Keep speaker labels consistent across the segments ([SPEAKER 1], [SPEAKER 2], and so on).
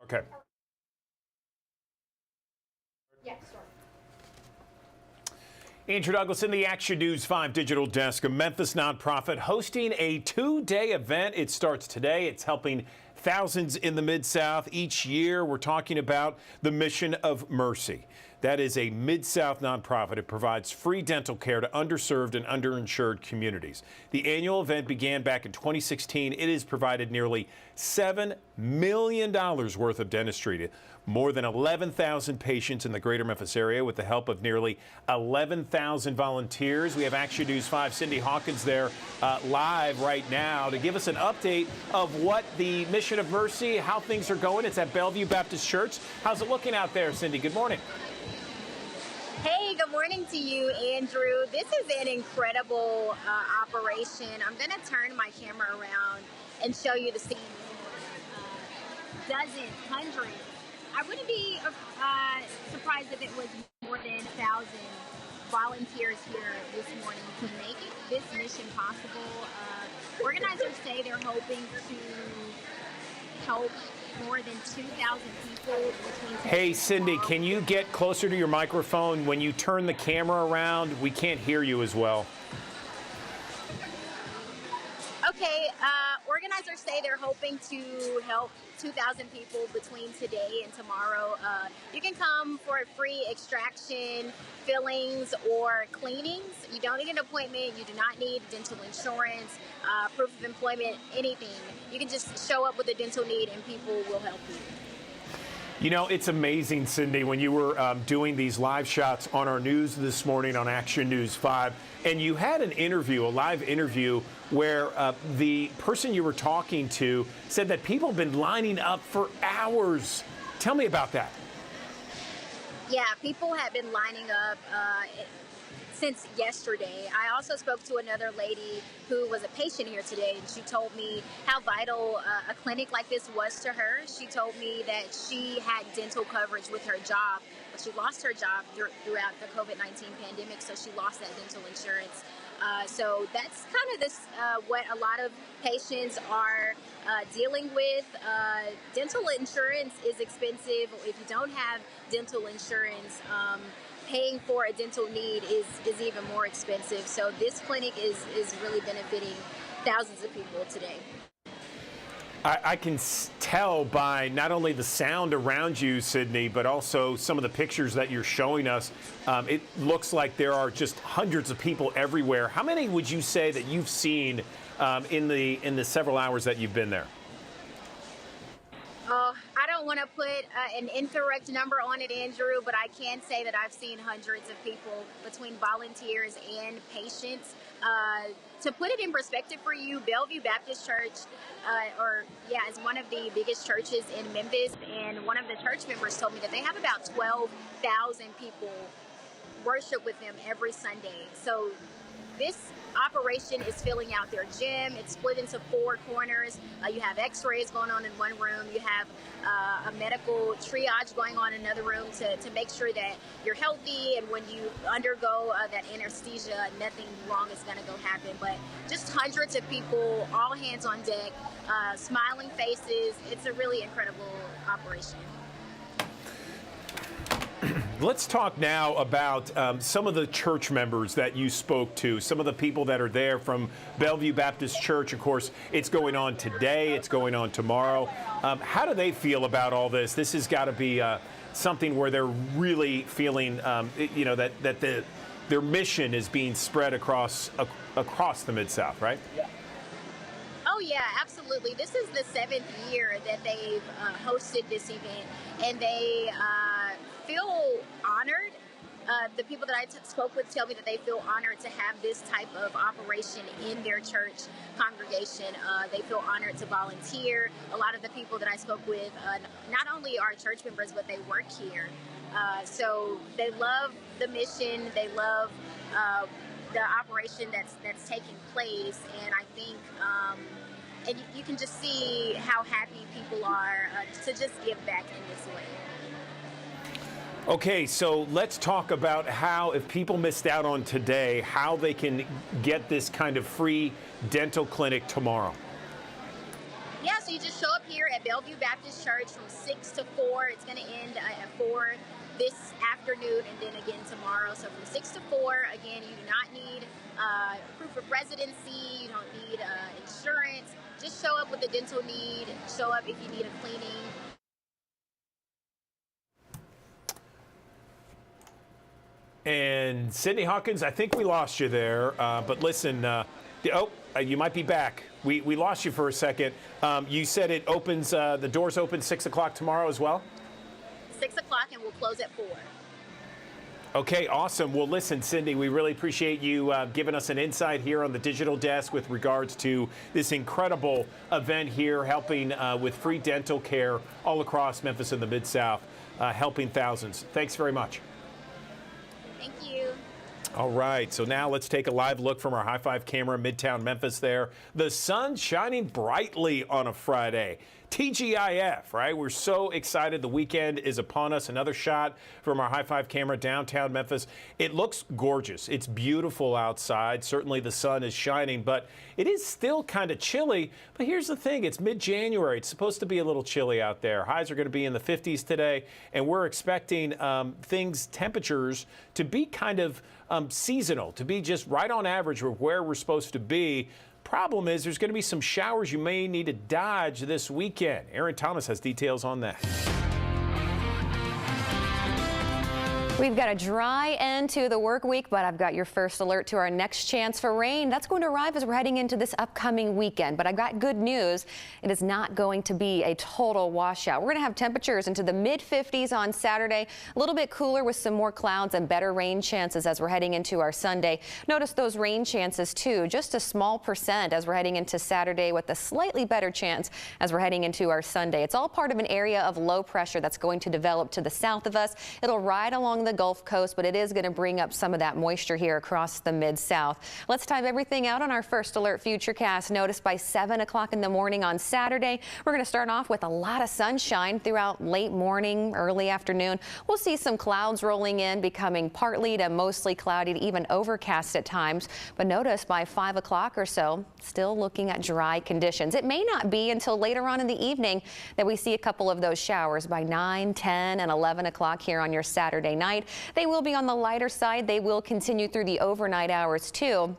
[SPEAKER 1] Okay. Andrew Douglas in the Action News 5 digital desk. A Memphis nonprofit hosting a two-day event. It starts today. It's helping thousands in the Mid-South each year. We're talking about the Mission of Mercy. That is a Mid-South nonprofit. It provides free dental care to underserved and underinsured communities. The annual event began back in 2016. It has provided nearly $7 million worth of dentistry to more than 11,000 patients in the greater Memphis area with the help of nearly 11,000 volunteers. We have Action News 5 Cindy Hawkins there live right now to give us an update of what the Mission of Mercy, how things are going. It's at Bellevue Baptist Church. How's it looking out there, Cindy? Good morning.
[SPEAKER 2] Hey, good morning to you, Andrew. This is an incredible operation. I'm going to turn my camera around and show you the scene. Dozens, hundreds. I wouldn't be surprised if it was more than 1,000 volunteers here this morning to make this mission possible. Organizers say they're hoping to help more than 2,000 people.
[SPEAKER 1] Hey, Cindy, can you get closer to your microphone? When you turn the camera around, we can't hear you as well.
[SPEAKER 2] Okay, organizers say they're hoping to help 2,000 people between today and tomorrow. You can come for a free extraction, fillings, or cleanings. You don't need an appointment. You do not need dental insurance, proof of employment, anything. You can just show up with a dental need and people will help you.
[SPEAKER 1] You know, it's amazing, Cindy, when you were doing these live shots on our news this morning on Action News 5, and you had an interview, a live interview, where the person you were talking to said that people have been lining up for hours. Tell me about that.
[SPEAKER 2] Yeah, people have been lining up since yesterday. I also spoke to another lady who was a patient here today, and she told me how vital a clinic like this was to her. She told me that she had dental coverage with her job, but she lost her job throughout the COVID-19 pandemic, so she lost that dental insurance. So that's kind of this what a lot of patients are dealing with. Dental insurance is expensive. If you don't have dental insurance, paying for a dental need is even more expensive. So this clinic is really benefiting thousands of people today.
[SPEAKER 1] I can tell by not only the sound around you, Sydney, but also some of the pictures that you're showing us. It looks like there are just hundreds of people everywhere. How many would you say that you've seen in the several hours that you've been there?
[SPEAKER 2] I don't want to put an incorrect number on it, Andrew, but I can say that I've seen hundreds of people between volunteers and patients. To put it in perspective for you, Bellevue Baptist Church, is one of the biggest churches in Memphis, and one of the church members told me that they have about 12,000 people worship with them every Sunday. So this operation is filling out their gym. It's split into 4 corners. You have x-rays going on in one room. You have a medical triage going on in another room to make sure that you're healthy, and when you undergo that anesthesia, nothing wrong is going to go happen. But just hundreds of people, all hands on deck, smiling faces. It's a really incredible operation.
[SPEAKER 1] Let's talk now about some of the church members that you spoke to, some of the people that are there from Bellevue Baptist Church. Of course, it's going on today. It's going on tomorrow. How do they feel about all this? This has got to be something where they're really feeling, that their mission is being spread across the Mid-South, right?
[SPEAKER 2] Yeah. Oh, yeah, absolutely. This is the 7th year that they've hosted this event, and they feel honored. The people that I spoke with tell me that they feel honored to have this type of operation in their church congregation. They feel honored to volunteer. A lot of the people that I spoke with not only are church members, but they work here. So they love the mission. They love the operation that's taking place, and I think and you can just see how happy people are to just give back in this way.
[SPEAKER 1] Okay, so let's talk about how, if people missed out on today, how they can get this kind of free dental clinic tomorrow.
[SPEAKER 2] Yeah, so you just show up here at Bellevue Baptist Church from 6 to 4. It's going to end at 4 this afternoon and then again tomorrow. So from 6 to 4, again, you do not need proof of residency. You don't need insurance. Just show up with a dental need. Show up if you need a cleaning.
[SPEAKER 1] And Sydney Hawkins, I think we lost you there. But listen, you might be back. We lost you for a second. You said it opens, the doors open 6 o'clock tomorrow as well?
[SPEAKER 2] 6 o'clock, and we'll close at 4.
[SPEAKER 1] Okay, awesome. Well, listen, Cindy, we really appreciate you giving us an insight here on the digital desk with regards to this incredible event here, helping with free dental care all across Memphis and the Mid-South, helping thousands. Thanks very much.
[SPEAKER 2] Thank you.
[SPEAKER 1] All right, so now let's take a live look from our High Five camera, Midtown Memphis there. The sun shining brightly on a Friday. TGIF, right? We're so excited. The weekend is upon us. Another shot from our High Five camera, downtown Memphis. It looks gorgeous. It's beautiful outside. Certainly the sun is shining, but it is still kind of chilly. But here's the thing. It's mid-January. It's supposed to be a little chilly out there. Highs are going to be in the 50s today, and we're expecting temperatures to be kind of seasonal, to be just right on average with where we're supposed to be. Problem is there's going to be some showers you may need to dodge this weekend. Aaron Thomas has details on that.
[SPEAKER 3] We've got a dry end to the work week, but I've got your first alert to our next chance for rain. That's going to arrive as we're heading into this upcoming weekend. But I've got good news. It is not going to be a total washout. We're going to have temperatures into the mid-50s on Saturday, a little bit cooler with some more clouds and better rain chances as we're heading into our Sunday. Notice those rain chances too, just a small percent as we're heading into Saturday with a slightly better chance as we're heading into our Sunday. It's all part of an area of low pressure that's going to develop to the south of us. It'll ride along the Gulf Coast, but it is going to bring up some of that moisture here across the Mid-South. Let's time everything out on our first alert futurecast. Notice by 7 o'clock in the morning on Saturday, we're going to start off with a lot of sunshine throughout late morning, early afternoon. We'll see some clouds rolling in, becoming partly to mostly cloudy to even overcast at times. But notice by 5 o'clock or so, still looking at dry conditions. It may not be until later on in the evening that we see a couple of those showers by 9, 10, and 11 o'clock here on your Saturday night. They will be on the lighter side. They will continue through the overnight hours too.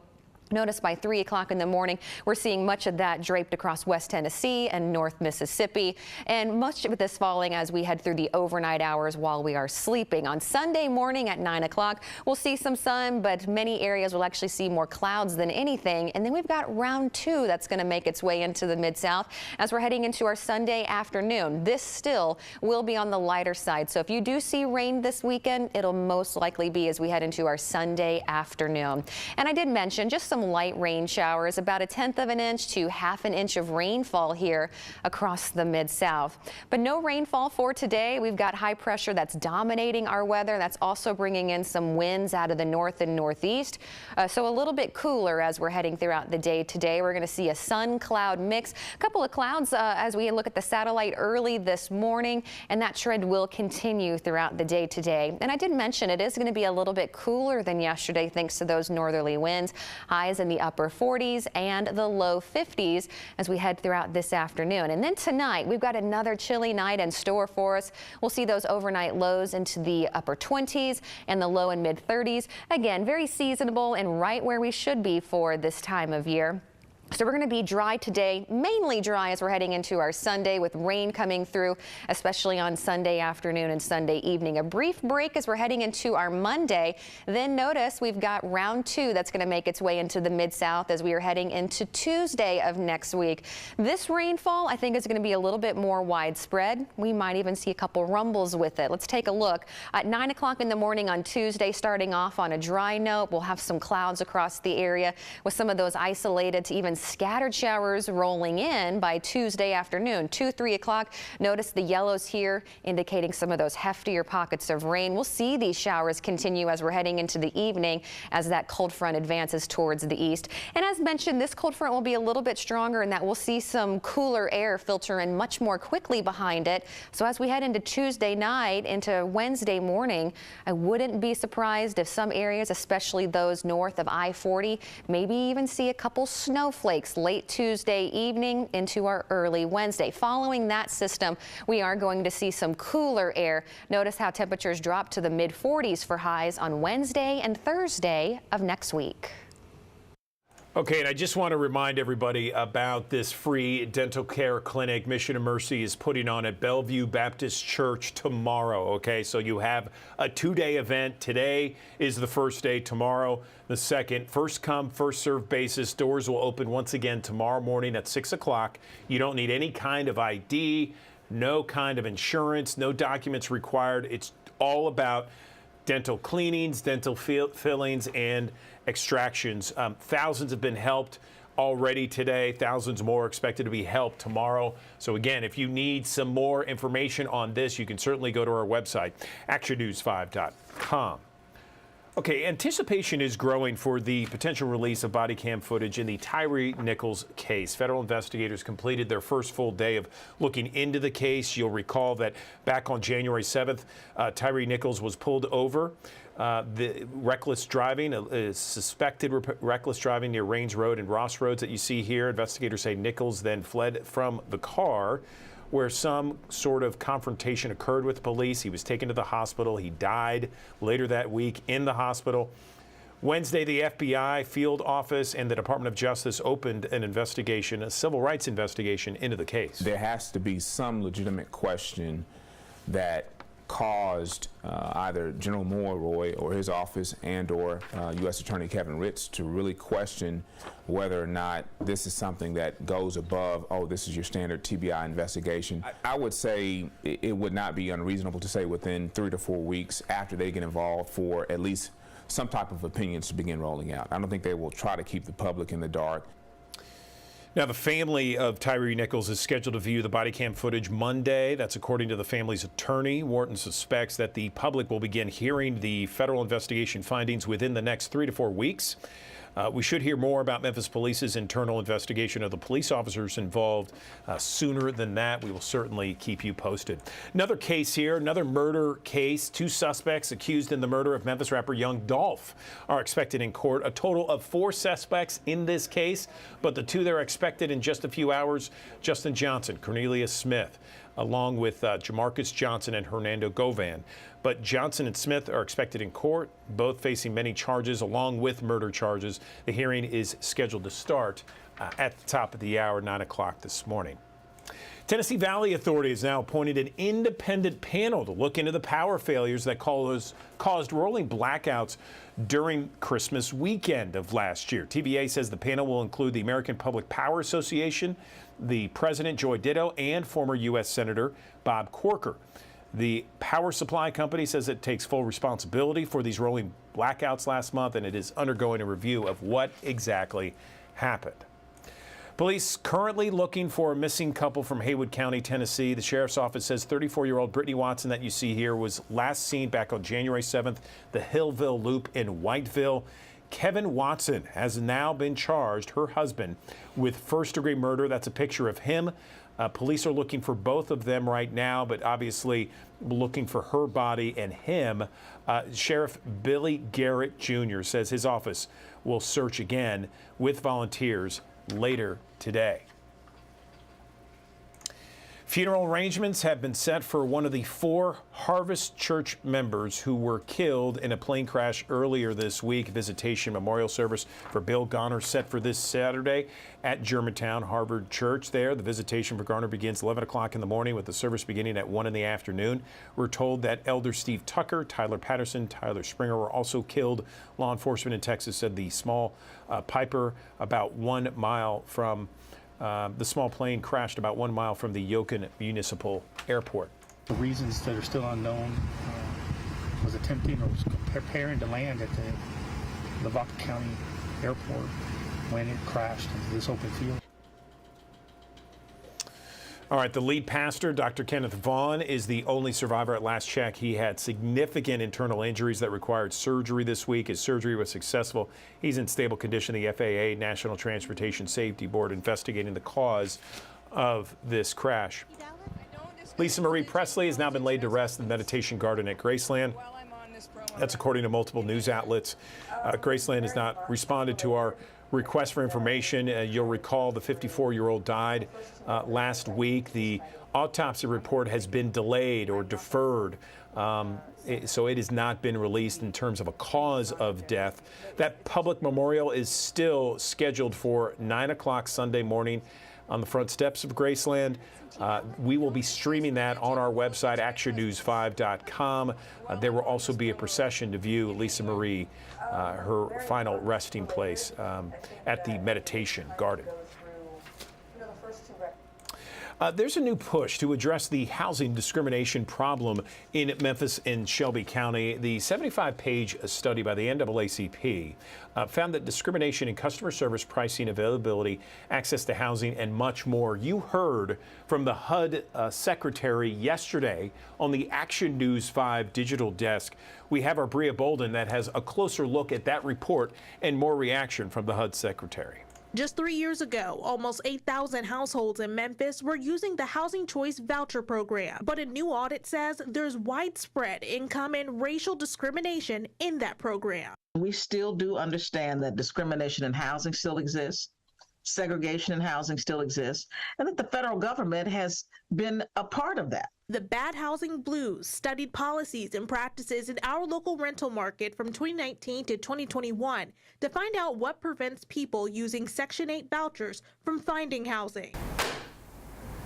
[SPEAKER 3] Notice by 3 o'clock in the morning, we're seeing much of that draped across West Tennessee and North Mississippi, and much of this falling as we head through the overnight hours while we are sleeping. On Sunday morning at 9 o'clock, we'll see some sun, but many areas will actually see more clouds than anything. And then we've got round 2 that's going to make its way into the Mid-South as we're heading into our Sunday afternoon. This still will be on the lighter side. So if you do see rain this weekend, it'll most likely be as we head into our Sunday afternoon. And I did mention just some light rain showers, about 1/10 of an inch to 1/2 an inch of rainfall here across the Mid-South. But no rainfall for today. We've got high pressure that's dominating our weather. That's also bringing in some winds out of the north and northeast. So a little bit cooler as we're heading throughout the day today. We're going to see a sun cloud mix, a couple of clouds as we look at the satellite early this morning, and that trend will continue throughout the day today. And I did mention it is going to be a little bit cooler than yesterday thanks to those northerly winds. Highs in the upper 40s and the low 50s as we head throughout this afternoon. And then tonight, we've got another chilly night in store for us. We'll see those overnight lows into the upper 20s and the low and mid 30s. Again, very seasonable and right where we should be for this time of year. So we're going to be dry today, mainly dry as we're heading into our Sunday with rain coming through, especially on Sunday afternoon and Sunday evening. A brief break as we're heading into our Monday. Then notice we've got round 2 that's going to make its way into the Mid-South as we are heading into Tuesday of next week. This rainfall, I think, is going to be a little bit more widespread. We might even see a couple rumbles with it. Let's take a look. At 9 o'clock in the morning on Tuesday, starting off on a dry note, we'll have some clouds across the area with some of those isolated to even scattered showers rolling in by Tuesday afternoon. 2, 3 o'clock. Notice the yellows here indicating some of those heftier pockets of rain. We'll see these showers continue as we're heading into the evening as that cold front advances towards the east. And as mentioned, this cold front will be a little bit stronger in that we'll see some cooler air filter in much more quickly behind it. So as we head into Tuesday night into Wednesday morning, I wouldn't be surprised if some areas, especially those north of I-40, maybe even see a couple snowflakes snowflakes late Tuesday evening into our early Wednesday. Following that system, we are going to see some cooler air. Notice how temperatures drop to the mid-40s for highs on Wednesday and Thursday of next week.
[SPEAKER 1] Okay, and I just want to remind everybody about this free dental care clinic Mission of Mercy is putting on at Bellevue Baptist Church tomorrow. Okay, so you have a two-day event. Today is the first day, tomorrow the second. First come, first served basis. Doors will open once again tomorrow morning at 6 o'clock. You don't need any kind of ID, no kind of insurance, no documents required. It's all about dental cleanings, dental fillings, and extractions. Thousands have been helped already today. Thousands more expected to be helped tomorrow. So again, if you need some more information on this, you can certainly go to our website, actionnews5.com. Okay, anticipation is growing for the potential release of body cam footage in the Tyre Nichols case. Federal investigators completed their first full day of looking into the case. You'll recall that back on January 7th, Tyre Nichols was pulled over. The reckless driving, suspected reckless driving near Rains Road and Ross Roads that you see here. Investigators say Nichols then fled from the car, where some sort of confrontation occurred with police. He was taken to the hospital. He died later that week in the hospital. Wednesday, the FBI field office and the Department of Justice opened an investigation, a civil rights investigation into the case.
[SPEAKER 4] There has to be some legitimate question that caused either General Mulroy or his office and or U.S. Attorney Kevin Ritz to really question whether or not this is something that goes above, oh, this is your standard TBI investigation. I would say it would not be unreasonable to say within 3 to 4 weeks after they get involved for at least some type of opinions to begin rolling out. I don't think they will try to keep the public in the dark.
[SPEAKER 1] Now, the family of Tyre Nichols is scheduled to view the body cam footage Monday. That's according to the family's attorney. Wharton suspects that the public will begin hearing the federal investigation findings within the next 3 to 4 weeks. We should hear more about Memphis Police's internal investigation of the police officers involved sooner than that. We will certainly keep you posted. Another case here, another murder case. 2 suspects accused in the murder of Memphis rapper Young Dolph are expected in court. A total of 4 suspects in this case, but the 2 that are expected in just a few hours, Justin Johnson, Cornelius Smith, along with Jamarcus Johnson and Hernando Govan. But Johnson and Smith are expected in court, both facing many charges along with murder charges. The hearing is scheduled to start at the top of the hour, 9 o'clock this morning. Tennessee Valley Authority has now appointed an independent panel to look into the power failures that caused rolling blackouts during Christmas weekend of last year. TVA says the panel will include the American Public Power Association, the President Joy Ditto, and former U.S. Senator Bob Corker. The power supply company says it takes full responsibility for these rolling blackouts last month, and it is undergoing a review of what exactly happened. Police currently looking for a missing couple from Haywood County, Tennessee. The sheriff's office says 34-year-old Brittany Watson that you see here was last seen back on January 7th, the Hillville Loop in Whiteville. Kevin Watson has now been charged, her husband, with first-degree murder. That's a picture of him. Police are looking for both of them right now, but obviously looking for her body and him. Sheriff Billy Garrett Jr. says his office will search again with volunteers later today. Funeral arrangements have been set for one of the 4 Harvest Church members who were killed in a plane crash earlier this week. Visitation memorial service for Bill Garner set for this Saturday at Germantown Harvard Church there. The visitation for Garner begins 11 o'clock in the morning with the service beginning at 1 in the afternoon. We're told that Elder Steve Tucker, Tyler Patterson, Tyler Springer were also killed. Law enforcement in Texas said the small Piper about 1 mile from the small plane crashed about 1 mile from the Yokin Municipal Airport.
[SPEAKER 5] The reasons that are still unknown was attempting or was preparing to land at the Lavaca County Airport when it crashed into this open field.
[SPEAKER 1] All right, the lead pastor, Dr. Kenneth Vaughn, is the only survivor at last check. He had significant internal injuries that required surgery this week. His surgery was successful. He's in stable condition. The FAA, National Transportation Safety Board, investigating the cause of this crash. Lisa Marie Presley has now been laid to rest in the Meditation Garden at Graceland. That's according to multiple news outlets. Graceland has not responded to our requests for information. You'll recall the 54-year-old died last week. The autopsy report has been delayed or deferred. So it has not been released in terms of a cause of death. That public memorial is still scheduled for 9 o'clock Sunday morning on the front steps of Graceland. We will be streaming that on our website, actionnews5.com. There will also be a procession to view Lisa Marie, her final resting place at the Meditation Garden. There's a new push to address the housing discrimination problem in Memphis and Shelby County. The 75-page study by the NAACP found that discrimination in customer service, pricing, availability, access to housing, and much more. You heard from the HUD secretary yesterday on the Action News 5 digital desk. We have our Bria Bolden that has a closer look at that report and more reaction from the HUD secretary.
[SPEAKER 6] Just 3 years ago, almost 8,000 households in Memphis were using the Housing Choice Voucher Program. But a new audit says there's widespread income and racial discrimination in that program.
[SPEAKER 7] We still do understand that discrimination in housing still exists, segregation in housing still exists, and that the federal government has been a part of that.
[SPEAKER 6] The Bad Housing Blues studied policies and practices in our local rental market from 2019 to 2021 to find out what prevents people using Section 8 vouchers from finding housing.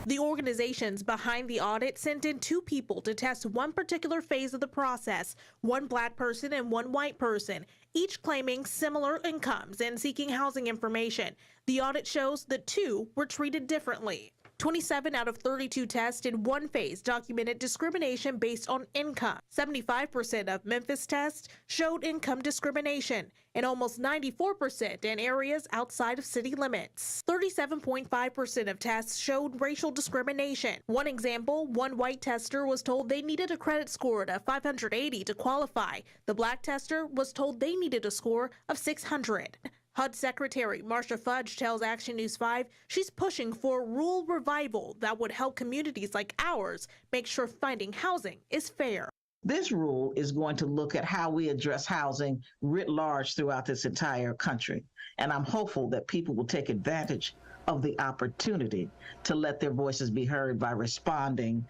[SPEAKER 6] The organizations behind the audit sent in 2 people to test one particular phase of the process, one black person and one white person, each claiming similar incomes and seeking housing information. The audit shows the 2 were treated differently. 27 out of 32 tests in one phase documented discrimination based on income. 75% of Memphis tests showed income discrimination, and almost 94% in areas outside of city limits. 37.5% of tests showed racial discrimination. One example, one white tester was told they needed a credit score of 580 to qualify. The black tester was told they needed a score of 600. HUD Secretary Marsha Fudge tells Action News 5 she's pushing for rule revival that would help communities like ours make sure finding housing is fair.
[SPEAKER 7] This rule is going to look at how we address housing writ large throughout this entire country. And I'm hopeful that people will take advantage of the opportunity to let their voices be heard by responding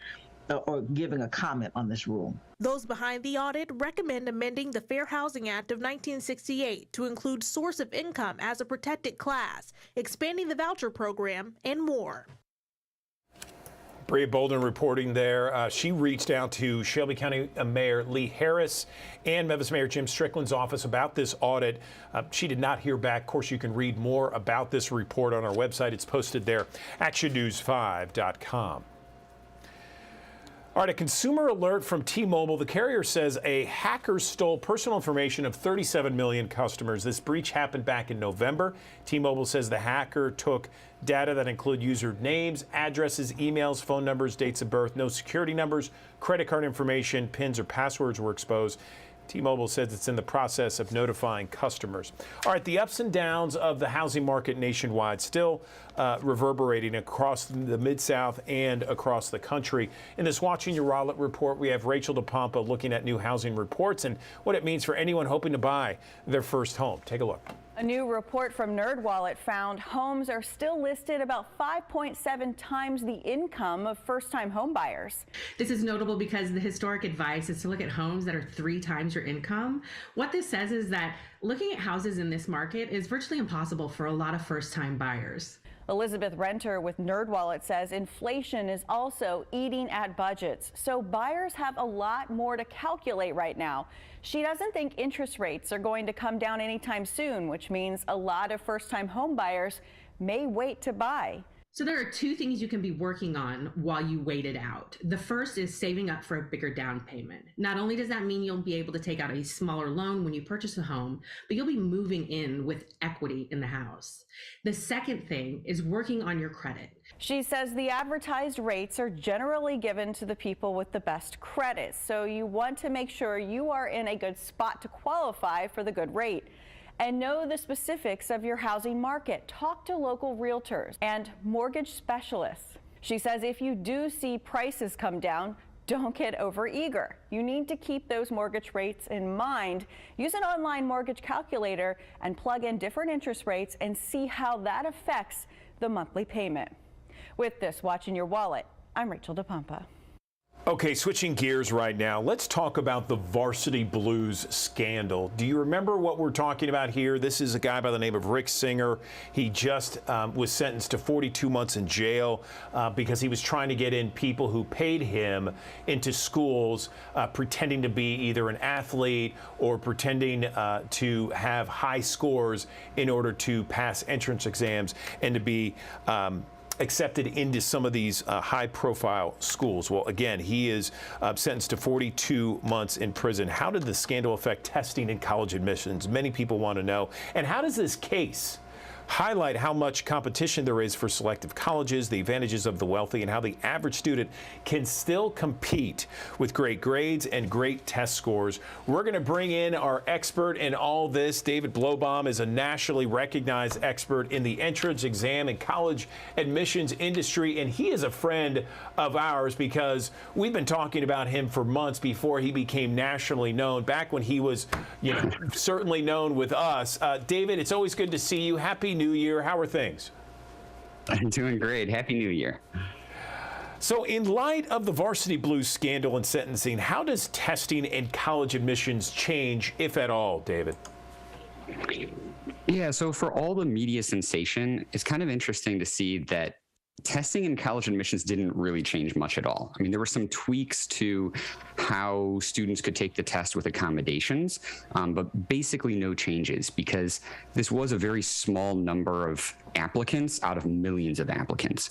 [SPEAKER 7] or giving a comment on this rule.
[SPEAKER 6] Those behind the audit recommend amending the Fair Housing Act of 1968 to include source of income as a protected class, expanding the voucher program, and more.
[SPEAKER 1] Bria Bolden reporting there. She reached out to Shelby County Mayor Lee Harris and Memphis Mayor Jim Strickland's office about this audit. She did not hear back. Of course, you can read more about this report on our website. It's posted there, actionnews5.com. All right, a consumer alert from T-Mobile. The carrier says a hacker stole personal information of 37 million customers. This breach happened back in November. T-Mobile says the hacker took data that include user names, addresses, emails, phone numbers, dates of birth. No security numbers, credit card information, PINs, or passwords were exposed. T-Mobile says it's in the process of notifying customers. All right, the ups and downs of the housing market nationwide still reverberating across the Mid-South and across the country. In this Watching Your Wallet report, we have Rachel DePompa looking at new housing reports and what it means for anyone hoping to buy their first home. Take a look.
[SPEAKER 8] A new report from NerdWallet found homes are still listed about 5.7 times the income of first-time home buyers.
[SPEAKER 9] This is notable because the historic advice is to look at homes that are 3 times your income. What this says is that looking at houses in this market is virtually impossible for a lot of first-time buyers.
[SPEAKER 8] Elizabeth Renter with NerdWallet says inflation is also eating at budgets, so buyers have a lot more to calculate right now. She doesn't think interest rates are going to come down anytime soon, which means a lot of first-time home buyers may wait to buy.
[SPEAKER 9] So there are 2 things you can be working on while you wait it out. The first is saving up for a bigger down payment. Not only does that mean you'll be able to take out a smaller loan when you purchase a home, but you'll be moving in with equity in the house. The second thing is working on your credit.
[SPEAKER 8] She says the advertised rates are generally given to the people with the best credit, so you want to make sure you are in a good spot to qualify for the good rate. And know the specifics of your housing market. Talk to local realtors and mortgage specialists. She says if you do see prices come down, don't get overeager. You need to keep those mortgage rates in mind. Use an online mortgage calculator and plug in different interest rates and see how that affects the monthly payment. With this, watching your wallet, I'm Rachel DePompa.
[SPEAKER 1] Okay, switching gears right now, let's talk about the Varsity Blues scandal. Do you remember what we're talking about here? This is a guy by the name of Rick Singer. He just was sentenced to 42 months in jail because he was trying to get in people who paid him into schools pretending to be either an athlete or pretending to have high scores in order to pass entrance exams and to be accepted into some of these high-profile schools. Well, again, he is sentenced to 42 months in prison. How did the scandal affect testing and college admissions? Many people want to know. And how does this case highlight how much competition there is for selective colleges, the advantages of the wealthy, and how the average student can still compete with great grades and great test scores? We're going to bring in our expert in all this. David Blobom is a nationally recognized expert in the entrance exam and college admissions industry, and he is a friend of ours because we've been talking about him for months before he became nationally known, back when he was, certainly known with us. David, it's always good to see you. Happy New Year. How are things?
[SPEAKER 10] I'm doing great. Happy New Year.
[SPEAKER 1] So in light of the Varsity Blues scandal and sentencing, how does testing and college admissions change, if at all, David?
[SPEAKER 10] Yeah, so for all the media sensation, it's kind of interesting to see that testing and college admissions didn't really change much at all. I mean, there were some tweaks to how students could take the test with accommodations, but basically no changes because this was a very small number of applicants out of millions of applicants.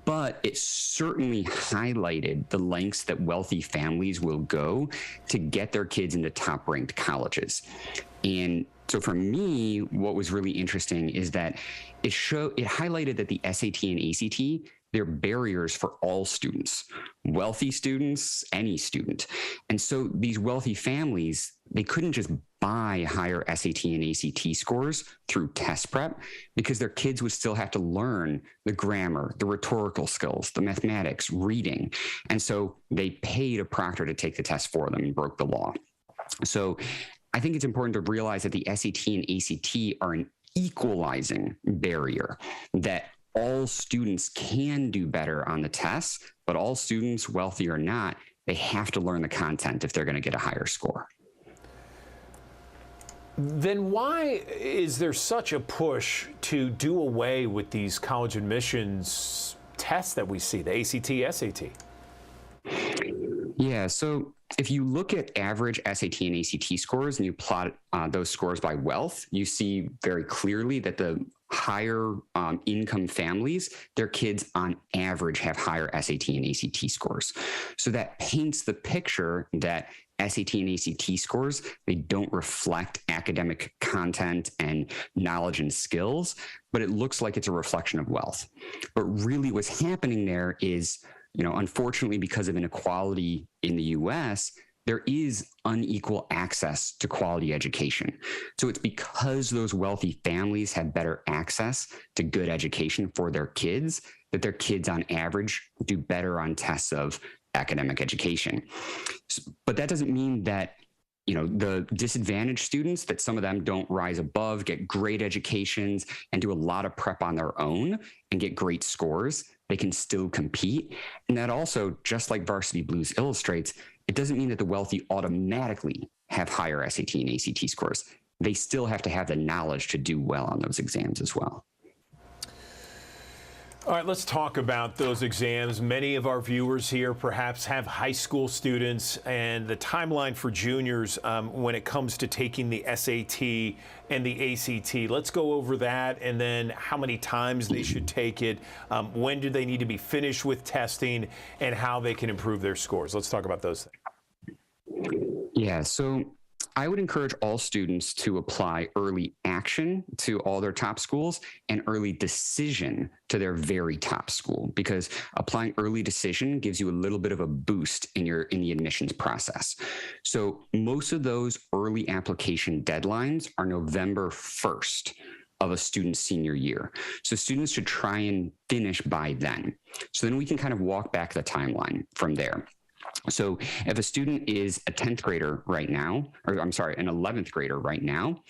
[SPEAKER 10] But it certainly highlighted the lengths that wealthy families will go to get their kids into top-ranked colleges. And so for me, what was really interesting is that it highlighted that the SAT and ACT, they're barriers for all students, wealthy students, any student. And so these wealthy families, they couldn't just buy higher SAT and ACT scores through test prep because their kids would still have to learn the grammar, the rhetorical skills, the mathematics, reading. And so they paid a proctor to take the test for them and broke the law. So I think it's important to realize that the SAT and ACT are an equalizing barrier, that all students can do better on the tests, but all students, wealthy or not, they have to learn the content if they're going to get a higher score.
[SPEAKER 1] Then why is there such a push to do away with these college admissions tests that we see, the ACT, SAT?
[SPEAKER 10] Yeah, so if you look at average SAT and ACT scores and you plot those scores by wealth, you see very clearly that the higher income families, their kids on average have higher SAT and ACT scores. So that paints the picture that SAT and ACT scores, they don't reflect academic content and knowledge and skills, but it looks like it's a reflection of wealth. But really what's happening there is, unfortunately, because of inequality in the US, there is unequal access to quality education. So it's because those wealthy families have better access to good education for their kids that their kids on average do better on tests of academic education. But that doesn't mean that the disadvantaged students, that some of them don't rise above, get great educations and do a lot of prep on their own and get great scores. They can still compete. And that also, just like Varsity Blues illustrates, it doesn't mean that the wealthy automatically have higher SAT and ACT scores. They still have to have the knowledge to do well on those exams as well.
[SPEAKER 1] All right, let's talk about those exams. Many of our viewers here perhaps have high school students, and the timeline for juniors when it comes to taking the SAT and the ACT. Let's go over that, and then how many times they should take it, when do they need to be finished with testing, and how they can improve their scores. Let's talk about those things.
[SPEAKER 10] Yeah, so I would encourage all students to apply early action to all their top schools and early decision to their very top school, because applying early decision gives you a little bit of a boost in the admissions process. So most of those early application deadlines are November 1st of a student's senior year. So students should try and finish by then. So then we can kind of walk back the timeline from there. So if a student is a 10th grader right now, or I'm sorry, an 11th grader right now,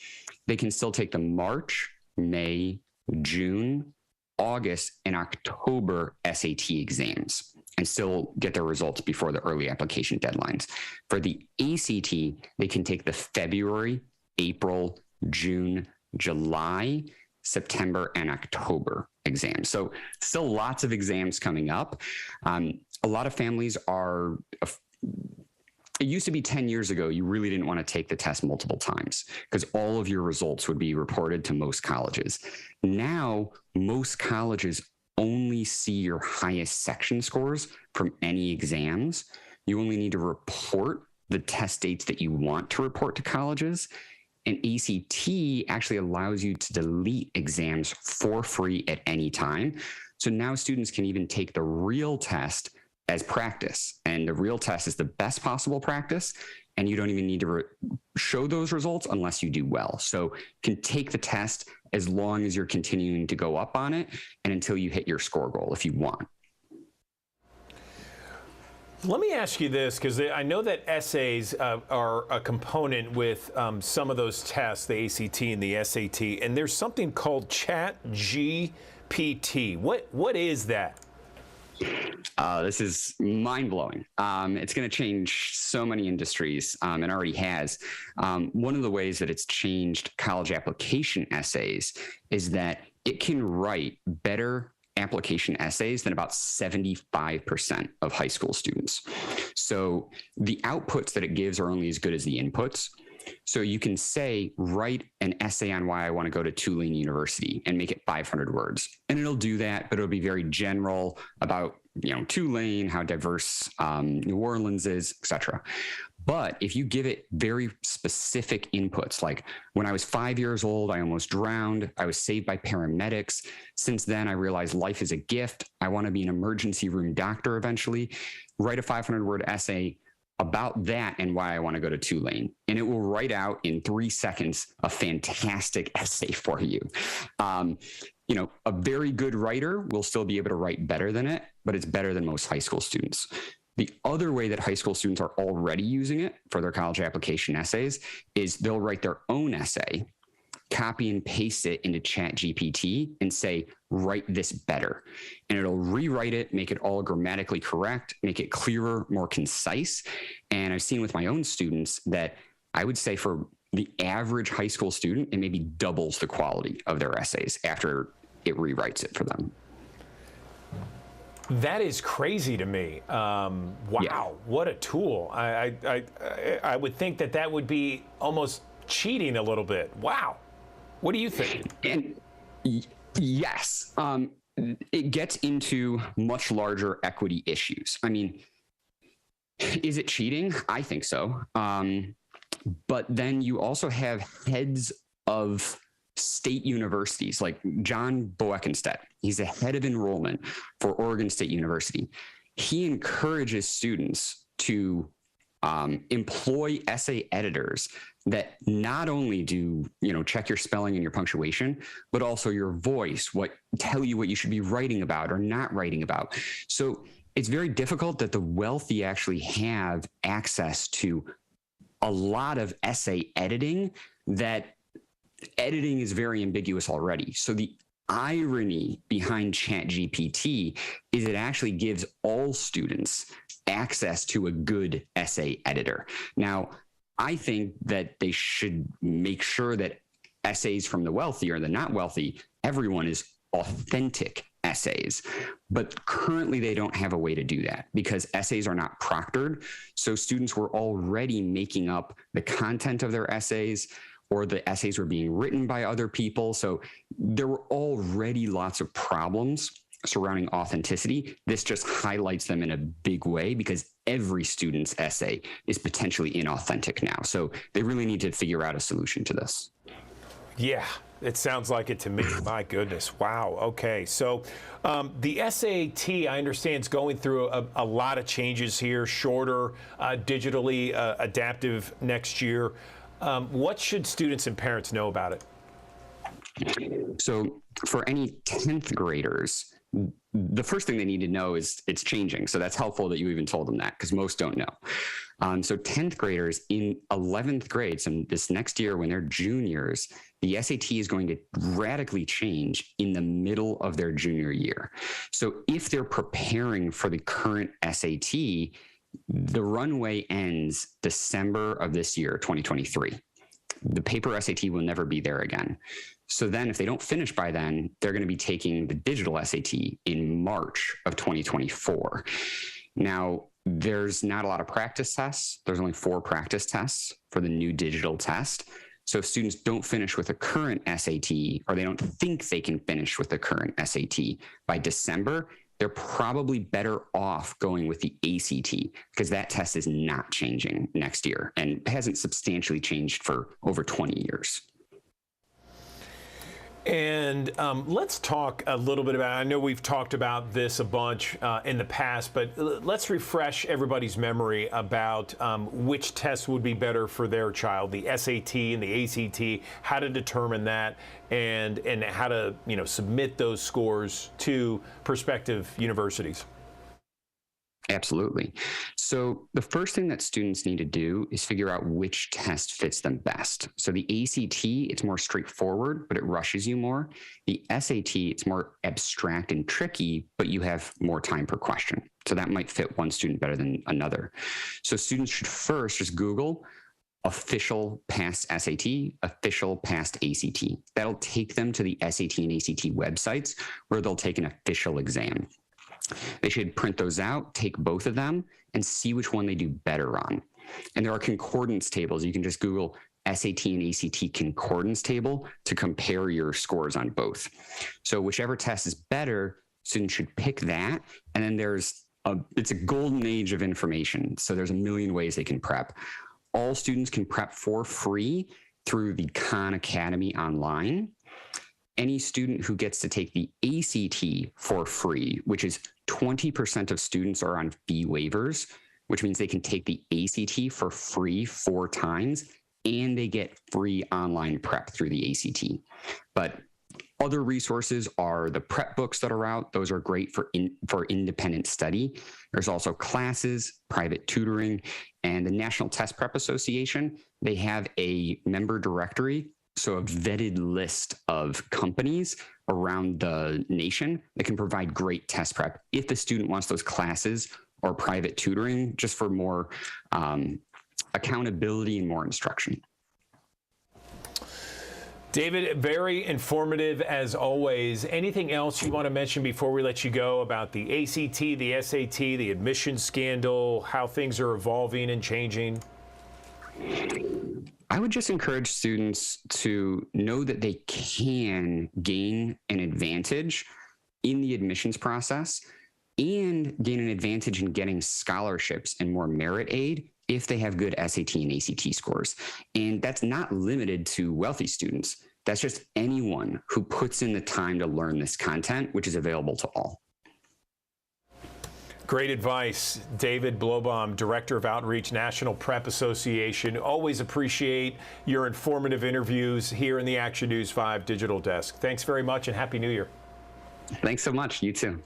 [SPEAKER 10] they can still take the March, May, June, August, and October SAT exams and still get their results before the early application deadlines. For the ACT, they can take the February, April, June, July, September, and October exams. So still lots of exams coming up. A lot of families are, it used to be 10 years ago, you really didn't want to take the test multiple times because all of your results would be reported to most colleges. Now, most colleges only see your highest section scores from any exams. You only need to report the test dates that you want to report to colleges. And ACT actually allows you to delete exams for free at any time. So now students can even take the real test as practice. And the real test is the best possible practice. And you don't even need to show those results unless you do well. So you can take the test as long as you're continuing to go up on it and until you hit your score goal if you want.
[SPEAKER 1] Let me ask you this, because I know that essays are a component with some of those tests, the ACT and the SAT, and there's something called ChatGPT. What is that?
[SPEAKER 10] This is mind-blowing. It's going to change so many industries, and already has. One of the ways that it's changed college application essays is that it can write better application essays than about 75% of high school students. So the outputs that it gives are only as good as the inputs. So you can say, write an essay on why I want to go to Tulane University and make it 500 words. And it'll do that, but it'll be very general about, Tulane, how diverse New Orleans is, etc. But if you give it very specific inputs, like when I was 5 years old, I almost drowned. I was saved by paramedics. Since then, I realized life is a gift. I want to be an emergency room doctor eventually. Write a 500-word essay about that and why I want to go to Tulane. And it will write out in 3 seconds a fantastic essay for you. A very good writer will still be able to write better than it, but it's better than most high school students. The other way that high school students are already using it for their college application essays is they'll write their own essay, copy and paste it into ChatGPT and say, write this better. And it'll rewrite it, make it all grammatically correct, make it clearer, more concise. And I've seen with my own students that I would say for the average high school student, it maybe doubles the quality of their essays after it rewrites it for them.
[SPEAKER 1] That is crazy to me. Wow, yeah. What a tool. I would think that would be almost cheating a little bit. Wow. What do you think?
[SPEAKER 10] And yes, it gets into much larger equity issues. I mean, is it cheating? I think so. But then you also have heads of state universities like John Boeckenstedt. He's the head of enrollment for Oregon State University. He encourages students to employ essay editors that not only do, check your spelling and your punctuation, but also your voice, tell you what you should be writing about or not writing about. So it's very difficult that the wealthy actually have access to a lot of essay editing that editing is very ambiguous already. So the irony behind ChatGPT is it actually gives all students access to a good essay editor. Now, I think that they should make sure that essays from the wealthy or the not wealthy, everyone is authentic essays. But currently they don't have a way to do that because essays are not proctored. So students were already making up the content of their essays, or the essays were being written by other people. So there were already lots of problems surrounding authenticity. This just highlights them in a big way because every student's essay is potentially inauthentic now. So they really need to figure out a solution to this.
[SPEAKER 1] Yeah, it sounds like it to me. My goodness. Wow. Okay. So the SAT, I understand, is going through a lot of changes here, shorter, digitally adaptive next year. What should students and parents know about it?
[SPEAKER 10] So for any 10th graders, the first thing they need to know is it's changing. So that's helpful that you even told them that, because most don't know. So 10th graders in 11th grade, so this next year when they're juniors, the SAT is going to radically change in the middle of their junior year. So if they're preparing for the current SAT, the runway ends December of this year, 2023. The paper SAT will never be there again. So then if they don't finish by then, they're going to be taking the digital SAT in March of 2024. Now, there's not a lot of practice tests. There's only 4 practice tests for the new digital test. So if students don't finish with a current SAT, or they don't think they can finish with the current SAT by December, they're probably better off going with the ACT, because that test is not changing next year and hasn't substantially changed for over 20 years.
[SPEAKER 1] And let's talk a little bit about, I know we've talked about this a bunch in the past, but let's refresh everybody's memory about which tests would be better for their child, the SAT and the ACT, how to determine that, and how to, you know, submit those scores to prospective universities.
[SPEAKER 10] Absolutely. So the first thing that students need to do is figure out which test fits them best. So the ACT, it's more straightforward, but it rushes you more. The SAT, it's more abstract and tricky, but you have more time per question. So that might fit one student better than another. So students should first just Google official past SAT, official past ACT. That'll take them to the SAT and ACT websites where they'll take an official exam. They should print those out, take both of them, and see which one they do better on. And there are concordance tables. You can just Google SAT and ACT concordance table to compare your scores on both. So whichever test is better, students should pick that. And then it's a golden age of information. So there's a million ways they can prep. All students can prep for free through the Khan Academy online. Any student who gets to take the ACT for free, which is 20% of students are on fee waivers, which means they can take the ACT for free 4 times, and they get free online prep through the ACT. But other resources are the prep books that are out. Those are great for independent study. There's also classes, private tutoring, and the National Test Prep Association. They have a member directory, so a vetted list of companies around the nation that can provide great test prep if the student wants those classes or private tutoring, just for more accountability and more instruction.
[SPEAKER 1] David, very informative as always. Anything else you want to mention before we let you go about the ACT, the SAT, the admission scandal, how things are evolving and changing?
[SPEAKER 10] I would just encourage students to know that they can gain an advantage in the admissions process and gain an advantage in getting scholarships and more merit aid if they have good SAT and ACT scores. And that's not limited to wealthy students. That's just anyone who puts in the time to learn this content, which is available to all.
[SPEAKER 1] Great advice. David Blobaum, Director of Outreach, National Prep Association. Always appreciate your informative interviews here in the Action News 5 Digital Desk. Thanks very much and Happy New Year.
[SPEAKER 10] Thanks so much. You too.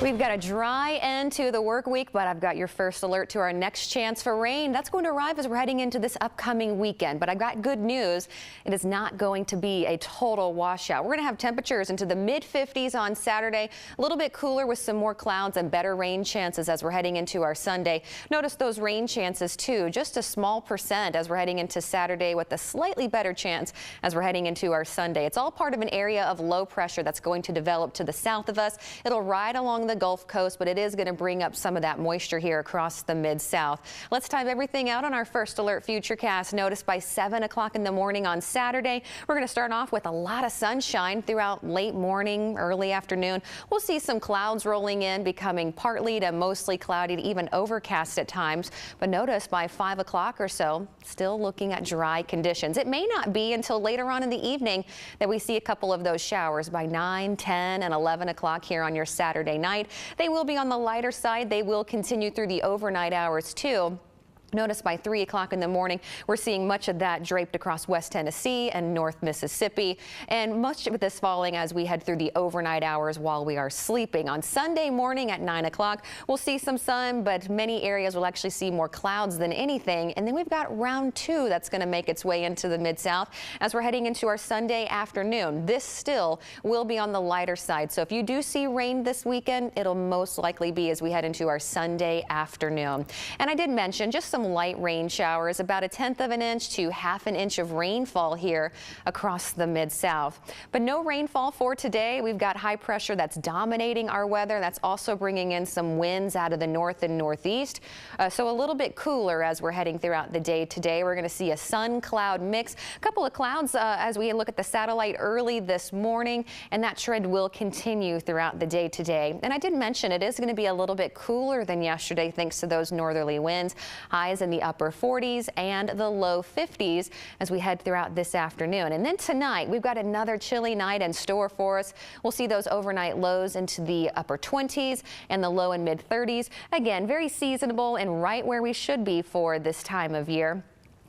[SPEAKER 3] We've got a dry end to the work week, but I've got your first alert to our next chance for rain. That's going to arrive as we're heading into this upcoming weekend. But I've got good news. It is not going to be a total washout. We're going to have temperatures into the mid-50s on Saturday, a little bit cooler with some more clouds and better rain chances as we're heading into our Sunday. Notice those rain chances too, just a small percent as we're heading into Saturday with a slightly better chance as we're heading into our Sunday. It's all part of an area of low pressure that's going to develop to the south of us. It'll ride along the Gulf Coast, but it is going to bring up some of that moisture here across the Mid-South. Let's time everything out on our first alert futurecast. Notice by 7 o'clock in the morning on Saturday, we're going to start off with a lot of sunshine throughout late morning, early afternoon. We'll see some clouds rolling in, becoming partly to mostly cloudy to even overcast at times. But notice by 5 o'clock or so, still looking at dry conditions. It may not be until later on in the evening that we see a couple of those showers by 9, 10, and 11 o'clock here on your Saturday night. They will be on the lighter side. They will continue through the overnight hours too. Notice by 3 o'clock in the morning, we're seeing much of that draped across West Tennessee and North Mississippi, and much of this falling as we head through the overnight hours while we are sleeping. On Sunday morning at 9 o'clock, we'll see some sun, but many areas will actually see more clouds than anything. And then we've got round 2 that's going to make its way into the Mid-South as we're heading into our Sunday afternoon. This still will be on the lighter side. So if you do see rain this weekend, it'll most likely be as we head into our Sunday afternoon. And I did mention just some light rain showers, about 1/10 of an inch to 1/2 an inch of rainfall here across the Mid-South. But no rainfall for today. We've got high pressure that's dominating our weather. That's also bringing in some winds out of the north and northeast. So a little bit cooler as we're heading throughout the day today. We're going to see a sun cloud mix, a couple of clouds as we look at the satellite early this morning, and that trend will continue throughout the day today. And I did mention it is going to be a little bit cooler than yesterday thanks to those northerly winds. Highs in the upper 40s and the low 50s as we head throughout this afternoon. And then tonight, we've got another chilly night in store for us. We'll see those overnight lows into the upper 20s and the low and mid 30s. Again, very seasonable and right where we should be for this time of year.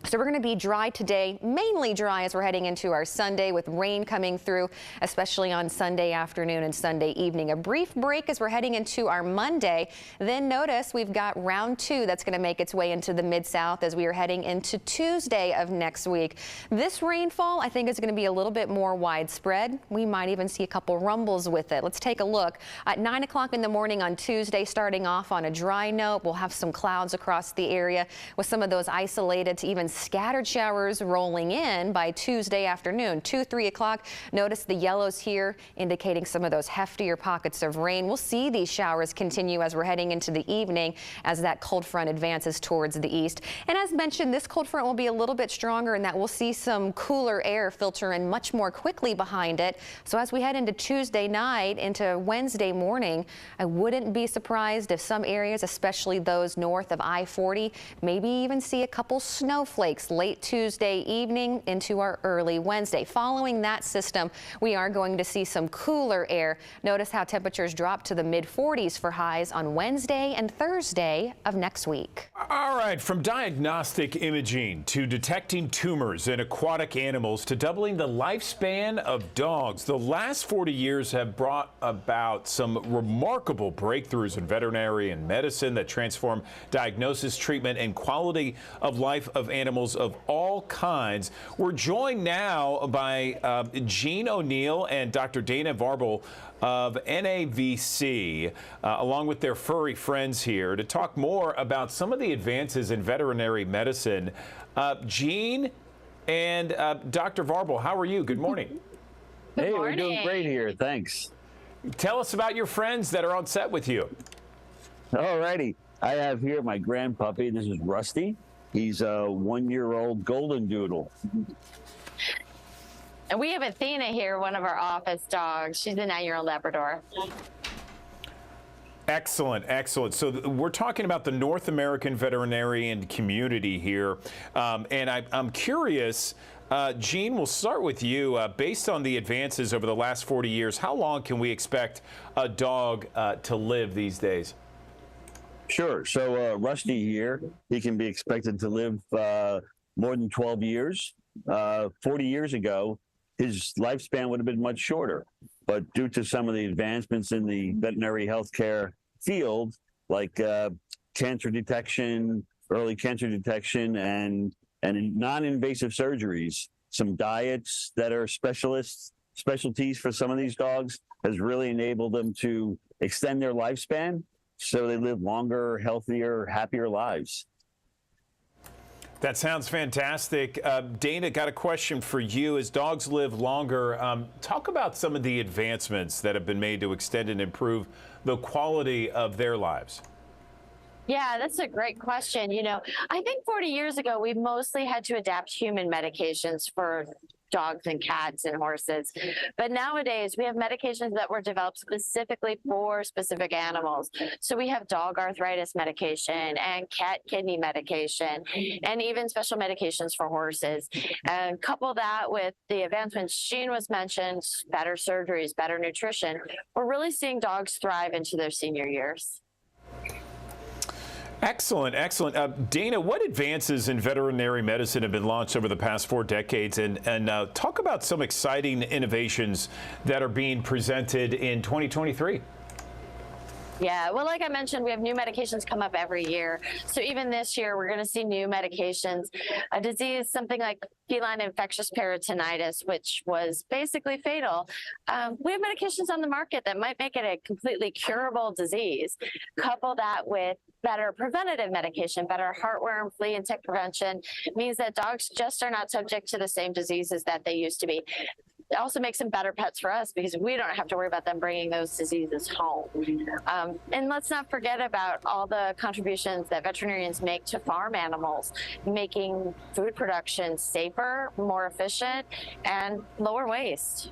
[SPEAKER 3] So we're going to be dry today, mainly dry as we're heading into our Sunday with rain coming through, especially on Sunday afternoon and Sunday evening. A brief break as we're heading into our Monday. Then notice we've got round 2 that's going to make its way into the Mid-South as we are heading into Tuesday of next week. This rainfall, I think, is going to be a little bit more widespread. We might even see a couple rumbles with it. Let's take a look. At 9 o'clock in the morning on Tuesday, starting off on a dry note, we'll have some clouds across the area with some of those isolated to even scattered showers rolling in by Tuesday afternoon. 2-3 o'clock. Notice the yellows here indicating some of those heftier pockets of rain. We'll see these showers continue as we're heading into the evening as that cold front advances towards the east. And as mentioned, this cold front will be a little bit stronger in that we'll see some cooler air filter in much more quickly behind it. So as we head into Tuesday night into Wednesday morning, I wouldn't be surprised if some areas, especially those north of I-40, maybe even see a couple snowflakes late Tuesday evening into our early Wednesday. Following that system, we are going to see some cooler air. Notice how temperatures drop to the mid 40s for highs on Wednesday and Thursday of next week.
[SPEAKER 1] All right, from diagnostic imaging to detecting tumors in aquatic animals to doubling the lifespan of dogs, the last 40 years have brought about some remarkable breakthroughs in veterinary and medicine that transform diagnosis, treatment, and quality of life of animals of all kinds. We're joined now by Jean O'Neill and Dr. Dana Varble of NAVC, along with their furry friends here, to talk more about some of the advances in veterinary medicine. Jean and Dr. Varble, how are you? Good morning.
[SPEAKER 11] Hey, we're doing great here. Thanks.
[SPEAKER 1] Tell us about your friends that are on set with you.
[SPEAKER 11] All righty. I have here my grand puppy. This is Rusty. He's a 1-year-old golden doodle.
[SPEAKER 12] And we have Athena here, one of our office dogs. She's a 9-year-old Labrador.
[SPEAKER 1] Excellent, excellent. So we're talking about the North American veterinarian community here. And I'm curious, Jean, we'll start with you. Based on the advances over the last 40 years, how long can we expect a dog to live these days?
[SPEAKER 11] Sure. So Rusty here, he can be expected to live more than 12 years. 40 years ago, his lifespan would have been much shorter. But due to some of the advancements in the veterinary healthcare field, like cancer detection, early cancer detection, and non-invasive surgeries, some diets that are specialties for some of these dogs has really enabled them to extend their lifespan. So they live longer, healthier, happier lives.
[SPEAKER 1] That sounds fantastic. Dana, got a question for you. As dogs live longer, talk about some of the advancements that have been made to extend and improve the quality of their lives.
[SPEAKER 12] Yeah, that's a great question. You know, I think 40 years ago, we mostly had to adapt human medications for dogs and cats and horses. But nowadays, we have medications that were developed specifically for specific animals. So we have dog arthritis medication and cat kidney medication and even special medications for horses. And couple that with the advancements Jean was mentioned, better surgeries, better nutrition, we're really seeing dogs thrive into their senior years.
[SPEAKER 1] Excellent, excellent. Dana, what advances in veterinary medicine have been launched over the past 4 decades? And talk about some exciting innovations that are being presented in 2023.
[SPEAKER 12] Yeah, well, like I mentioned, we have new medications come up every year. So even this year, we're going to see new medications. A disease, something like feline infectious peritonitis, which was basically fatal. We have medications on the market that might make it a completely curable disease. Couple that with better preventative medication, better heartworm, flea, and tick prevention means that dogs just are not subject to the same diseases that they used to be. It also makes them better pets for us because we don't have to worry about them bringing those diseases home. And let's not forget about all the contributions that veterinarians make to farm animals, making food production safer, more efficient, and lower waste.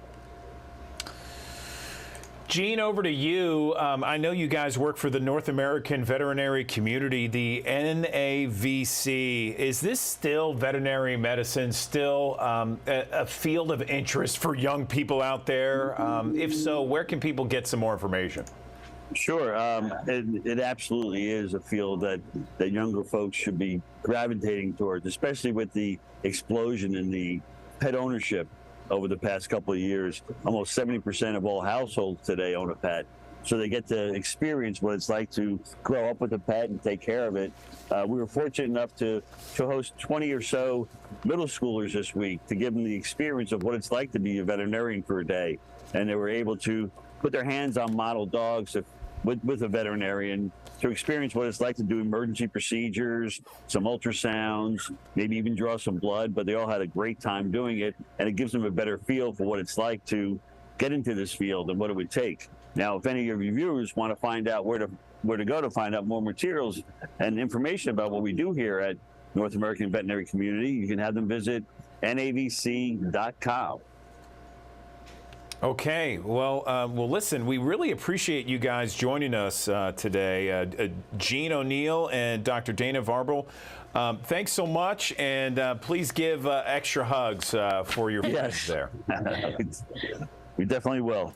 [SPEAKER 1] Gene, over to you. I know you guys work for the North American Veterinary Community, the NAVC. Is this still veterinary medicine, still a field of interest for young people out there? If so, where can people get some more information?
[SPEAKER 11] Sure. It absolutely is a field that younger folks should be gravitating towards, especially with the explosion in the pet ownership over the past couple of years. Almost 70% of all households today own a pet. So they get to experience what it's like to grow up with a pet and take care of it. We were fortunate enough to host 20 or so middle schoolers this week to give them the experience of what it's like to be a veterinarian for a day. And they were able to put their hands on model dogs with a veterinarian to experience what it's like to do emergency procedures, some ultrasounds, maybe even draw some blood, but they all had a great time doing it, and it gives them a better feel for what it's like to get into this field and what it would take. Now, if any of your viewers want to find out where to go to find out more materials and information about what we do here at North American Veterinary Community, you can have them visit navc.com.
[SPEAKER 1] Okay, well, listen, we really appreciate you guys joining us today. Gene O'Neill and Dr. Dana Varble, thanks so much, and please give extra hugs for your friends there.
[SPEAKER 11] We definitely will.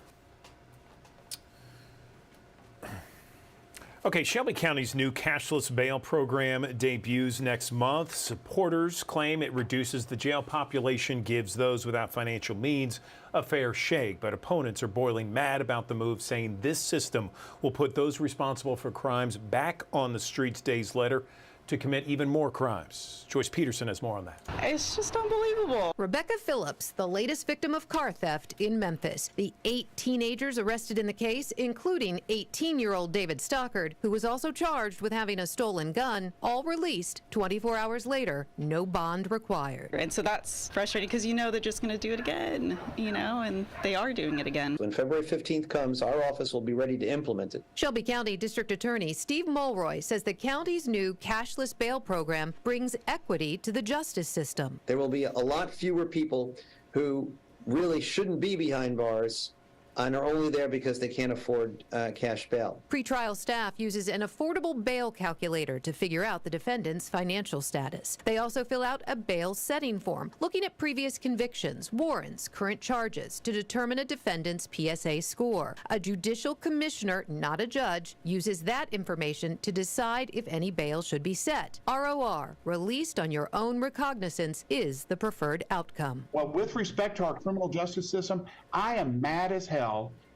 [SPEAKER 1] Okay, Shelby County's new cashless bail program debuts next month. Supporters claim it reduces the jail population, gives those without financial means a fair shake. But opponents are boiling mad about the move, saying this system will put those responsible for crimes back on the streets days later to commit even more crimes. Joyce Peterson has more on that.
[SPEAKER 13] It's just unbelievable. Rebecca Phillips, the latest victim of car theft in Memphis. The 8 teenagers arrested in the case, including 18-year-old David Stockard, who was also charged with having a stolen gun, all released 24 hours later, no bond required.
[SPEAKER 14] And so that's frustrating because you know they're just going to do it again, and they are doing it again.
[SPEAKER 15] When February 15th comes, our office will be ready to implement it.
[SPEAKER 13] Shelby County District Attorney Steve Mulroy says the county's new cashless bail program brings equity to the justice system.
[SPEAKER 15] There will be a lot fewer people who really shouldn't be behind bars and are only there because they can't afford cash bail.
[SPEAKER 13] Pretrial staff uses an affordable bail calculator to figure out the defendant's financial status. They also fill out a bail setting form, looking at previous convictions, warrants, current charges to determine a defendant's PSA score. A judicial commissioner, not a judge, uses that information to decide if any bail should be set. ROR, released on your own recognizance, is the preferred outcome.
[SPEAKER 16] Well, with respect to our criminal justice system, I am mad as hell,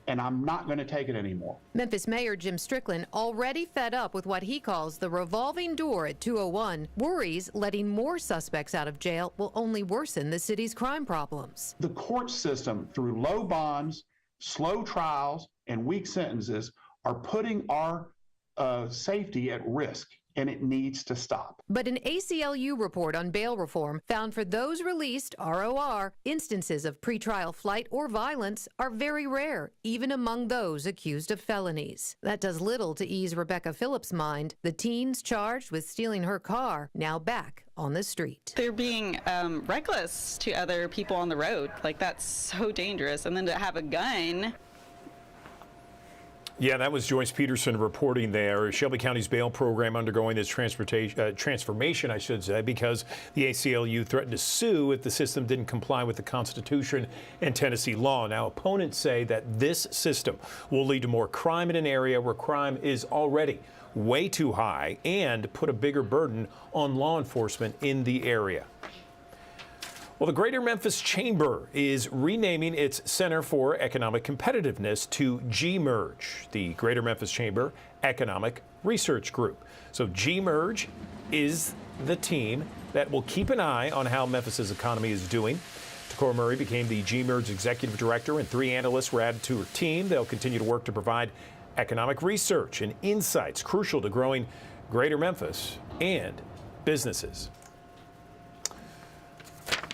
[SPEAKER 16] and I'm not going to take it anymore.
[SPEAKER 13] Memphis Mayor Jim Strickland, already fed up with what he calls the revolving door at 201, worries letting more suspects out of jail will only worsen the city's crime problems.
[SPEAKER 16] The court system, through low bonds, slow trials, and weak sentences, are putting our safety at risk, and it needs to stop.
[SPEAKER 13] But an ACLU report on bail reform found for those released ROR, instances of pretrial flight or violence are very rare, even among those accused of felonies. That does little to ease Rebecca Phillips' mind. The teens charged with stealing her car now back on the street.
[SPEAKER 14] They're being reckless to other people on the road. Like, that's so dangerous. And then to have a gun.
[SPEAKER 1] Yeah, that was Joyce Peterson reporting there. Shelby County's bail program undergoing this transformation, I should say, because the ACLU threatened to sue if the system didn't comply with the Constitution and Tennessee law. Now, opponents say that this system will lead to more crime in an area where crime is already way too high and put a bigger burden on law enforcement in the area. Well, the Greater Memphis Chamber is renaming its Center for Economic Competitiveness to G-Merge, the Greater Memphis Chamber Economic Research Group. So G-Merge is the team that will keep an eye on how Memphis's economy is doing. Takora Murray became the G-Merge executive director, and 3 analysts were added to her team. They'll continue to work to provide economic research and insights crucial to growing Greater Memphis and businesses.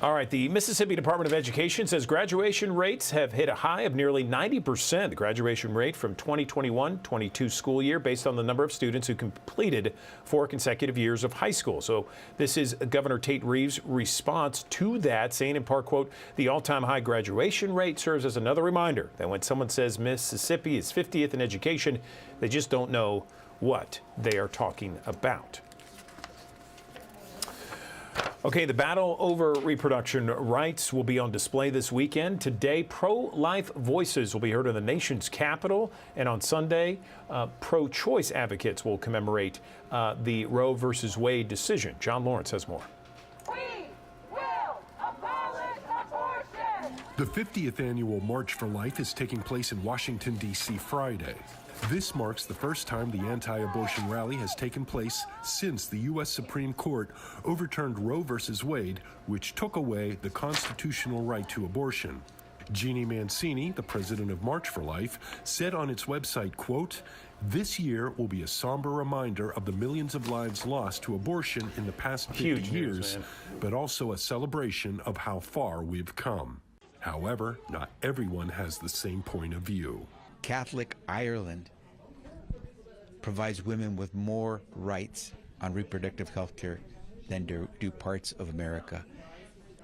[SPEAKER 1] All right, the Mississippi Department of Education says graduation rates have hit a high of nearly 90%. The graduation rate from 2021-22 school year based on the number of students who completed 4 consecutive years of high school. So this is Governor Tate Reeves' response to that, saying in part, quote, the all-time high graduation rate serves as another reminder that when someone says Mississippi is 50th in education, they just don't know what they are talking about. Okay, the battle over reproduction rights will be on display this weekend. Today, pro-life voices will be heard in the nation's capital, and on Sunday, pro-choice advocates will commemorate the Roe versus Wade decision. John Lawrence has more.
[SPEAKER 17] We will abolish abortion! The 50th annual March for Life is taking place in Washington, D.C. Friday. This marks the first time the anti-abortion rally has taken place since the U.S. Supreme Court overturned Roe v. Wade, which took away the constitutional right to abortion. Jeannie Mancini, the president of March for Life, said on its website, quote, this year will be a somber reminder of the millions of lives lost to abortion in the past 50 years, but also a celebration of how far we've come. However, not everyone has the same point of view.
[SPEAKER 18] Catholic Ireland provides women with more rights on reproductive health care than do parts of America.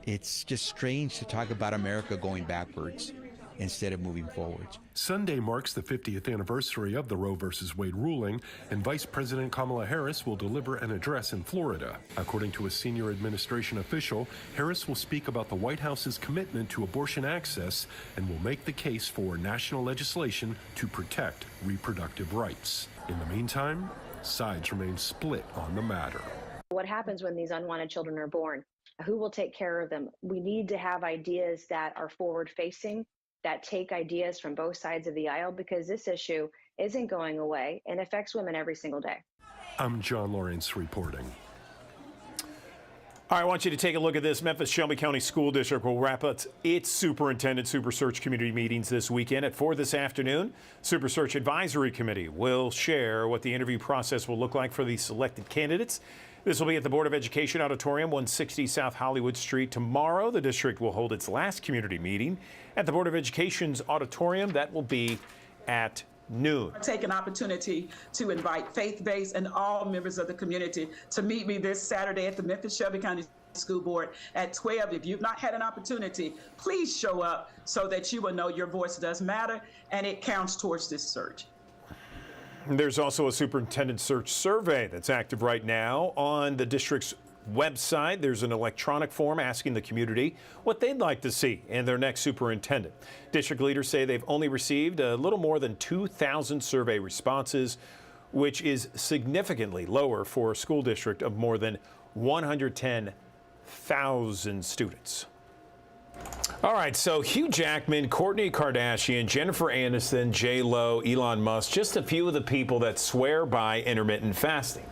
[SPEAKER 18] It's just strange to talk about America going backwards instead of moving forwards.
[SPEAKER 17] Sunday marks the 50th anniversary of the Roe v. Wade ruling, and Vice President Kamala Harris will deliver an address in Florida. According to a senior administration official, Harris will speak about the White House's commitment to abortion access and will make the case for national legislation to protect reproductive rights. In the meantime, sides remain split on the matter.
[SPEAKER 19] What happens when these unwanted children are born? Who will take care of them? We need to have ideas that are forward-facing, that take ideas from both sides of the aisle, because this issue isn't going away and affects women every single day.
[SPEAKER 17] I'm John Lawrence reporting.
[SPEAKER 1] All right, I want you to take a look at this. Memphis Shelby County School District will wrap up its Superintendent Super Search Community meetings this weekend. At 4 this afternoon, Super Search Advisory Committee will share what the interview process will look like for the selected candidates. This will be at the Board of Education Auditorium, 160 South Hollywood Street. Tomorrow, the district will hold its last community meeting at the Board of Education's auditorium. That will be at noon.
[SPEAKER 20] Take an opportunity to invite faith-based and all members of the community to meet me this Saturday at the Memphis Shelby County School Board at 12. If you've not had an opportunity, please show up so that you will know your voice does matter and it counts towards this search.
[SPEAKER 1] There's also a superintendent search survey that's active right now on the district's website. There's an electronic form asking the community what they'd like to see in their next superintendent. District leaders say they've only received a little more than 2,000 survey responses, which is significantly lower for a school district of more than 110,000 students. All right, so Hugh Jackman, Kourtney Kardashian, Jennifer Aniston, J.Lo, Elon Musk, just a few of the people that swear by intermittent fasting.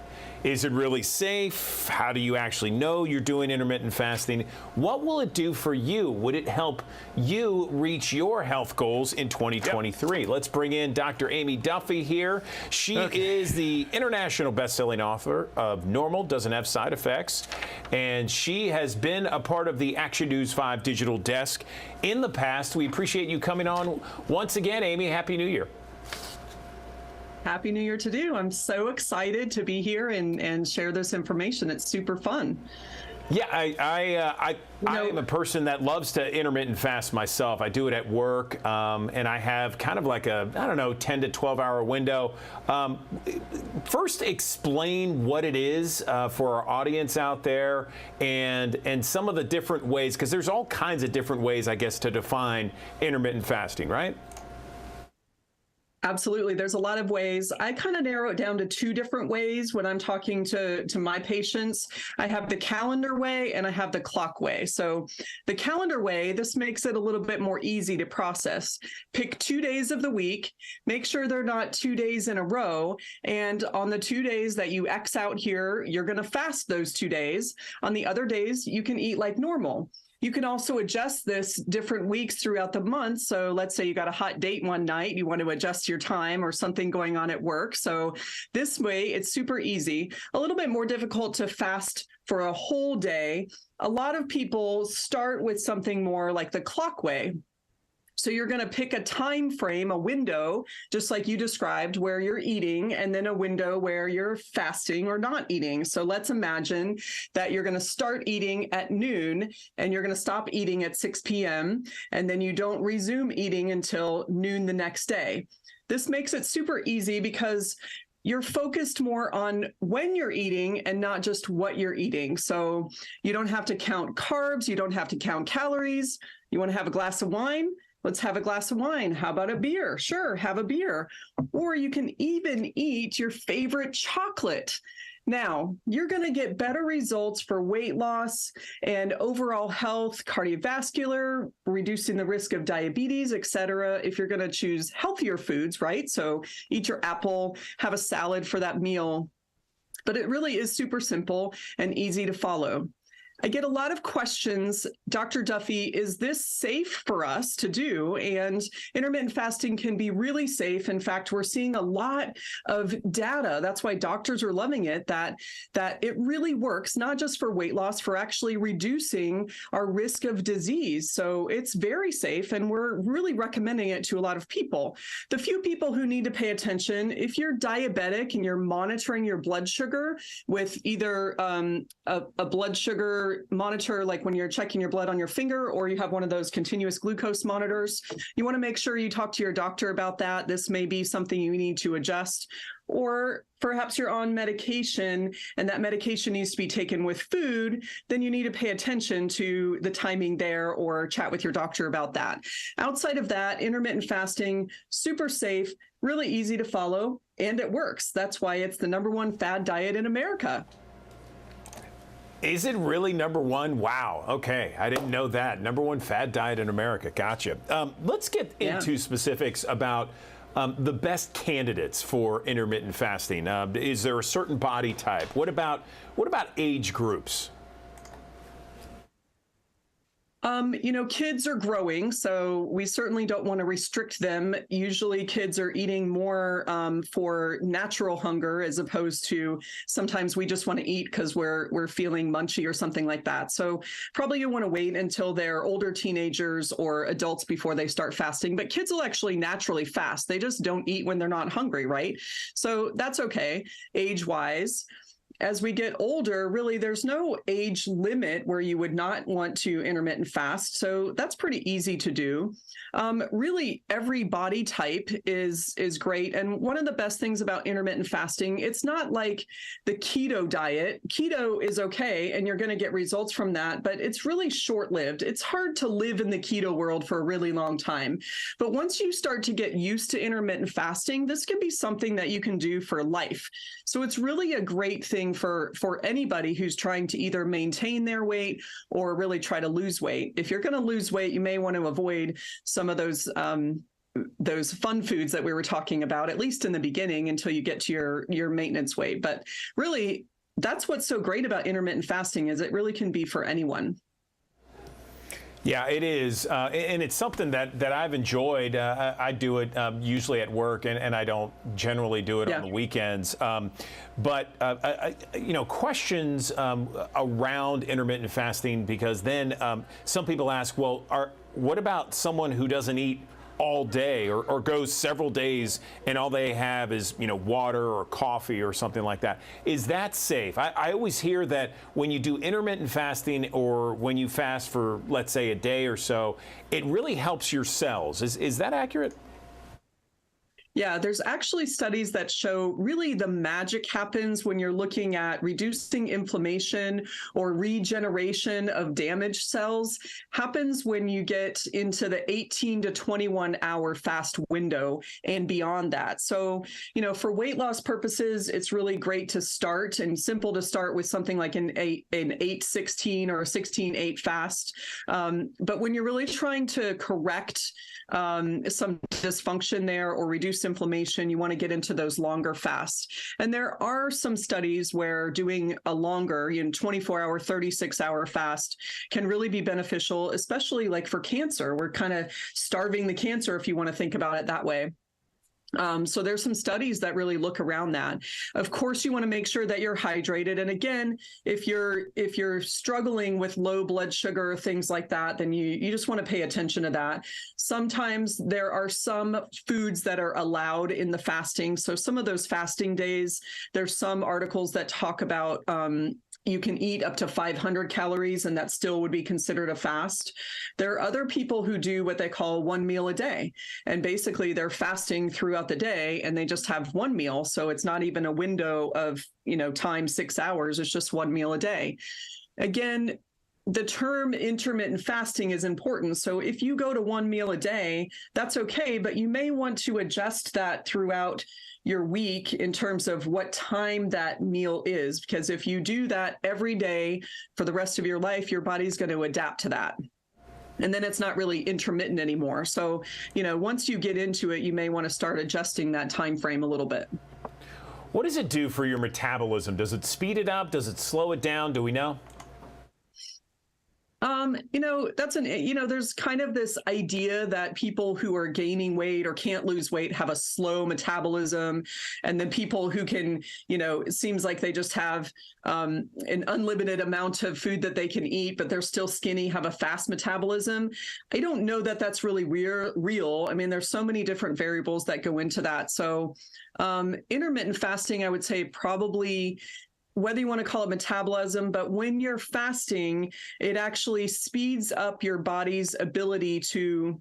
[SPEAKER 1] Is it really safe? How do you actually know you're doing intermittent fasting? What will it do for you? Would it help you reach your health goals in 2023? Yep. Let's bring in Dr. Amy Duffy here. She is the international best-selling author of Normal Doesn't Have Side Effects, and she has been a part of the Action News 5 digital desk in the past. We appreciate you coming on once again, Amy. Happy New Year.
[SPEAKER 21] Happy New Year to you. I'm so excited to be here and share this information. It's super fun.
[SPEAKER 1] Yeah, I am a person that loves to intermittent fast myself. I do it at work, and I have kind of like a, 10 to 12 hour window. First, explain what it is for our audience out there and some of the different ways, because there's all kinds of different ways, I guess, to define intermittent fasting, right?
[SPEAKER 21] Absolutely. There's a lot of ways. I kind of narrow it down to 2 different ways when I'm talking to my patients. I have the calendar way and I have the clock way. So the calendar way, this makes it a little bit more easy to process. Pick 2 days of the week, make sure they're not 2 days in a row. And on the 2 days that you X out here, you're going to fast those 2 days. On the other days, you can eat like normal. You can also adjust this different weeks throughout the month. So let's say you got a hot date one night, you want to adjust your time or something going on at work. So this way, it's super easy. A little bit more difficult to fast for a whole day. A lot of people start with something more like the clock way. So you're going to pick a time frame, a window, just like you described, where you're eating, and then a window where you're fasting or not eating. So let's imagine that you're going to start eating at noon and you're going to stop eating at 6 p.m. and then you don't resume eating until noon the next day. This makes it super easy because you're focused more on when you're eating and not just what you're eating. So you don't have to count carbs. You don't have to count calories. You want to have a glass of wine? Let's have a glass of wine. How about a beer? Sure, have a beer. Or you can even eat your favorite chocolate. Now, you're going to get better results for weight loss and overall health, cardiovascular, reducing the risk of diabetes, etc. if you're going to choose healthier foods, right? So eat your apple, have a salad for that meal. But it really is super simple and easy to follow. I get a lot of questions, Dr. Duffy, is this safe for us to do? And intermittent fasting can be really safe. In fact, we're seeing a lot of data. That's why doctors are loving it, that it really works, not just for weight loss, for actually reducing our risk of disease. So it's very safe, and we're really recommending it to a lot of people. The few people who need to pay attention, if you're diabetic and you're monitoring your blood sugar with either a blood sugar monitor, like when you're checking your blood on your finger, or you have one of those continuous glucose monitors, you want to make sure you talk to your doctor about that. This may be something you need to adjust. Or perhaps you're on medication and that medication needs to be taken with food, then you need to pay attention to the timing there or chat with your doctor about that. Outside of that, intermittent fasting, super safe, really easy to follow, and it works. That's why it's the #1 fad diet in America.
[SPEAKER 1] Is it really #1? Wow. Okay. I didn't know that. #1 fad diet in America. Gotcha. Let's get into specifics about the best candidates for intermittent fasting. Is there a certain body type? What about age groups?
[SPEAKER 21] Kids are growing, so we certainly don't want to restrict them. Usually kids are eating more for natural hunger, as opposed to sometimes we just want to eat because we're feeling munchy or something like that. So probably you want to wait until they're older teenagers or adults before they start fasting. But kids will actually naturally fast. They just don't eat when they're not hungry, right? So that's okay, age-wise. As we get older, really, there's no age limit where you would not want to intermittent fast. So that's pretty easy to do. Really, every body type is great. And one of the best things about intermittent fasting, it's not like the keto diet. Keto is okay, and you're going to get results from that, but it's really short-lived. It's hard to live in the keto world for a really long time. But once you start to get used to intermittent fasting, this can be something that you can do for life. So it's really a great thing for anybody who's trying to either maintain their weight or really try to lose weight. If you're going to lose weight, you may want to avoid some of those fun foods that we were talking about, at least in the beginning, until you get to your maintenance weight. But really, that's what's so great about intermittent fasting, is it really can be for anyone.
[SPEAKER 1] Yeah, it is. And it's something that I've enjoyed. I do it usually at work, and I don't generally do it on the weekends. But questions around intermittent fasting, because then some people ask, well, what about someone who doesn't eat all day or goes several days and all they have is water or coffee or something like that? Is that safe? I always hear that when you do intermittent fasting, or when you fast for, let's say, a day or so, it really helps your cells. Is that accurate?
[SPEAKER 21] Yeah, there's actually studies that show really the magic happens when you're looking at reducing inflammation or regeneration of damaged cells happens when you get into the 18 to 21 hour fast window and beyond that. So, for weight loss purposes, it's really great to start and simple to start with something like an 8-16 or a 16-8 fast. But when you're really trying to correct some dysfunction there or reduce inflammation, you want to get into those longer fasts. And there are some studies where doing a longer, 24-hour, 36-hour fast can really be beneficial, especially like for cancer. We're kind of starving the cancer, if you want to think about it that way. So there's some studies that really look around that. Of course, you want to make sure that you're hydrated. And again, if you're struggling with low blood sugar, things like that, then you just want to pay attention to that. Sometimes there are some foods that are allowed in the fasting. So some of those fasting days, there's some articles that talk about you can eat up to 500 calories and that still would be considered a fast. There are other people who do what they call one meal a day. And basically they're fasting throughout the day and they just have one meal. So it's not even a window of, time 6 hours. It's just one meal a day. Again, the term intermittent fasting is important. So if you go to one meal a day, that's okay, but you may want to adjust that throughout your week in terms of what time that meal is, because if you do that every day for the rest of your life, your body's going to adapt to that. And then it's not really intermittent anymore. So, once you get into it, you may want to start adjusting that time frame a little bit.
[SPEAKER 1] What does it do for your metabolism? Does it speed it up? Does it slow it down? Do we know?
[SPEAKER 21] There's kind of this idea that people who are gaining weight or can't lose weight have a slow metabolism. And then people who can, it seems like they just have an unlimited amount of food that they can eat, but they're still skinny, have a fast metabolism. I don't know that that's really real. I mean, there's so many different variables that go into that. So intermittent fasting, I would say probably, whether you want to call it metabolism, but when you're fasting, it actually speeds up your body's ability to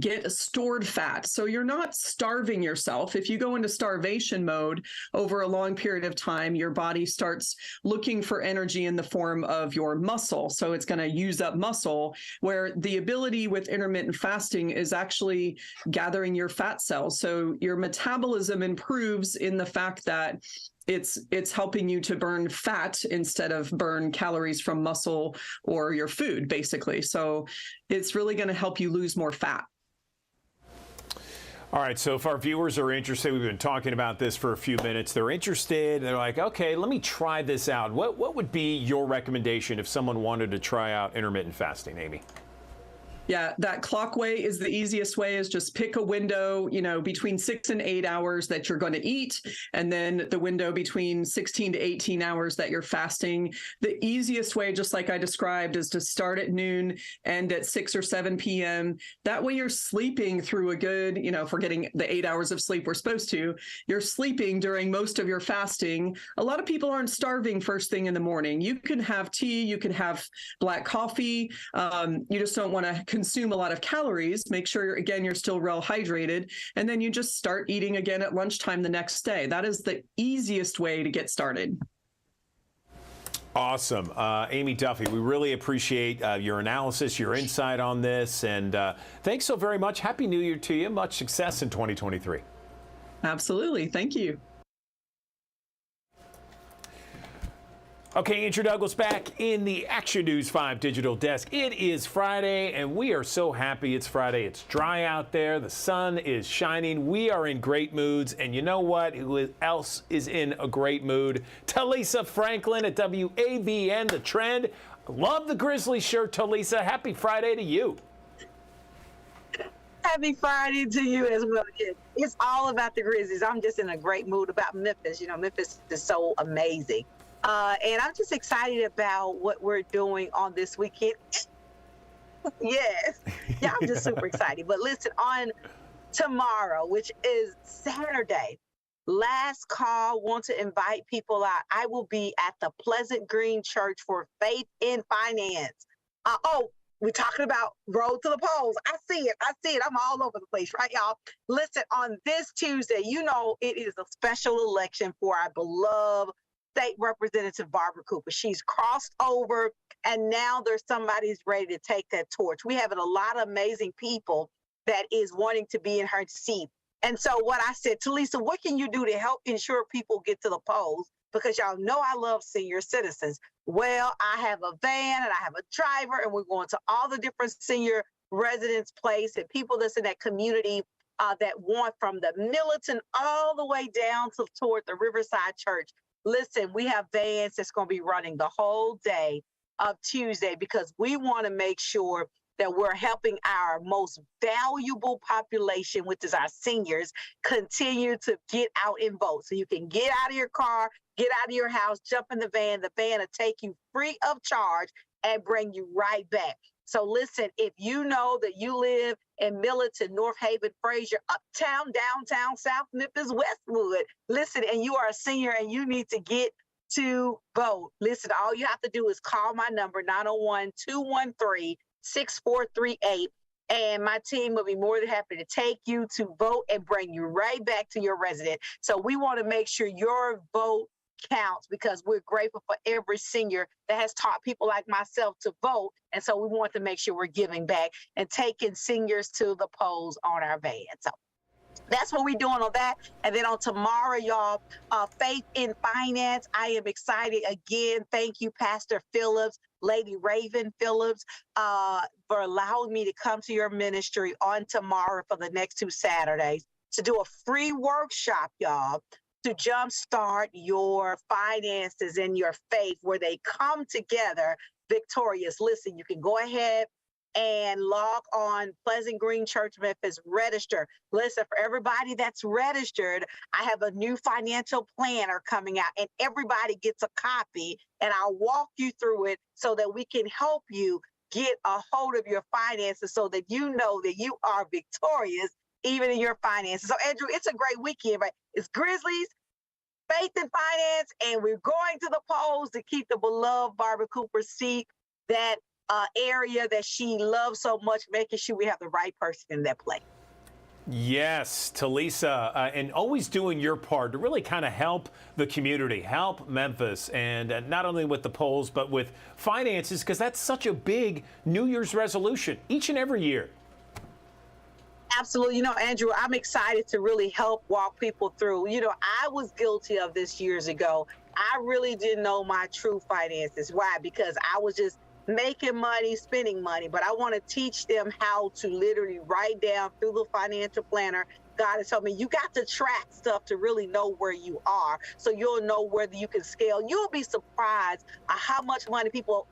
[SPEAKER 21] get stored fat. So you're not starving yourself. If you go into starvation mode over a long period of time, your body starts looking for energy in the form of your muscle. So it's going to use up muscle, where the ability with intermittent fasting is actually gathering your fat cells. So your metabolism improves in the fact that it's helping you to burn fat instead of burn calories from muscle or your food, basically. So it's really going to help you lose more fat.
[SPEAKER 1] All right, so if our viewers are interested, we've been talking about this for a few minutes, they're interested, they're like, okay, let me try this out. What would be your recommendation if someone wanted to try out intermittent fasting, Amy?
[SPEAKER 21] Yeah, that clock way is the easiest way, is just pick a window, between 6 and 8 hours that you're going to eat, and then the window between 16 to 18 hours that you're fasting. The easiest way, just like I described, is to start at noon, end at 6 or 7 p.m. That way you're sleeping through a good, if we're getting the 8 hours of sleep we're supposed to, you're sleeping during most of your fasting. A lot of people aren't starving first thing in the morning. You can have tea, you can have black coffee. You just don't want to consume a lot of calories. Make sure, you're still well hydrated. And then you just start eating again at lunchtime the next day. That is the easiest way to get started.
[SPEAKER 1] Awesome. Amy Duffy, we really appreciate your analysis, your insight on this. And thanks so very much. Happy New Year to you. Much success in 2023.
[SPEAKER 21] Absolutely. Thank you.
[SPEAKER 1] Okay, Andrew Douglas back in the Action News 5 digital desk. It is Friday, and we are so happy it's Friday. It's dry out there. The sun is shining. We are in great moods. And you know what? Who else is in a great mood? Talisa Franklin at WAVN, The Trend. Love the Grizzlies shirt, Talisa. Happy Friday to you.
[SPEAKER 2] Happy Friday to you as well. It's all about the Grizzlies. I'm just in a great mood about Memphis. Memphis is so amazing. And I'm just excited about what we're doing on this weekend. Yes. Yeah, I'm just super excited. But listen, on tomorrow, which is Saturday, last call, want to invite people out. I will be at the Pleasant Green Church for Faith in Finance. we're talking about Road to the Polls. I see it. I'm all over the place, right, y'all? Listen, on this Tuesday, you know, it is a special election for our beloved State Representative Barbara Cooper. She's crossed over, and now there's somebody who's ready to take that torch. We have a lot of amazing people that is wanting to be in her seat. And so what I said, Talisa, what can you do to help ensure people get to the polls? Because y'all know I love senior citizens. Well, I have a van and I have a driver, and we're going to all the different senior residence place and people that's in that community that want from the Militant all the way down toward the Riverside Church. Listen, we have vans that's going to be running the whole day of Tuesday because we want to make sure that we're helping our most valuable population, which is our seniors, continue to get out and vote. So you can get out of your car, get out of your house, jump in the van will take you free of charge and bring you right back. So listen, if you know that you live in Militant, North Haven, Fraser, Uptown, Downtown, South Memphis, Westwood, listen, and you are a senior and you need to get to vote. Listen, all you have to do is call my number, 901-213-6438, and my team will be more than happy to take you to vote and bring you right back to your resident. So we want to make sure your vote counts because we're grateful for every senior that has taught people like myself to vote. And so we want to make sure we're giving back and taking seniors to the polls on our van. So that's what we're doing on that. And then on tomorrow, y'all, Faith in Finance. I am excited again. Thank you, Pastor Phillips, Lady Raven Phillips, for allowing me to come to your ministry on tomorrow for the next 2 Saturdays to do a free workshop, y'all, to jumpstart your finances and your faith where they come together victorious. Listen, you can go ahead and log on Pleasant Green Church Memphis, register. Listen, for everybody that's registered, I have a new financial planner coming out and everybody gets a copy and I'll walk you through it so that we can help you get a hold of your finances so that you know that you are victorious even in your finances. So Andrew, it's a great weekend, right? It's Grizzlies, Faith in Finance, and we're going to the polls to keep the beloved Barbara Cooper seat, that area that she loves so much, making sure we have the right person in that place.
[SPEAKER 1] Yes, Talisa, and always doing your part to really kind of help the community, help Memphis, and not only with the polls, but with finances, because that's such a big New Year's resolution each and every year.
[SPEAKER 2] Absolutely. You know, Andrew, I'm excited to really help walk people through. You know, I was guilty of this years ago. I really didn't know my true finances. Why? Because I was just making money, spending money, but I want to teach them how to literally write down through the financial planner. God has told me you got to track stuff to really know where you are, so you'll know whether you can scale. You'll be surprised at how much money people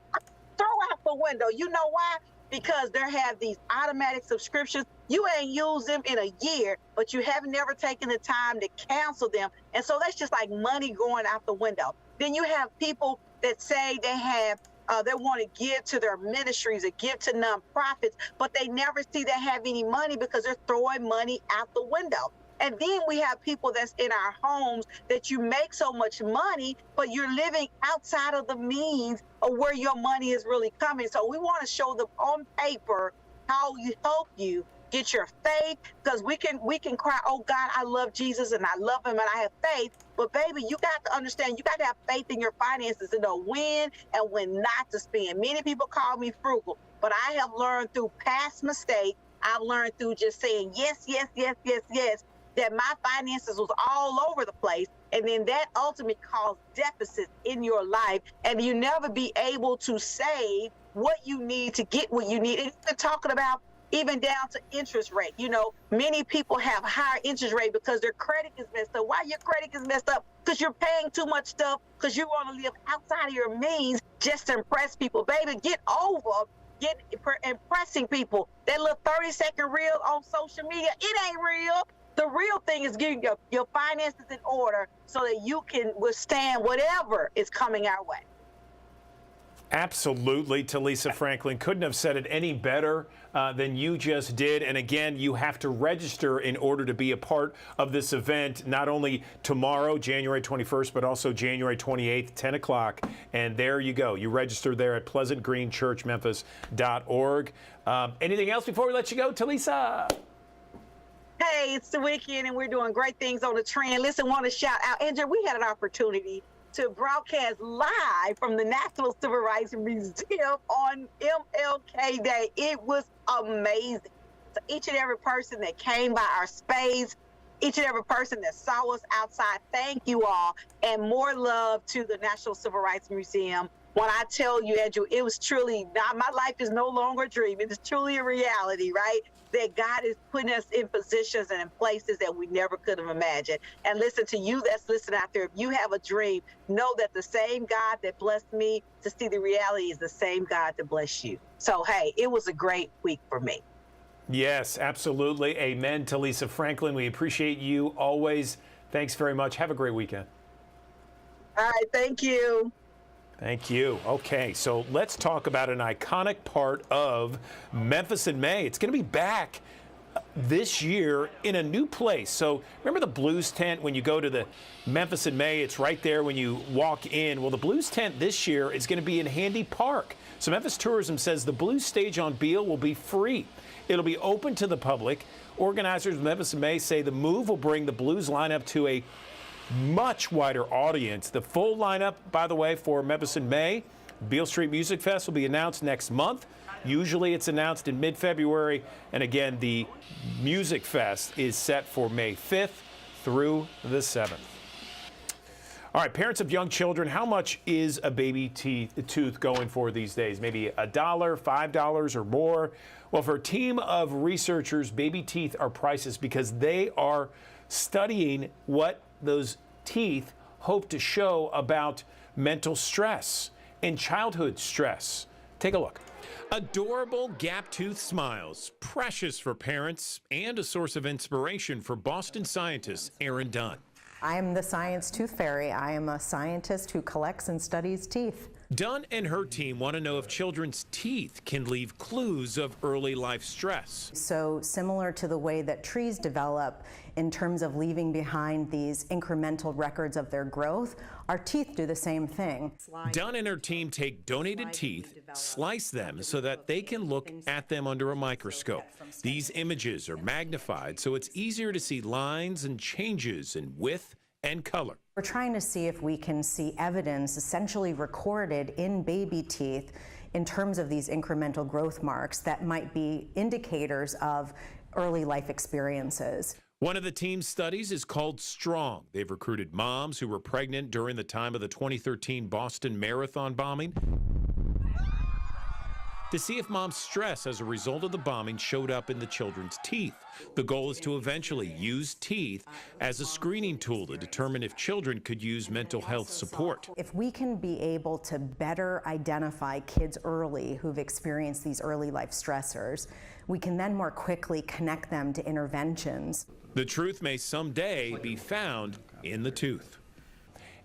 [SPEAKER 2] throw out the window. You know why? Because they have these automatic subscriptions. You ain't used them in a year, but you have never taken the time to cancel them. And so that's just like money going out the window. Then you have people that say they have they want to give to their ministries or give to nonprofits, but they never see they have any money because they're throwing money out the window. And then we have people that's in our homes that you make so much money, but you're living outside of the means of where your money is really coming. So we want to show them on paper how you help you get your faith, because we can cry, oh God, I love Jesus and I love him and I have faith. But baby, you got to understand, you got to have faith in your finances and know when and when not to spend. Many people call me frugal, but I have learned through past mistakes. I've learned through just saying yes, yes, yes, yes, yes, that my finances was all over the place. And then that ultimately caused deficits in your life. And you never be able to save what you need to get what you need. And you're talking about even down to interest rate. You know, many people have higher interest rate because their credit is messed up. Why your credit is messed up? Because you're paying too much stuff because you want to live outside of your means just to impress people. Baby, get over impressing people. That little 30-second reel on social media, it ain't real. The real thing is getting your finances in order so that you can withstand whatever is coming our way.
[SPEAKER 1] Absolutely, Talisa Franklin. Couldn't have said it any better than you just did. And again, you have to register in order to be a part of this event, not only tomorrow, January 21st, but also January 28th, 10 o'clock. And there you go. You register there at pleasantgreenchurchmemphis.org. Anything else before we let you go, Talisa?
[SPEAKER 2] Hey, it's the weekend and we're doing great things on the trend. Listen, want to shout out, Andrew, we had an opportunity to broadcast live from the National Civil Rights Museum on MLK Day. It was amazing. So each and every person that came by our space, each and every person that saw us outside, thank you all. And more love to the National Civil Rights Museum. When I tell you, Andrew, it was truly, my life is no longer a dream. It is truly a reality, right? That God is putting us in positions and in places that we never could have imagined. And listen, to you that's listening out there, if you have a dream, know that the same God that blessed me to see the reality is the same God that bless you. So, hey, it was a great week for me.
[SPEAKER 1] Yes, absolutely. Amen, Talisa Franklin. We appreciate you always. Thanks very much. Have a great weekend.
[SPEAKER 2] All right, thank you.
[SPEAKER 1] Thank you. Okay, so let's talk about an iconic part of Memphis in May. It's going to be back this year in a new place. So remember the Blues tent when you go to the Memphis in May? It's right there when you walk in. Well, the Blues tent this year is going to be in Handy Park. So Memphis Tourism says the Blues stage on Beale will be free. It'll be open to the public. Organizers of Memphis in May say the move will bring the Blues lineup to a much wider audience. The full lineup, by the way, for Memphis in May, Beale Street Music Fest, will be announced next month. Usually it's announced in mid-February. And again, the Music Fest is set for May 5th through the 7th. All right, parents of young children, how much is a baby tooth going for these days? Maybe $1, $5 or more? Well, for a team of researchers, baby teeth are priceless because they are studying what those teeth hope to show about mental stress and childhood stress. Take a look. Adorable gap tooth smiles, precious for parents, and a source of inspiration for Boston scientist Erin Dunn.
[SPEAKER 4] I'm the science tooth fairy. I am a scientist who collects and studies teeth.
[SPEAKER 1] Dunn and her team want to know if children's teeth can leave clues of early life stress.
[SPEAKER 4] So similar to the way that trees develop in terms of leaving behind these incremental records of their growth, our teeth do the same thing.
[SPEAKER 1] Dunn and her team take donated teeth, slice them so that they can look at them under a microscope. These images are magnified so it's easier to see lines and changes in width and color.
[SPEAKER 4] We're trying to see if we can see evidence essentially recorded in baby teeth in terms of these incremental growth marks that might be indicators of early life experiences.
[SPEAKER 1] One of the team's studies is called Strong. They've recruited moms who were pregnant during the time of the 2013 Boston Marathon bombing to see if mom's stress as a result of the bombing showed up in the children's teeth. The goal is to eventually use teeth as a screening tool to determine if children could use mental health support.
[SPEAKER 4] If we can be able to better identify kids early who've experienced these early life stressors, we can then more quickly connect them to interventions.
[SPEAKER 1] The truth may someday be found in the tooth.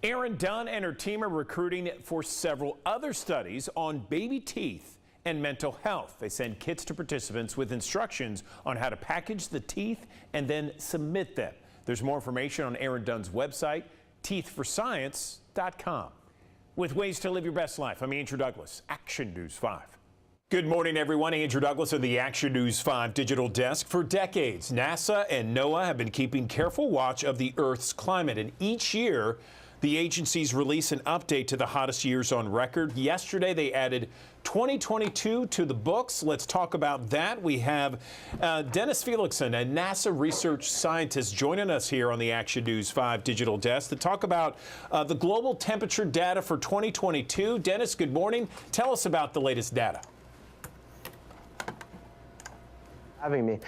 [SPEAKER 1] Erin Dunn and her team are recruiting for several other studies on baby teeth and mental health. They send kits to participants with instructions on how to package the teeth and then submit them. There's more information on Erin Dunn's website, teethforscience.com. With ways to live your best life, I'm Andrew Douglas, Action News 5. Good morning, everyone. Andrew Douglas of the Action News 5 digital desk. For decades, NASA and NOAA have been keeping careful watch of the Earth's climate, and each year, the agencies release an update to the hottest years on record. Yesterday, they added 2022 to the books. Let's talk about that. We have Dennis Felixson, a NASA research scientist, joining us here on the Action News 5 digital desk to talk about the global temperature data for 2022. Dennis, good morning. Tell us about the latest data.
[SPEAKER 22] Having me.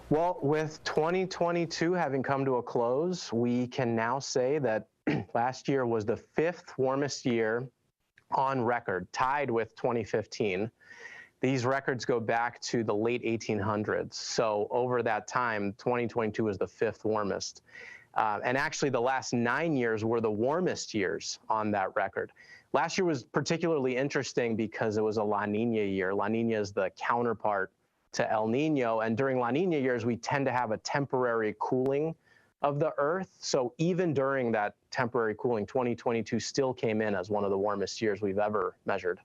[SPEAKER 22] Well, with 2022 having come to a close, we can now say that last year was the 5th warmest year on record, tied with 2015. These records go back to the late 1800s. So over that time, 2022 was the 5th warmest. And actually the last 9 years were the warmest years on that record. last year was particularly interesting because it was a La Nina year. La Nina is the counterpart to El Nino, and during La Nina years, we tend to have a temporary cooling of the Earth. So even during that temporary cooling, 2022 still came in as one of the warmest years we've ever measured.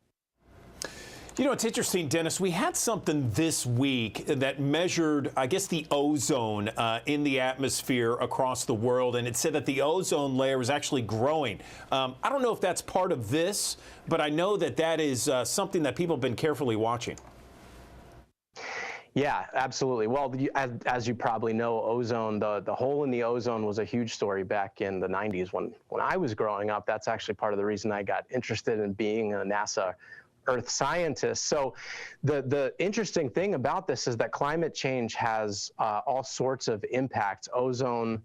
[SPEAKER 1] You know, it's interesting, Dennis, we had something this week that measured, I guess, the ozone in the atmosphere across the world, and it said that the ozone layer is actually growing. I don't know if that's part of this, but I know that that is something that people have been carefully watching.
[SPEAKER 22] Yeah, absolutely. Well, as you probably know, ozone, the hole in the ozone was a huge story back in the 90s when I was growing up. That's actually part of the reason I got interested in being a NASA Earth scientist. So the interesting thing about this is that climate change has all sorts of impact, ozone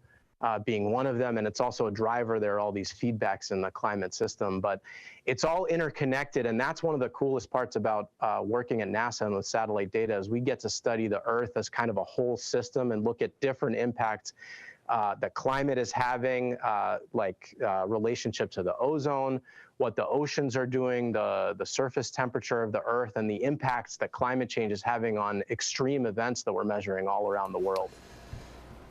[SPEAKER 22] being one of them, and it's also a driver. There are all these feedbacks in the climate system, but it's all interconnected, and that's one of the coolest parts about working at NASA and with satellite data is we get to study the Earth as kind of a whole system and look at different impacts that climate is having, relationship to the ozone, what the oceans are doing, the surface temperature of the Earth, and the impacts that climate change is having on extreme events that we're measuring all around the world.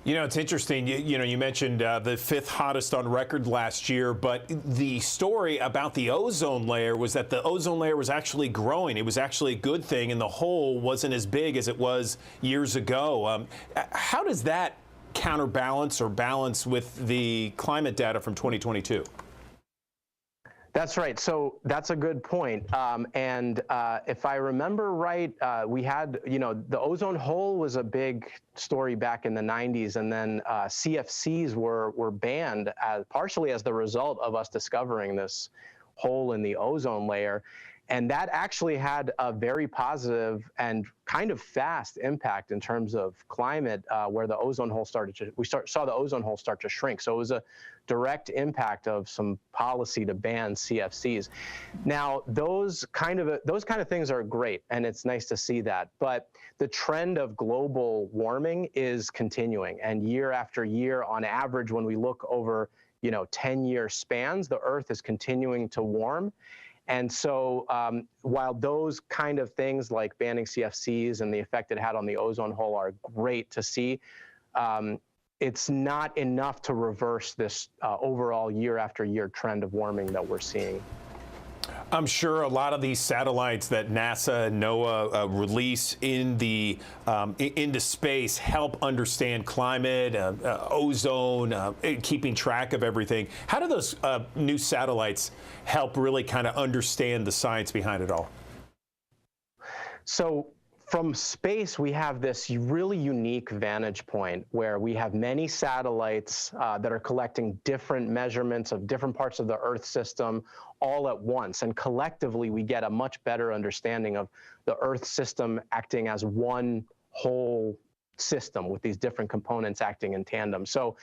[SPEAKER 1] You know, it's interesting. You mentioned the 5th hottest on record last year, but the story about the ozone layer was that the ozone layer was actually growing. It was actually a good thing, and the hole wasn't as big as it was years ago. How does that counterbalance or balance with the climate data from 2022?
[SPEAKER 22] That's right. So that's a good point. If I remember right, we had, the ozone hole was a big story back in the 90s, and then CFCs were banned partially as the result of us discovering this hole in the ozone layer. And that actually had a very positive and kind of fast impact in terms of climate, where the ozone hole saw the ozone hole start to shrink. So it was a direct impact of some policy to ban CFCs. Now, those kind of things are great, and it's nice to see that. But the trend of global warming is continuing, and year after year, on average, when we look over 10-year spans, the Earth is continuing to warm. And so while those kind of things like banning CFCs and the effect it had on the ozone hole are great to see, it's not enough to reverse this overall year after year trend of warming that we're seeing.
[SPEAKER 1] I'm sure a lot of these satellites that NASA and NOAA release into space help understand climate, ozone, keeping track of everything. How do those new satellites help really kind of understand the science behind it all?
[SPEAKER 22] So from space, we have this really unique vantage point where we have many satellites that are collecting different measurements of different parts of the Earth system all at once. And collectively, we get a much better understanding of the Earth system acting as one whole system with these different components acting in tandem. So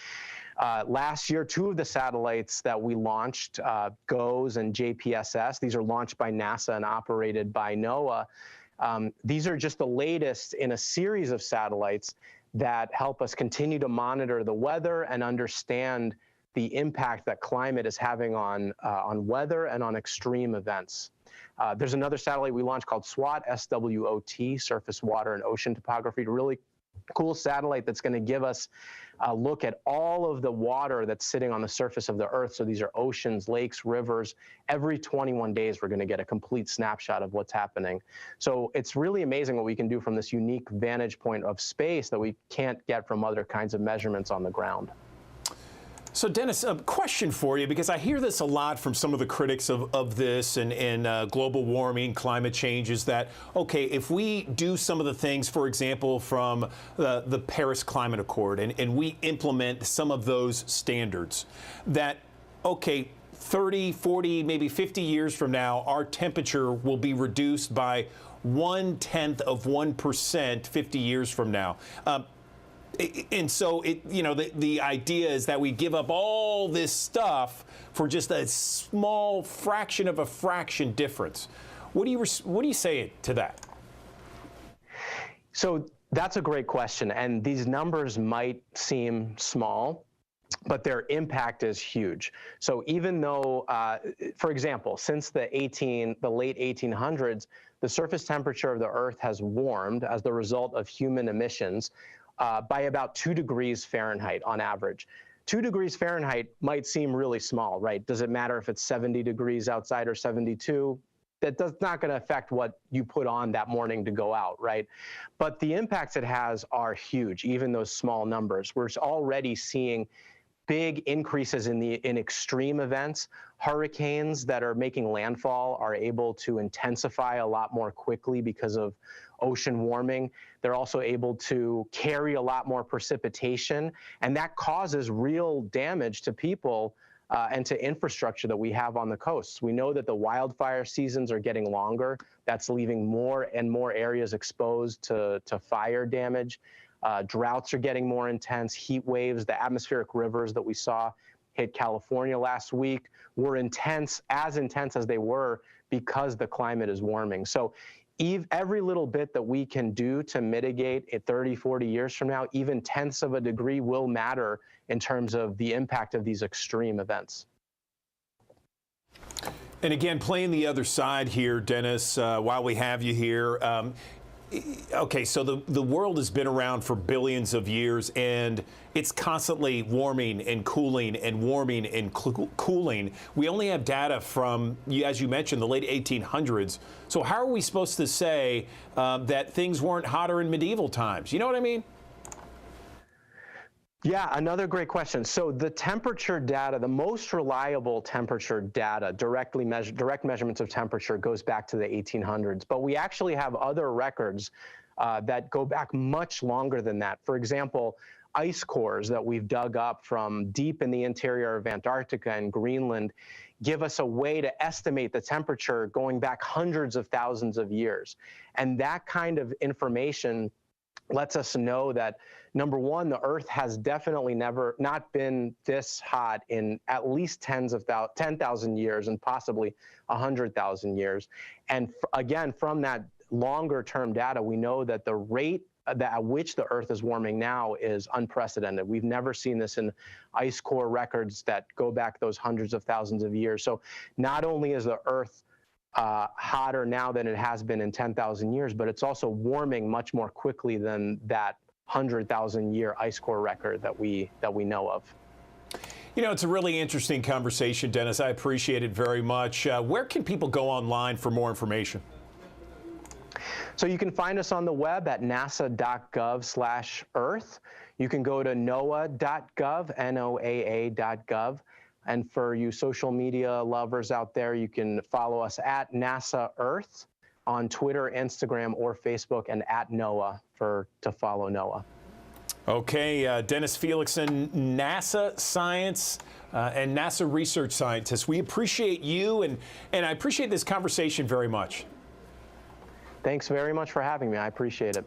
[SPEAKER 22] last year, 2 of the satellites that we launched, GOES and JPSS, these are launched by NASA and operated by NOAA. These are just the latest in a series of satellites that help us continue to monitor the weather and understand the impact that climate is having on weather and on extreme events. There's another satellite we launched called SWOT, S-W-O-T, Surface Water and Ocean Topography, a really cool satellite that's going to give us a look at all of the water that's sitting on the surface of the Earth. So these are oceans, lakes, rivers. Every 21 days, we're going to get a complete snapshot of what's happening. So it's really amazing what we can do from this unique vantage point of space that we can't get from other kinds of measurements on the ground.
[SPEAKER 1] So, Dennis, a question for you, because I hear this a lot from some of the critics of this and global warming, climate change, is that, okay, if we do some of the things, for example, from the Paris Climate Accord, and we implement some of those standards, that, okay, 30, 40, maybe 50 years from now, our temperature will be reduced by 1/10 of 1% 50 years from now. And so, the idea is that we give up all this stuff for just a small fraction of a fraction difference. What do you say to that?
[SPEAKER 22] So that's a great question. And these numbers might seem small, but their impact is huge. So even though, for example, since the late 1800s, the surface temperature of the Earth has warmed as the result of human emissions by about 2 degrees Fahrenheit on average. 2 degrees Fahrenheit might seem really small, right? Does it matter if it's 70 degrees outside or 72? That's not going to affect what you put on that morning to go out, right? But the impacts it has are huge, even those small numbers. We're already seeing big increases in extreme events. Hurricanes that are making landfall are able to intensify a lot more quickly because of ocean warming. They're also able to carry a lot more precipitation, and that causes real damage to people and to infrastructure that we have on the coasts. We know that the wildfire seasons are getting longer. That's leaving more and more areas exposed to fire damage. Droughts are getting more intense. Heat waves, the atmospheric rivers that we saw hit California last week were as intense as they were because the climate is warming. So every little bit that we can do to mitigate it 30, 40 years from now, even tenths of a degree will matter in terms of the impact of these extreme events.
[SPEAKER 1] And again, playing the other side here, Dennis, while we have you here. Okay, so the world has been around for billions of years, and it's constantly warming and cooling and warming and cooling. We only have data from, as you mentioned, the late 1800s. So how are we supposed to say that things weren't hotter in medieval times? You know what I mean?
[SPEAKER 22] Yeah, another great question. So the temperature data, the most reliable temperature data, direct measurements of temperature goes back to the 1800s. But we actually have other records that go back much longer than that. For example, ice cores that we've dug up from deep in the interior of Antarctica and Greenland give us a way to estimate the temperature going back hundreds of thousands of years. And that kind of information lets us know that, number one, the Earth has definitely not been this hot in at least 10,000 years and possibly 100,000 years. And again, from that longer term data, we know that the rate at which the Earth is warming now is unprecedented. We've never seen this in ice core records that go back those hundreds of thousands of years. So not only is the Earth hotter now than it has been in 10,000 years, but it's also warming much more quickly than that 100,000 year ice core record that we know of.
[SPEAKER 1] You know, it's a really interesting conversation, Dennis. I appreciate it very much. Where can people go online for more information?
[SPEAKER 22] So you can find us on the web at nasa.gov/Earth. You can go to noaa.gov, NOAA.gov. And for you social media lovers out there, you can follow us at NASA Earth on Twitter, Instagram, or Facebook, and at NOAA to follow NOAA.
[SPEAKER 1] Okay, Dennis Felixson, NASA science and NASA research scientist. We appreciate you, and I appreciate this conversation very much.
[SPEAKER 22] Thanks very much for having me. I appreciate it.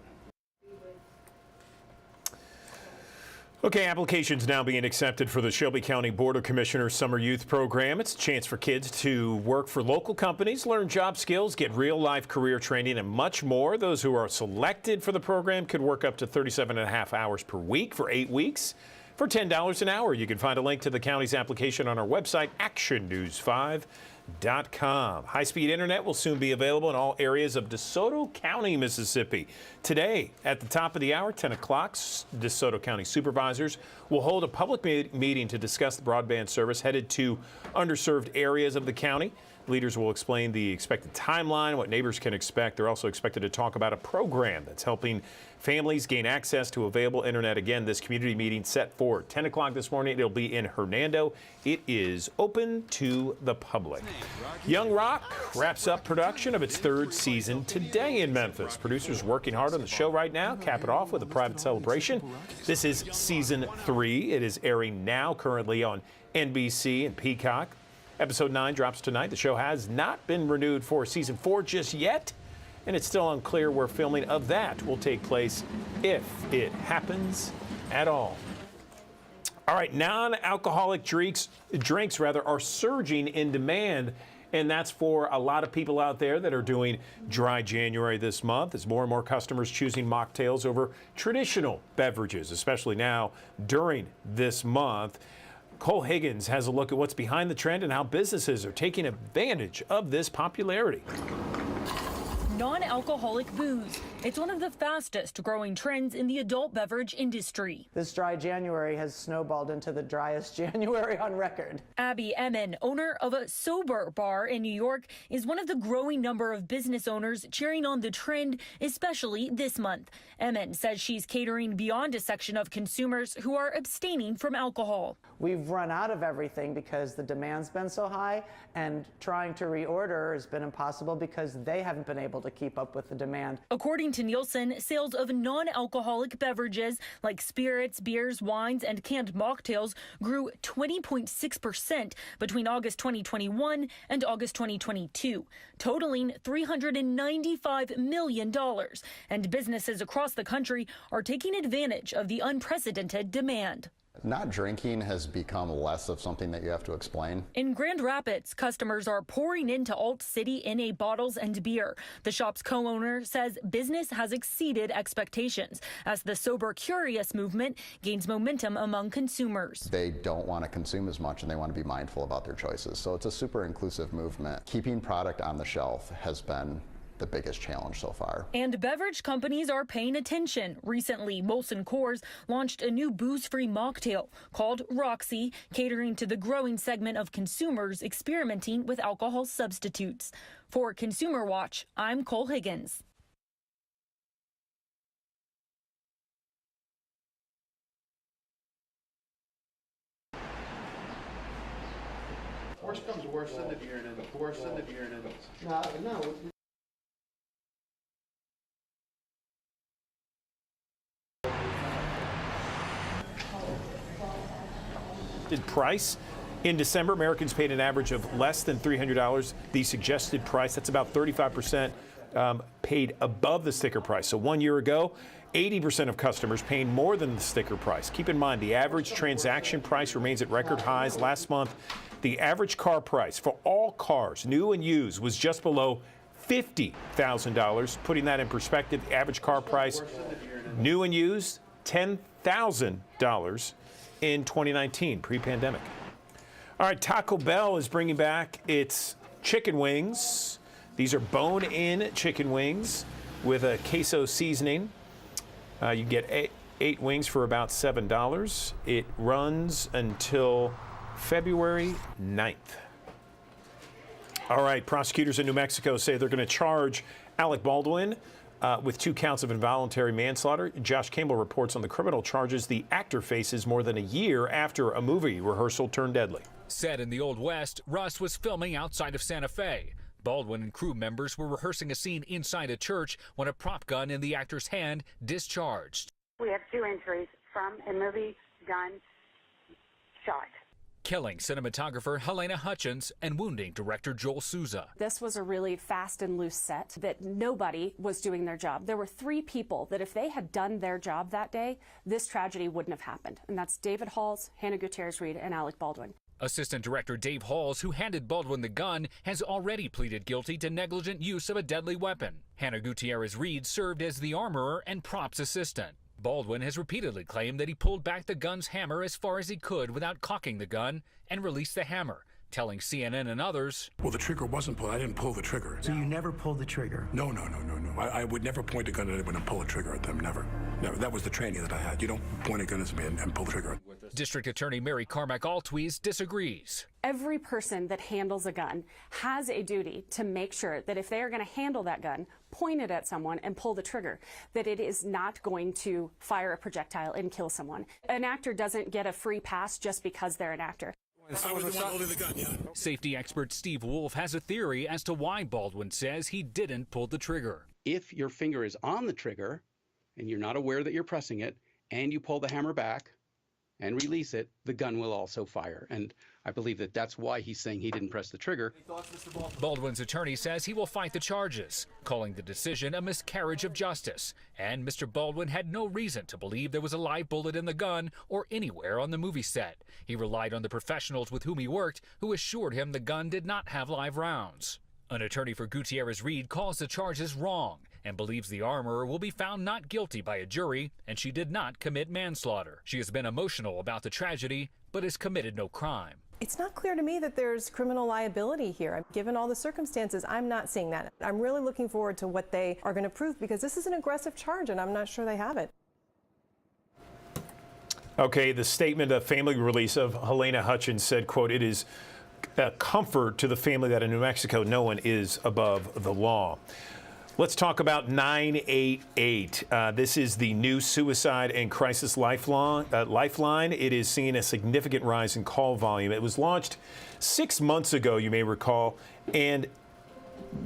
[SPEAKER 1] Okay, applications now being accepted for the Shelby County Board of Commissioners Summer Youth Program. It's a chance for kids to work for local companies, learn job skills, get real-life career training, and much more. Those who are selected for the program could work up to 37.5 hours per week for 8 weeks for $10 an hour. You can find a link to the county's application on our website, actionnews5.com. High-speed internet will soon be available in all areas of DeSoto County, Mississippi. Today, at the top of the hour, 10 o'clock, DeSoto County supervisors will hold a public meeting to discuss the broadband service headed to underserved areas of the county. Leaders will explain the expected timeline, what neighbors can expect. They're also expected to talk about a program that's helping families gain access to available internet. Again, this community meeting set for 10 o'clock this morning. It'll be in Hernando. It is open to the public. Young Rock wraps up production of its 3rd season today in Memphis. Producers working hard on the show right now. Cap it off with a private celebration. This is season 3. It is airing now, currently on NBC and Peacock. Episode 9 drops tonight. The show has not been renewed for season 4 just yet, and it's still unclear where filming of that will take place, if it happens at all. All right, non-alcoholic drinks are surging in demand And that's for a lot of people out there that are doing dry January this month, as more and more customers choosing mocktails over traditional beverages, especially now during this month. Cole Higgins has a look at what's behind the trend and how businesses are taking advantage of this popularity.
[SPEAKER 5] Non-alcoholic booze. It's one of the fastest growing trends in the adult beverage industry.
[SPEAKER 7] This dry January has snowballed into the driest January on record.
[SPEAKER 5] Abby Emin, owner of a Sober bar in New York, is one of the growing number of business owners cheering on the trend, especially this month. Emin says she's catering beyond a section of consumers who are abstaining from alcohol.
[SPEAKER 7] We've run out of everything because the demand's been so high, and trying to reorder has been impossible because they haven't been able to keep up with the demand.
[SPEAKER 5] According to Nielsen, sales of non-alcoholic beverages like spirits, beers, wines, and canned mocktails grew 20.6% between August 2021 and August 2022, totaling $395 million. And businesses across the country are taking advantage of the unprecedented demand.
[SPEAKER 23] Not drinking has become less of something that you have to explain.
[SPEAKER 5] In Grand Rapids, customers are pouring into Alt City NA bottles and beer. The shop's co-owner says business has exceeded expectations as the Sober Curious movement gains momentum among consumers.
[SPEAKER 23] They don't want to consume as much and they want to be mindful about their choices. So it's a super inclusive movement. Keeping product on the shelf has been the biggest challenge so far.
[SPEAKER 5] And beverage companies are paying attention. Recently, Molson Coors launched a new booze-free mocktail called Roxy, catering to the growing segment of consumers experimenting with alcohol substitutes. For Consumer Watch, I'm Cole Higgins.
[SPEAKER 24] Worst comes worse than the beer and worse than the beer and
[SPEAKER 7] No.
[SPEAKER 1] Price. In December, Americans paid an average of less than $300. The suggested price, that's about 35%, paid above the sticker price. So 1 year ago, 80% of customers paying more than the sticker price. Keep in mind, the average transaction price remains at record highs. Last month, the average car price for all cars, new and used, was just below $50,000. Putting that in perspective, the average car price, new and used, $10,000 in 2019, pre-pandemic. All right, Taco Bell is bringing back its chicken wings. These are bone-in chicken wings with a queso seasoning. You get eight wings for about $7. It runs until February 9th. All right, prosecutors in New Mexico say they're going to charge Alec Baldwin with 2 counts of involuntary manslaughter. Josh Campbell reports on the criminal charges the actor faces more than a year after a movie rehearsal turned deadly.
[SPEAKER 25] Set in the Old West, Russ was filming outside of Santa Fe. Baldwin and crew members were rehearsing a scene inside a church when a prop gun in the actor's hand discharged.
[SPEAKER 26] We have 2 injuries from a movie gun shot,
[SPEAKER 25] Killing cinematographer Helena Hutchins and wounding director Joel Souza.
[SPEAKER 27] This was a really fast and loose set that nobody was doing their job. There were 3 people that if they had done their job that day, this tragedy wouldn't have happened. And that's David Halls, Hannah Gutierrez-Reed, and Alec Baldwin.
[SPEAKER 25] Assistant Director Dave Halls, who handed Baldwin the gun, has already pleaded guilty to negligent use of a deadly weapon. Hannah Gutierrez-Reed served as the armorer and props assistant. Baldwin has repeatedly claimed that he pulled back the gun's hammer as far as he could without cocking the gun and released the hammer, telling CNN and others,
[SPEAKER 28] "Well, the trigger wasn't pulled. I didn't pull the trigger."
[SPEAKER 29] So you never pulled the trigger?
[SPEAKER 28] No. I would never point a gun at anyone and pull a trigger at them. Never. That was the training that I had. You don't point a gun at me and pull the trigger.
[SPEAKER 25] District Attorney Mary Carmack Altwies disagrees.
[SPEAKER 27] Every person that handles a gun has a duty to make sure that if they are going to handle that gun, point it at someone and pull the trigger, that it is not going to fire a projectile and kill someone. An actor doesn't get a free pass just because they're an actor.
[SPEAKER 28] I was the one holding the gun, yeah.
[SPEAKER 25] Safety expert Steve Wolf has a theory as to why Baldwin says he didn't pull the trigger.
[SPEAKER 30] If your finger is on the trigger and you're not aware that you're pressing it and you pull the hammer back
[SPEAKER 3] and release it, the gun will also fire. And I believe that that's why he's saying he didn't press the trigger.
[SPEAKER 25] Baldwin's attorney says he will fight the charges, calling the decision a miscarriage of justice. And Mr. Baldwin had no reason to believe there was a live bullet in the gun or anywhere on the movie set. He relied on the professionals with whom he worked, who assured him the gun did not have live rounds. An attorney for Gutierrez-Reed calls the charges wrong and believes the armorer will be found not guilty by a jury, and she did not commit manslaughter. She has been emotional about the tragedy, but has committed no crime.
[SPEAKER 6] It's not clear to me that there's criminal liability here. Given all the circumstances, I'm not seeing that. I'm really looking forward to what they are going to prove, because this is an aggressive charge, and I'm not sure they have it.
[SPEAKER 1] Okay, the statement of family release of Helena Hutchins said, quote, "It is a comfort to the family that in New Mexico no one is above the law." Let's talk about 988. This is the new suicide and crisis lifeline. It is seeing a significant rise in call volume. It was launched 6 months ago, you may recall, and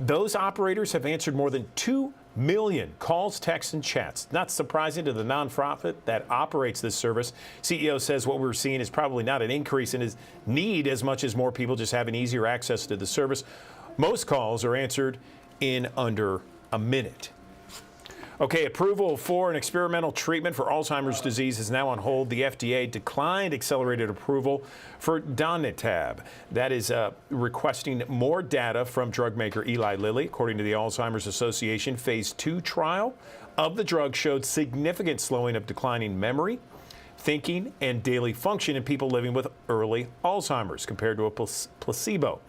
[SPEAKER 1] those operators have answered more than 2 million calls, texts, and chats. Not surprising to the nonprofit that operates this service. CEO says what we're seeing is probably not an increase in his need as much as more people just having easier access to the service. Most calls are answered in under a minute. Okay, approval for an experimental treatment for Alzheimer's disease is now on hold. The FDA declined accelerated approval for Donatab. That is requesting more data from drug maker Eli Lilly. According to the Alzheimer's Association, phase 2 trial of the drug showed significant slowing of declining memory, thinking, and daily function in people living with early Alzheimer's compared to a placebo.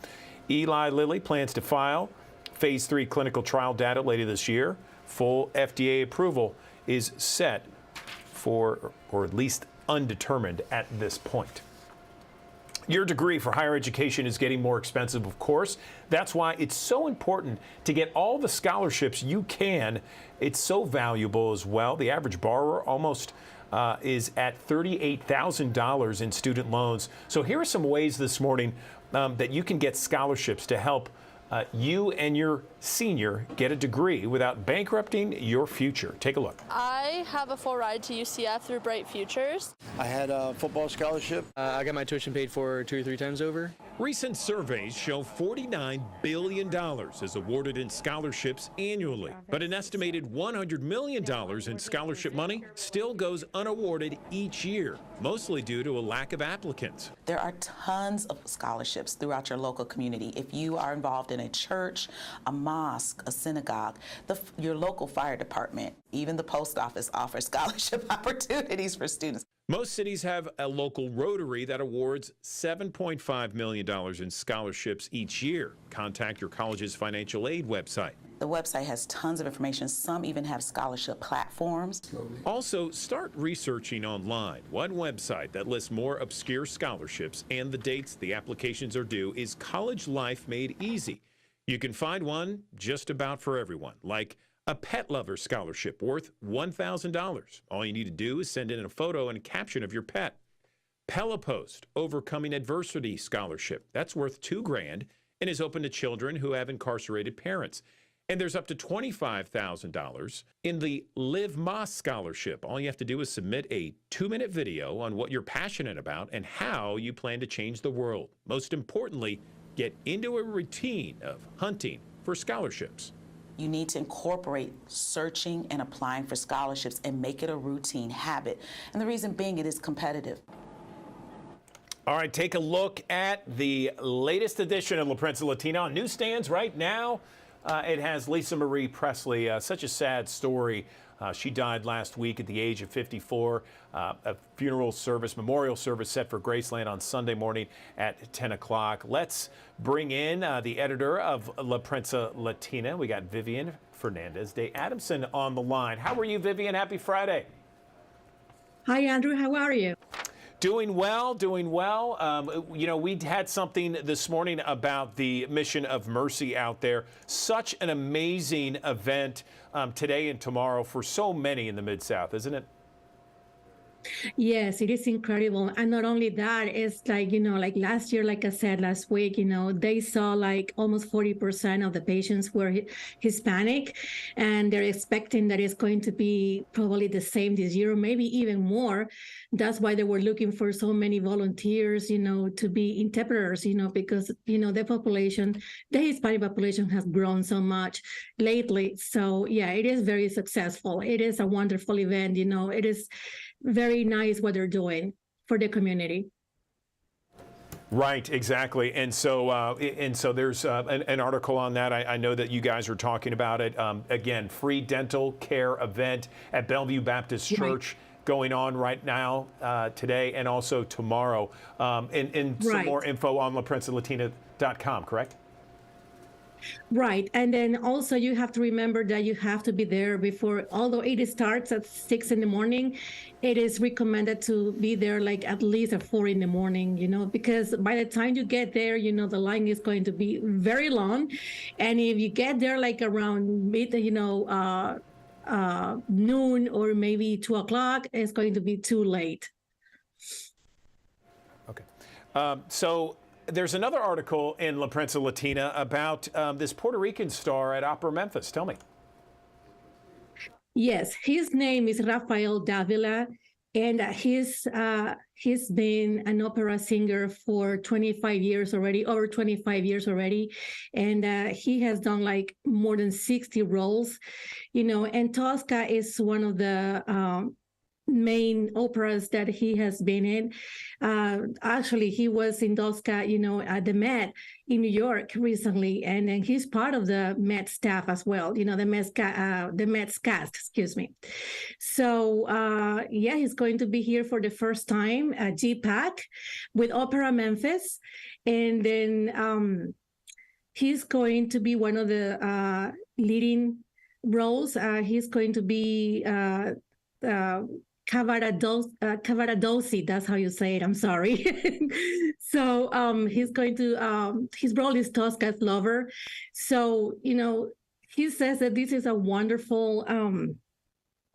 [SPEAKER 1] Eli Lilly plans to file phase 3 clinical trial data later this year. Full FDA approval is set for, or at least undetermined at this point. Your degree for higher education is getting more expensive, of course. That's why it's so important to get all the scholarships you can. It's so valuable as well. The average borrower almost is at $38,000 in student loans. So here are some ways this morning that you can get scholarships to help you and your senior get a degree without bankrupting your future. Take a look.
[SPEAKER 8] I have a full ride to UCF through Bright Futures.
[SPEAKER 9] I had a football scholarship. I got my tuition paid for 2 or 3 times over.
[SPEAKER 1] Recent surveys show $49 billion is awarded in scholarships annually, but an estimated $100 million in scholarship money still goes unawarded each year, mostly due to a lack of applicants.
[SPEAKER 10] There are tons of scholarships throughout your local community. If you are involved in a church, a mosque, a synagogue, your local fire department, even the post office offers scholarship opportunities for students.
[SPEAKER 1] Most cities have a local Rotary that awards $7.5 million in scholarships each year. Contact your college's financial aid website.
[SPEAKER 10] The website has tons of information. Some even have scholarship platforms.
[SPEAKER 1] Also, start researching online. One website that lists more obscure scholarships and the dates the applications are due is College Life Made Easy. You can find one just about for everyone, like a pet lover scholarship worth $1,000. All you need to do is send in a photo and a caption of your pet. Pelopost Overcoming Adversity Scholarship. That's worth $2,000 and is open to children who have incarcerated parents. And there's up to $25,000 in the Live Moss Scholarship. All you have to do is submit a 2-minute video on what you're passionate about and how you plan to change the world. Most importantly, get into a routine of hunting for scholarships.
[SPEAKER 10] You need to incorporate searching and applying for scholarships and make it a routine habit. And the reason being, it is competitive.
[SPEAKER 1] All right, take a look at the latest edition of La Prensa Latina on newsstands right now. It has Lisa Marie Presley, such a sad story. She died last week at the age of 54. A funeral service, memorial service set for Graceland on Sunday morning at 10 o'clock. Let's bring in the editor of La Prensa Latina. We got Vivian Fernandez de Adamson on the line. How are you, Vivian? Happy Friday.
[SPEAKER 11] Hi, Andrew. How are you?
[SPEAKER 1] Doing well, doing well. You know, we had something this morning about the Mission of Mercy out there. Such an amazing event today and tomorrow for so many in the Mid-South, isn't it?
[SPEAKER 11] Yes, it is incredible. And not only that, it's like, like last year, like I said last week, they saw like almost 40% of the patients were Hispanic, and they're expecting that it's going to be probably the same this year, maybe even more. That's why they were looking for so many volunteers, to be interpreters, because, the population, the Hispanic population has grown so much lately. So yeah, it is very successful. It is a wonderful event. It is very nice what they're doing for the community.
[SPEAKER 1] Right, exactly. And so there's an article on that. I know that you guys are talking about it. Again, free dental care event at Bellevue Baptist Church going on right now, today, and also tomorrow. And some more info on LaPrensaLatina.com, correct?
[SPEAKER 11] Right. And then also you have to remember that you have to be there before, although it starts at 6 in the morning, it is recommended to be there like at least at 4 in the morning, because by the time you get there, the line is going to be very long. And if you get there like around noon or maybe 2 o'clock, it's going to be too late.
[SPEAKER 1] Okay. So there's another article in La Prensa Latina about this Puerto Rican star at Opera Memphis. Tell me.
[SPEAKER 11] Yes, his name is Rafael Davila, and he's been an opera singer for 25 years already, over 25 years already, and he has done like more than 60 roles, and Tosca is one of the main operas that he has been in. Actually, he was in Tosca, at the Met in New York recently, and then he's part of the Met staff as well. The Met's cast, excuse me. So he's going to be here for the first time at GPAC with Opera Memphis, and then he's going to be one of the leading roles. He's going to be Cavaradossi, that's how you say it, I'm sorry. So he's going to, his role is Tosca's lover. So, he says that this is a wonderful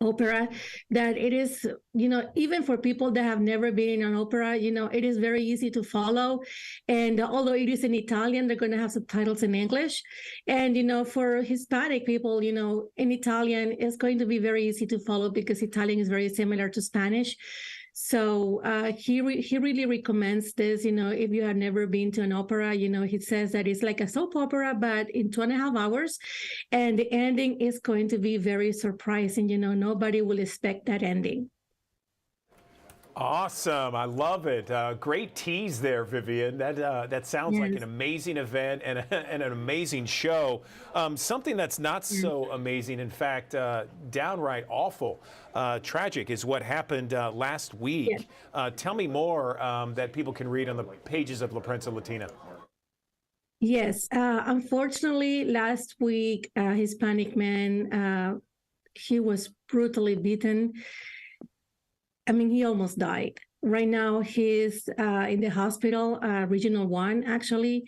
[SPEAKER 11] opera, that it is, even for people that have never been in an opera, it is very easy to follow. And although it is in Italian, they're going to have subtitles in English. And, for Hispanic people, in Italian, it's going to be very easy to follow because Italian is very similar to Spanish. So he really recommends this, if you have never been to an opera, he says that it's like a soap opera, but in 2.5 hours. And the ending is going to be very surprising. Nobody will expect that ending.
[SPEAKER 1] Awesome. I love it. Great tease there, Vivian. That sounds like an amazing event and an amazing show. Something that's not so amazing, in fact, downright awful, tragic, is what happened last week. Tell me more that people can read on the pages of La Prensa Latina.
[SPEAKER 11] Yes. Unfortunately, last week, a Hispanic man, he was brutally beaten. I mean, he almost died. Right now, he's in the hospital, Regional 1, actually,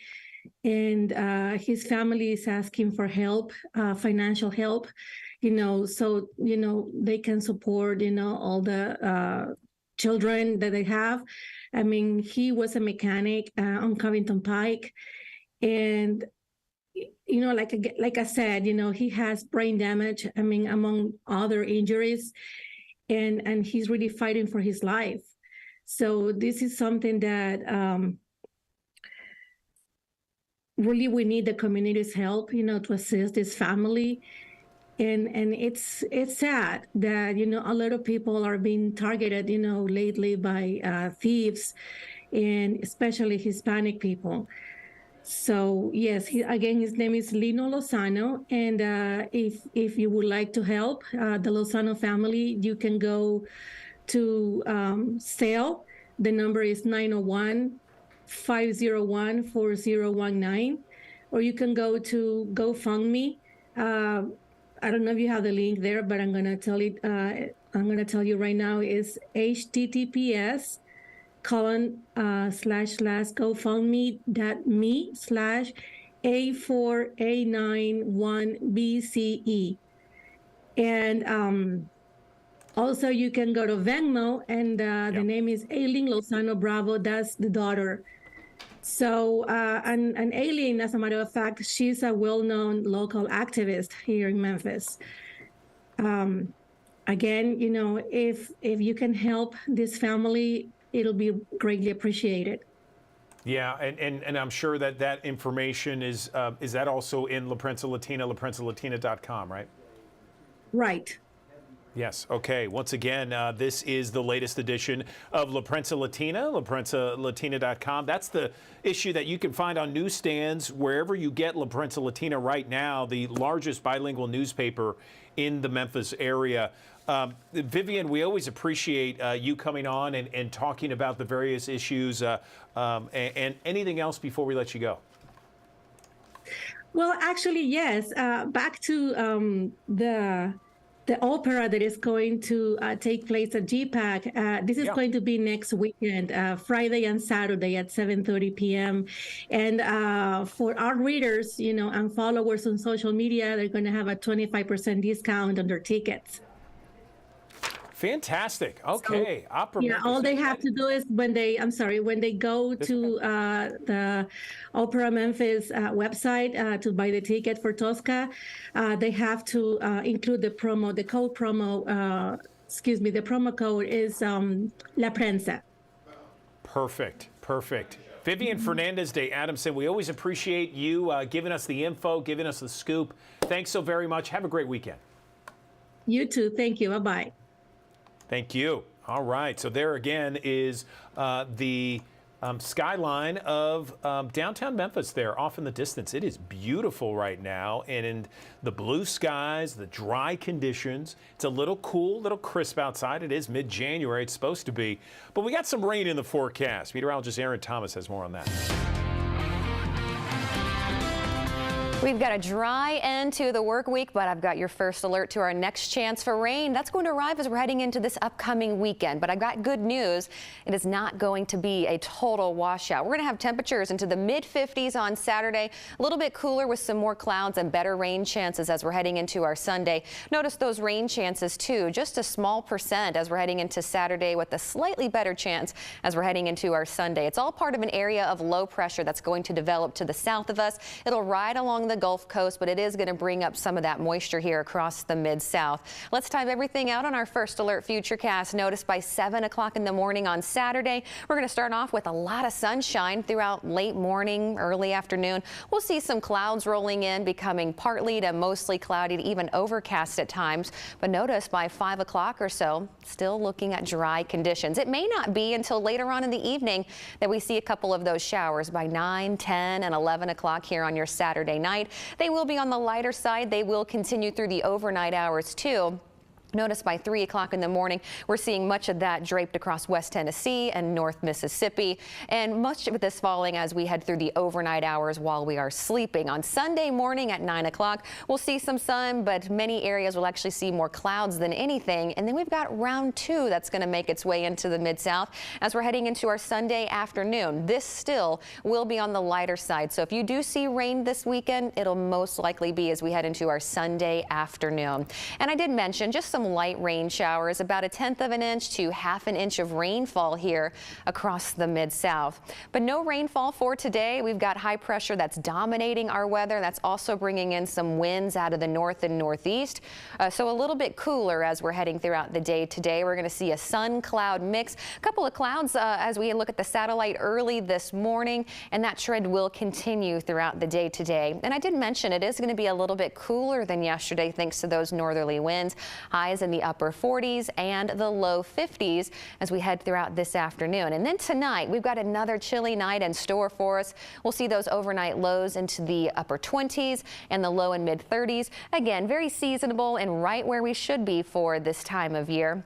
[SPEAKER 11] and his family is asking for help, financial help, so, they can support, all the children that they have. I mean, he was a mechanic on Covington Pike, and, like I said, he has brain damage, I mean, among other injuries. And he's really fighting for his life. So this is something that really we need the community's help, to assist this family. And it's sad that, a lot of people are being targeted, lately by thieves, and especially Hispanic people. So yes, his name is Lino Lozano, and if you would like to help the Lozano family, you can go to SAIL. The number is 901-501-4019, or you can go to GoFundMe. I don't know if you have the link there, but I'm gonna tell it. I'm gonna tell you right now. Is https://gofundme.me/A4A91BCE. And Also, you can go to Venmo, and the name is Aileen Lozano Bravo. That's the daughter. So, and Aileen, as a matter of fact, she's a well-known local activist here in Memphis. Again, you know, if you can help this family, it'll be greatly appreciated.
[SPEAKER 1] Yeah, and I'm sure that information is that also in La Prensa Latina, LaPrensaLatina.com, right?
[SPEAKER 11] Right.
[SPEAKER 1] Yes. Okay. Once again, this is the latest edition of La Prensa Latina, LaPrensaLatina.com. That's the issue that you can find on newsstands wherever you get La Prensa Latina right now, the largest bilingual newspaper in the Memphis area. Vivian, we always appreciate you coming on and talking about the various issues and anything else before we let you go.
[SPEAKER 11] Well, actually, yes. Back to the opera that is going to take place at GPAC. This is going to be next weekend, Friday and Saturday at 7:30 p.m. And for our readers, you know, and followers on social media, they're going to have a 25% discount on their tickets.
[SPEAKER 1] Fantastic. Okay.
[SPEAKER 11] So,
[SPEAKER 1] Opera
[SPEAKER 11] yeah,
[SPEAKER 1] Memphis.
[SPEAKER 11] all they have to do is when they go to the Opera Memphis website to buy the ticket for Tosca, they have to include the promo. The promo code is La Prensa.
[SPEAKER 1] Perfect. Perfect. Vivian Fernandez de Adamson, we always appreciate you giving us the info, giving us the scoop. Thanks so very much. Have a great weekend.
[SPEAKER 11] You too. Thank you. Bye-bye.
[SPEAKER 1] Thank you. All right. So there again is the skyline of downtown Memphis there off in the distance. It is beautiful right now. And in the blue skies, the dry conditions, it's a little cool, little crisp outside. It is mid-January. It's supposed to be. But we got some rain in the forecast. Meteorologist Aaron Thomas has more on that.
[SPEAKER 12] We've got a dry end to the work week, but I've got your first alert to our next chance for rain. That's going to arrive as we're heading into this upcoming weekend. But I've got good news. It is not going to be a total washout. We're going to have temperatures into the mid-50s on Saturday, a little bit cooler with some more clouds and better rain chances as we're heading into our Sunday. Notice those rain chances, too, just a small percent as we're heading into Saturday with a slightly better chance as we're heading into our Sunday. It's all part of an area of low pressure that's going to develop to the south of us. It'll ride along the Gulf Coast, but it is going to bring up some of that moisture here across the Mid-South. Let's time everything out on our first alert futurecast. Notice by 7 o'clock in the morning on Saturday, we're going to start off with a lot of sunshine throughout late morning, early afternoon. We'll see some clouds rolling in, becoming partly to mostly cloudy to even overcast at times. But notice by 5 o'clock or so, still looking at dry conditions. It may not be until later on in the evening that we see a couple of those showers by 9, 10, and 11 o'clock here on your Saturday night. They will be on the lighter side. They will continue through the overnight hours, too. Notice by 3 o'clock in the morning, we're seeing much of that draped across West Tennessee and North Mississippi, and much of this falling as we head through the overnight hours while we are sleeping. On Sunday morning at 9 o'clock, we'll see some sun, but many areas will actually see more clouds than anything. And then we've got round 2 that's going to make its way into the Mid-South as we're heading into our Sunday afternoon. This still will be on the lighter side. So if you do see rain this weekend, it'll most likely be as we head into our Sunday afternoon. And I did mention just some light rain showers, about 1/10 of an inch to 1/2 an inch of rainfall here across the Mid-South. But no rainfall for today. We've got high pressure that's dominating our weather. That's also bringing in some winds out of the north and northeast. So a little bit cooler as we're heading throughout the day today. We're going to see a sun cloud mix, a couple of clouds as we look at the satellite early this morning, and that trend will continue throughout the day today. And I did mention it is going to be a little bit cooler than yesterday thanks to those northerly winds. Highs in the upper 40s and the low 50s as we head throughout this afternoon. And then tonight, we've got another chilly night in store for us. We'll see those overnight lows into the upper 20s and the low and mid 30s. Again, very seasonable and right where we should be for this time of year.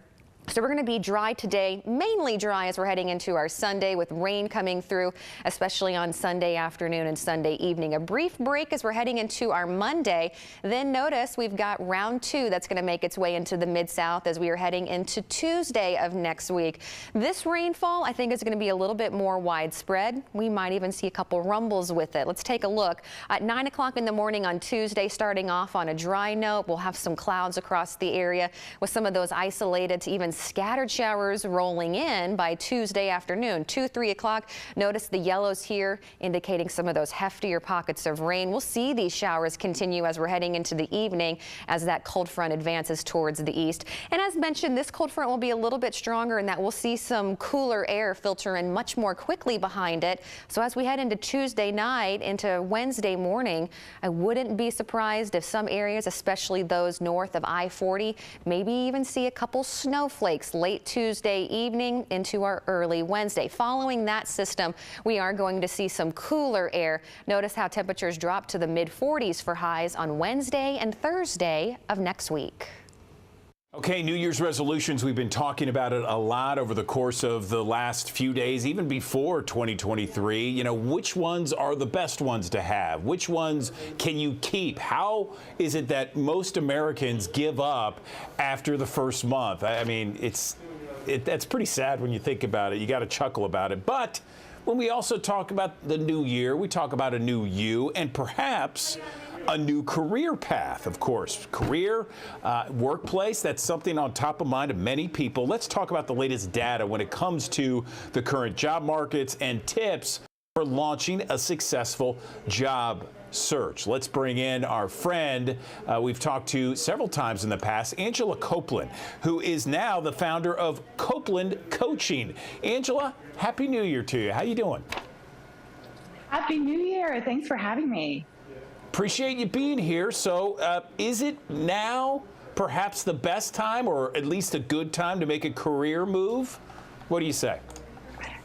[SPEAKER 12] So we're going to be dry today, mainly dry as we're heading into our Sunday, with rain coming through, especially on Sunday afternoon and Sunday evening. A brief break as we're heading into our Monday. Then notice we've got round 2 that's going to make its way into the Mid-South as we are heading into Tuesday of next week. This rainfall, I think, is going to be a little bit more widespread. We might even see a couple rumbles with it. Let's take a look. At 9 o'clock in the morning on Tuesday, starting off on a dry note, we'll have some clouds across the area with some of those isolated to even scattered showers rolling in by Tuesday afternoon. 2, 3 o'clock. Notice the yellows here indicating some of those heftier pockets of rain. We'll see these showers continue as we're heading into the evening as that cold front advances towards the east. And as mentioned, this cold front will be a little bit stronger in that we'll see some cooler air filter in much more quickly behind it. So as we head into Tuesday night into Wednesday morning, I wouldn't be surprised if some areas, especially those north of I-40, maybe even see a couple snowflakes late Tuesday evening into our early Wednesday. Following that system, we are going to see some cooler air. Notice how temperatures drop to the mid-40s for highs on Wednesday and Thursday of next week.
[SPEAKER 1] Okay, New Year's resolutions. We've been talking about it a lot over the course of the last few days, even before 2023. You know, which ones are the best ones to have? Which ones can you keep? How is it that most Americans give up after the first month? I mean, that's pretty sad when you think about it. You got to chuckle about it. But when we also talk about the new year, we talk about a new you and perhaps a new career path, of course. Career, workplace, that's something on top of mind of many people. Let's talk about the latest data when it comes to the current job markets and tips for launching a successful job search. Let's bring in our friend we've talked to several times in the past, Angela Copeland, who is now the founder of Copeland Coaching. Angela, Happy New Year to you. How you doing?
[SPEAKER 13] Happy New Year. Thanks for having me.
[SPEAKER 1] Appreciate you being here. So is it now perhaps the best time, or at least a good time, to make a career move? What do you say?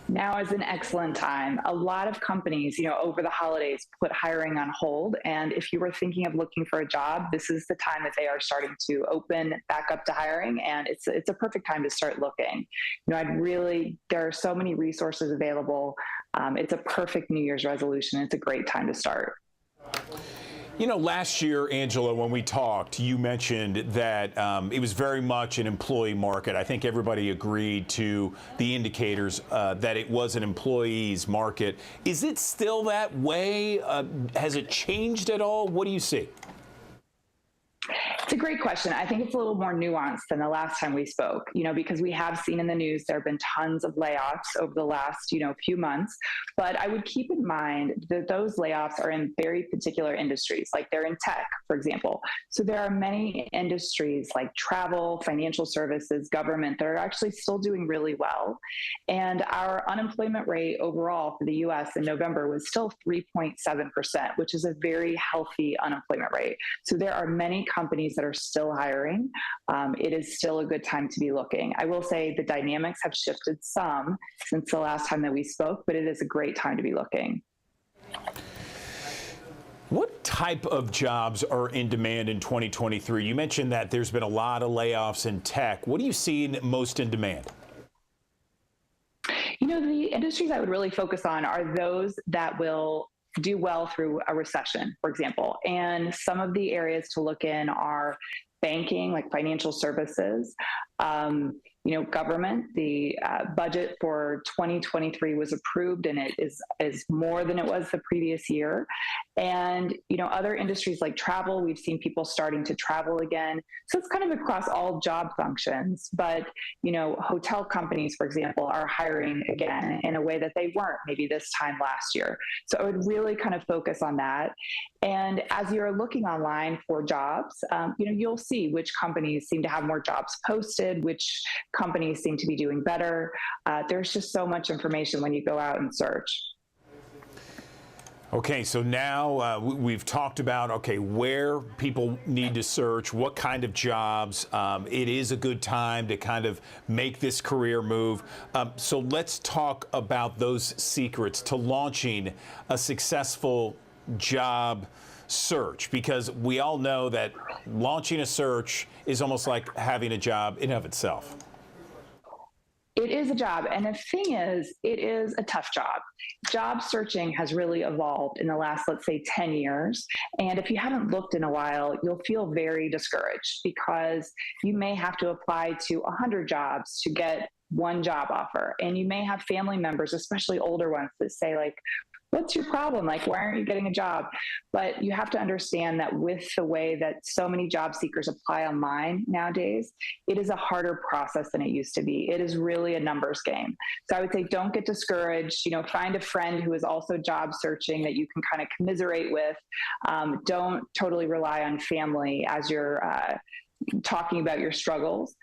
[SPEAKER 13] Now is an excellent time. A lot of companies, over the holidays put hiring on hold. And if you were thinking of looking for a job, this is the time that they are starting to open back up to hiring. And it's a perfect time to start looking. There are so many resources available. It's a perfect New Year's resolution. It's a great time to start.
[SPEAKER 1] You know, last year, Angela, when we talked, you mentioned that it was very much an employee market. I think everybody agreed to the indicators that it was an employees market. Is it still that way? Has it changed at all? What do you see?
[SPEAKER 13] It's a great question. I think it's a little more nuanced than the last time we spoke, because we have seen in the news there have been tons of layoffs over the last, few months. But I would keep in mind that those layoffs are in very particular industries, like they're in tech, for example. So there are many industries like travel, financial services, government that are actually still doing really well. And our unemployment rate overall for the U.S. in November was still 3.7%, which is a very healthy unemployment rate. So there are many companies that are still hiring. It is still a good time to be looking. I will say the dynamics have shifted some since the last time that we spoke, but it is a great time to be looking.
[SPEAKER 1] What type of jobs are in demand in 2023? You mentioned that there's been a lot of layoffs in tech. What do you see most in demand?
[SPEAKER 13] The industries I would really focus on are those that will do well through a recession, for example. And some of the areas to look in are banking, like financial services, government. The budget for 2023 was approved, and it is more than it was the previous year. And other industries like travel, we've seen people starting to travel again. So it's kind of across all job functions. But hotel companies, for example, are hiring again in a way that they weren't maybe this time last year. So I would really kind of focus on that. And as you're looking online for jobs, you'll see which companies seem to have more jobs posted, which companies seem to be doing better. There's just so much information when you go out and search.
[SPEAKER 1] Okay, so now we've talked about, where people need to search, what kind of jobs. It is a good time to kind of make this career move. So let's talk about those secrets to launching a successful job search, because we all know that launching a search is almost like having a job in and of itself.
[SPEAKER 13] It is a job. And the thing is, it is a tough job. Job searching has really evolved in the last, let's say, 10 years. And if you haven't looked in a while, you'll feel very discouraged because you may have to apply to 100 jobs to get one job offer. And you may have family members, especially older ones, that say like, what's your problem? Like, why aren't you getting a job? But you have to understand that with the way that so many job seekers apply online nowadays, it is a harder process than it used to be. It is really a numbers game. So I would say don't get discouraged. You know, find a friend who is also job searching that you can kind of commiserate with. Don't totally rely on family as you're talking about your struggles.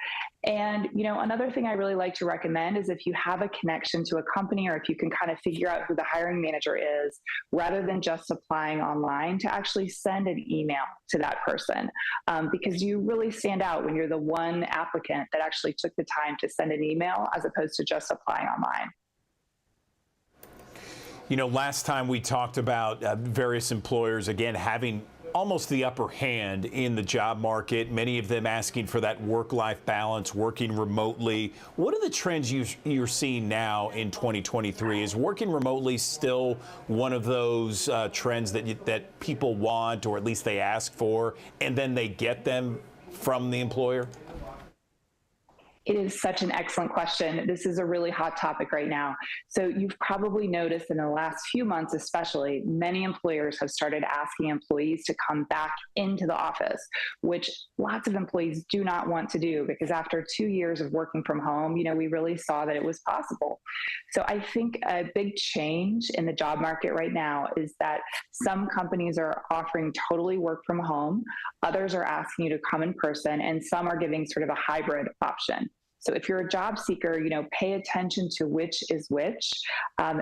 [SPEAKER 13] And, you know, another thing I really like to recommend is if you have a connection to a company or if you can kind of figure out who the hiring manager is, rather than just applying online, to actually send an email to that person, because you really stand out when you're the one applicant that actually took the time to send an email as opposed to just applying online.
[SPEAKER 1] You know, last time we talked about various employers, again, having almost the upper hand in the job market, many of them asking for that work-life balance, working remotely. What are the trends you're seeing now in 2023? Is working remotely still one of those trends that people want, or at least they ask for, and then they get them from the employer?
[SPEAKER 13] It is such an excellent question. This is a really hot topic right now. So you've probably noticed in the last few months, especially, many employers have started asking employees to come back into the office, which lots of employees do not want to do, because after 2 years of working from home, you know, we really saw that it was possible. So I think a big change in the job market right now is that some companies are offering totally work from home, others are asking you to come in person, and some are giving sort of a hybrid option. So if you're a job seeker, you know, pay attention to which is which.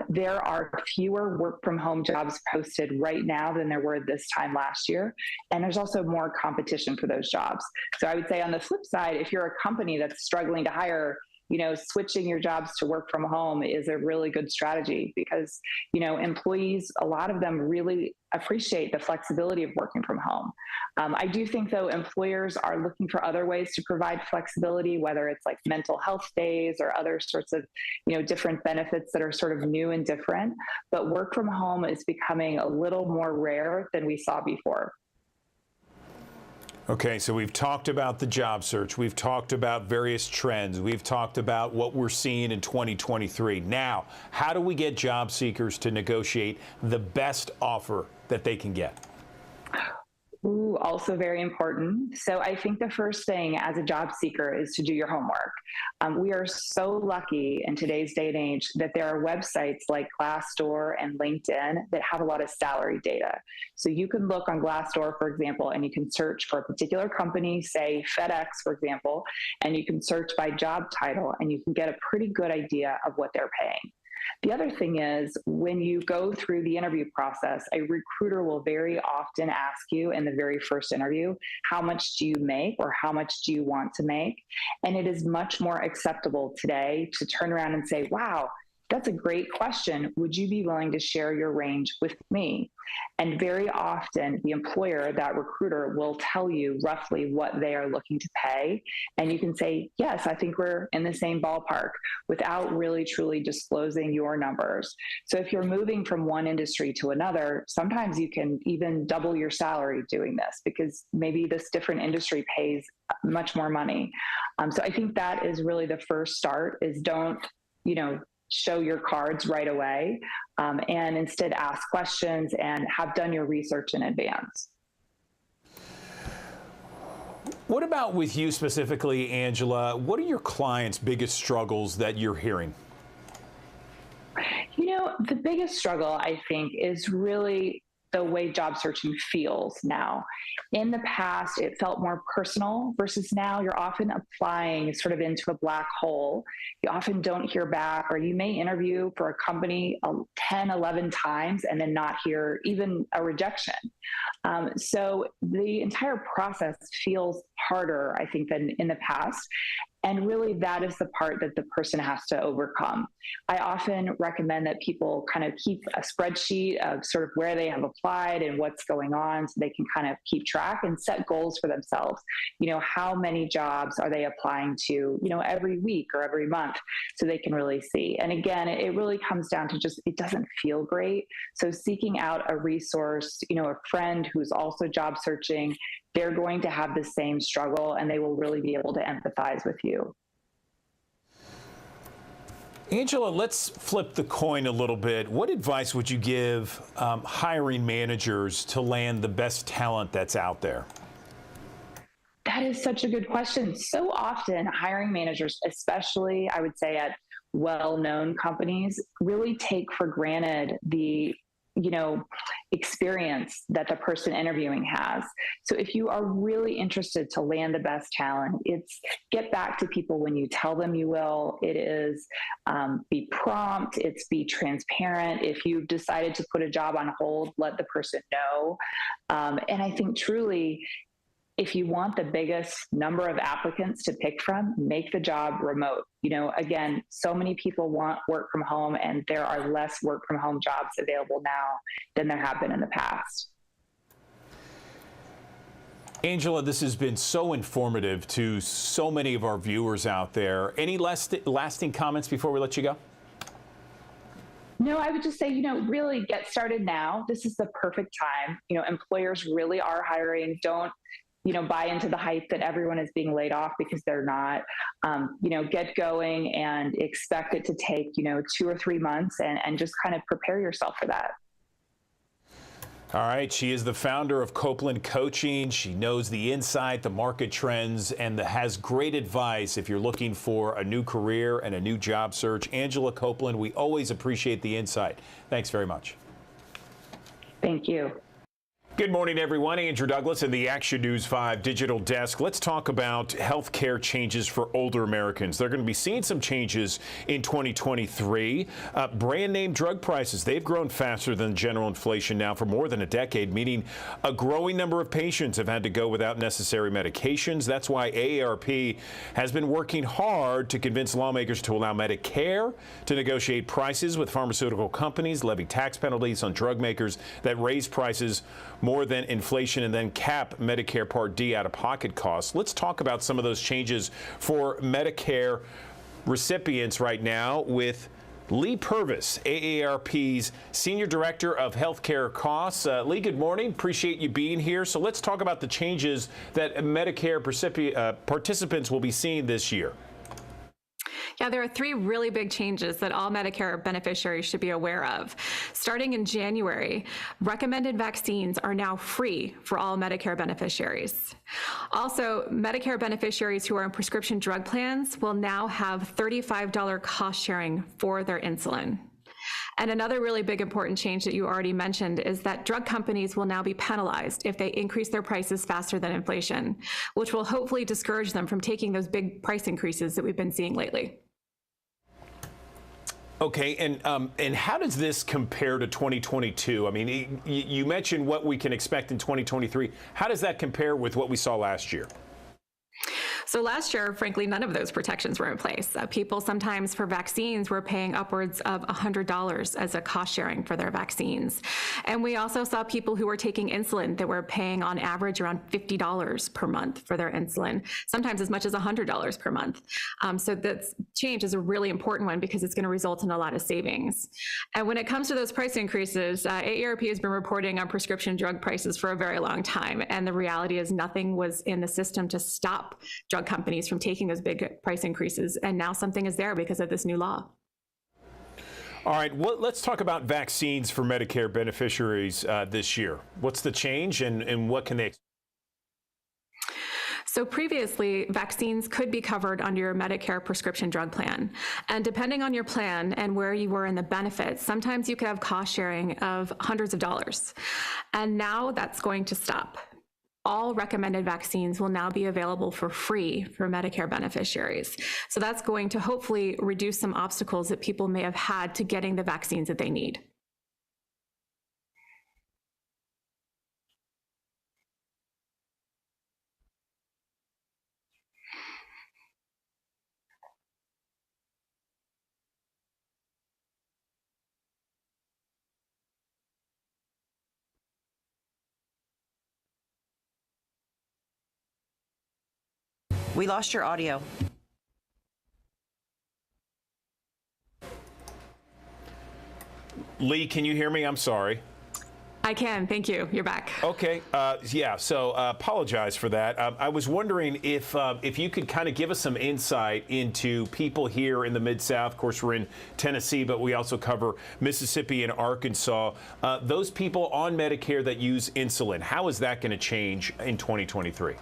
[SPEAKER 13] There are fewer work from home jobs posted right now than there were this time last year. And there's also more competition for those jobs. So I would say on the flip side, if you're a company that's struggling to hire, you know, switching your jobs to work from home is a really good strategy, because, you know, employees, a lot of them really appreciate the flexibility of working from home. I do think, though, employers are looking for other ways to provide flexibility, whether it's like mental health days or other sorts of, you know, different benefits that are sort of new and different. But work from home is becoming a little more rare than we saw before.
[SPEAKER 1] Okay, so we've talked about the job search. We've talked about various trends. We've talked about what we're seeing in 2023. Now, how do we get job seekers to negotiate the best offer that they can get?
[SPEAKER 13] Ooh, also very important. So I think the first thing as a job seeker is to do your homework. We are so lucky in today's day and age that there are websites like Glassdoor and LinkedIn that have a lot of salary data. So you can look on Glassdoor, for example, and you can search for a particular company, say FedEx, for example, and you can search by job title, and you can get a pretty good idea of what they're paying. The other thing is, when you go through the interview process, a recruiter will very often ask you in the very first interview, how much do you make or how much do you want to make? And it is much more acceptable today to turn around and say, wow, that's a great question. Would you be willing to share your range with me? And very often the employer, that recruiter, will tell you roughly what they are looking to pay. And you can say, yes, I think we're in the same ballpark, without really truly disclosing your numbers. So if you're moving from one industry to another, sometimes you can even double your salary doing this, because maybe this different industry pays much more money. So I think that is really the first start, is don't, you know, show your cards right away, and instead ask questions and have done your research in advance.
[SPEAKER 1] What about with you specifically, Angela? What are your clients' biggest struggles that you're hearing?
[SPEAKER 13] You know, the biggest struggle, I think, is really the way job searching feels now. In the past, it felt more personal, versus now you're often applying sort of into a black hole. You often don't hear back, or you may interview for a company 10, 11 times and then not hear even a rejection. So the entire process feels harder, I think, than in the past. And really, that is the part that the person has to overcome. I often recommend that people kind of keep a spreadsheet of sort of where they have applied and what's going on so they can kind of keep track and set goals for themselves. How many jobs are they applying to, every week or every month, so they can really see. And again, it really comes down to just, it doesn't feel great. So seeking out a resource, a friend who's also job searching, they're going to have the same struggle and they will really be able to empathize with you.
[SPEAKER 1] Angela, let's flip the coin a little bit. What advice would you give hiring managers to land the best talent that's out there?
[SPEAKER 13] That is such a good question. So often hiring managers, especially I would say at well-known companies, really take for granted the experience that the person interviewing has. So if you are really interested to land the best talent, it's get back to people when you tell them you will. It is be prompt. It's be transparent. If you've decided to put a job on hold, let the person know. And I think truly, if you want the biggest number of applicants to pick from, make the job remote. Again, so many people want work from home, and there are less work from home jobs available now than there have been in the past.
[SPEAKER 1] Angela, this has been so informative to so many of our viewers out there. Any lasting comments before we let you go?
[SPEAKER 13] No, I would just say, really get started now. This is the perfect time. Employers really are hiring. Don't buy into the hype that everyone is being laid off, because they're not. Get going and expect it to take, 2 or 3 months and just kind of prepare yourself for that.
[SPEAKER 1] All right. She is the founder of Copeland Coaching. She knows the insight, the market trends, and has great advice if you're looking for a new career and a new job search. Angela Copeland, we always appreciate the insight. Thanks very much.
[SPEAKER 13] Thank you.
[SPEAKER 1] Good morning, everyone. Andrew Douglas in the Action News 5 digital desk. Let's talk about health care changes for older Americans. They're going to be seeing some changes in 2023. Brand name drug prices, they've grown faster than general inflation now for more than a decade, meaning a growing number of patients have had to go without necessary medications. That's why AARP has been working hard to convince lawmakers to allow Medicare to negotiate prices with pharmaceutical companies, levy tax penalties on drug makers that raise prices more than inflation, and then cap Medicare Part D out-of-pocket costs. Let's talk about some of those changes for Medicare recipients right now with Lee Purvis, AARP's Senior Director of Healthcare Costs. Lee, good morning. Appreciate you being here. So let's talk about the changes that Medicare participants will be seeing this year.
[SPEAKER 14] Yeah, there are 3 really big changes that all Medicare beneficiaries should be aware of. Starting in January, recommended vaccines are now free for all Medicare beneficiaries. Also, Medicare beneficiaries who are in prescription drug plans will now have $35 cost sharing for their insulin. And another really big important change that you already mentioned is that drug companies will now be penalized if they increase their prices faster than inflation, which will hopefully discourage them from taking those big price increases that we've been seeing lately.
[SPEAKER 1] Okay, and how does this compare to 2022? I mean, you mentioned what we can expect in 2023. How does that compare with what we saw last year?
[SPEAKER 14] So last year, frankly, none of those protections were in place. People sometimes for vaccines were paying upwards of $100 as a cost sharing for their vaccines. And we also saw people who were taking insulin that were paying on average around $50 per month for their insulin, sometimes as much as $100 per month. So that change is a really important one because it's going to result in a lot of savings. And when it comes to those price increases, AARP has been reporting on prescription drug prices for a very long time. And the reality is nothing was in the system to stop drug companies from taking those big price increases, and now something is there because of this new law.
[SPEAKER 1] All right, let's talk about vaccines for Medicare beneficiaries this year. What's the change and what can they expect?
[SPEAKER 14] So previously, vaccines could be covered under your Medicare prescription drug plan. And depending on your plan and where you were in the benefits, sometimes you could have cost sharing of hundreds of dollars. And now that's going to stop. All recommended vaccines will now be available for free for Medicare beneficiaries. So that's going to hopefully reduce some obstacles that people may have had to getting the vaccines that they need.
[SPEAKER 2] We lost your audio.
[SPEAKER 1] Lee, can you hear me? I'm sorry.
[SPEAKER 14] I can. Thank you. You're back.
[SPEAKER 1] Okay. Yeah. So apologize for that. I was wondering if you could kind of give us some insight into people here in the Mid-South. Of course, we're in Tennessee, but we also cover Mississippi and Arkansas. Those people on Medicare that use insulin, how is that going to change in 2023?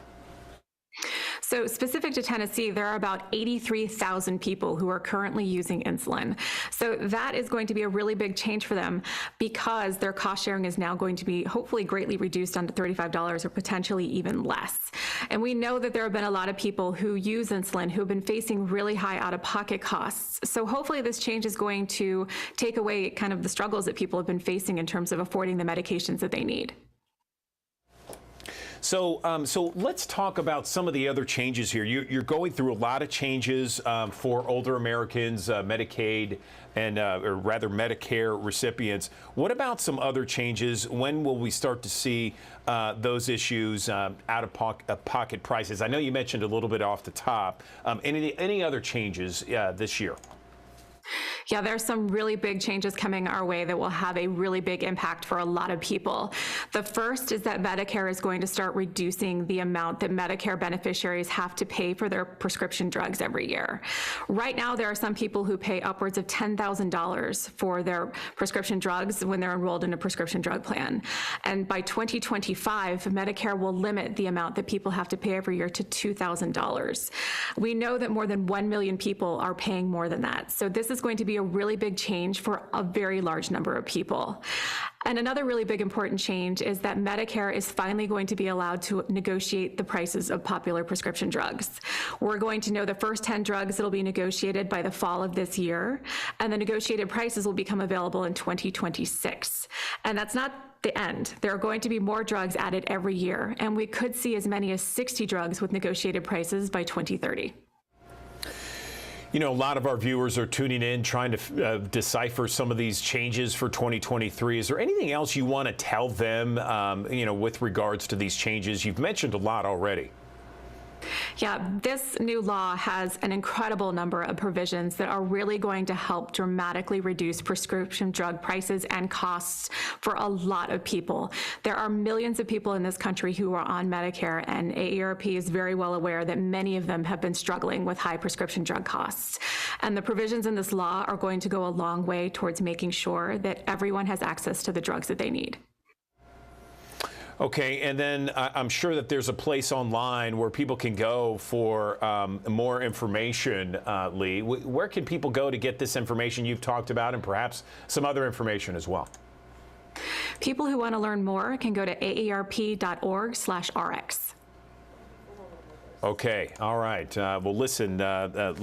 [SPEAKER 14] So specific to Tennessee, there are about 83,000 people who are currently using insulin. So that is going to be a really big change for them because their cost sharing is now going to be hopefully greatly reduced down to $35 or potentially even less. And we know that there have been a lot of people who use insulin who have been facing really high out-of-pocket costs. So hopefully this change is going to take away kind of the struggles that people have been facing in terms of affording the medications that they need.
[SPEAKER 1] So let's talk about some of the other changes here. You're going through a lot of changes for older Americans, Medicaid, and or rather Medicare recipients. What about some other changes? When will we start to see those issues, out-of-pocket prices? I know you mentioned a little bit off the top. Any other changes this year?
[SPEAKER 14] Yeah, there's some really big changes coming our way that will have a really big impact for a lot of people. The first is that Medicare is going to start reducing the amount that Medicare beneficiaries have to pay for their prescription drugs every year. Right now, there are some people who pay upwards of $10,000 for their prescription drugs when they're enrolled in a prescription drug plan. And by 2025, Medicare will limit the amount that people have to pay every year to $2,000. We know that more than 1 million people are paying more than that. So this is going to be a really big change for a very large number of people. And another really big important change is that Medicare is finally going to be allowed to negotiate the prices of popular prescription drugs. We're going to know the first 10 drugs that will be negotiated by the fall of this year, and the negotiated prices will become available in 2026. And that's not the end. There are going to be more drugs added every year, and we could see as many as 60 drugs with negotiated prices by 2030.
[SPEAKER 1] You know, a lot of our viewers are tuning in, trying to decipher some of these changes for 2023. Is there anything else you want to tell them, with regards to these changes? You've mentioned a lot already.
[SPEAKER 14] Yeah, this new law has an incredible number of provisions that are really going to help dramatically reduce prescription drug prices and costs for a lot of people. There are millions of people in this country who are on Medicare, and AARP is very well aware that many of them have been struggling with high prescription drug costs. And the provisions in this law are going to go a long way towards making sure that everyone has access to the drugs that they need.
[SPEAKER 1] Okay, and then I'm sure that there's a place online where people can go for more information, Lee. Where can people go to get this information you've talked about and perhaps some other information as well?
[SPEAKER 14] People who want to learn more can go to aarp.org/rx.
[SPEAKER 1] Okay. All right. Well, listen,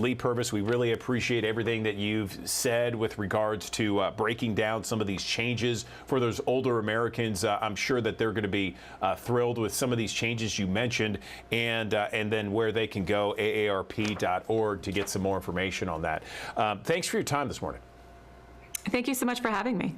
[SPEAKER 1] Lee Purvis, we really appreciate everything that you've said with regards to breaking down some of these changes for those older Americans. I'm sure that they're going to be thrilled with some of these changes you mentioned, and then where they can go, aarp.org, to get some more information on that. Thanks for your time this morning.
[SPEAKER 14] Thank you so much for having me.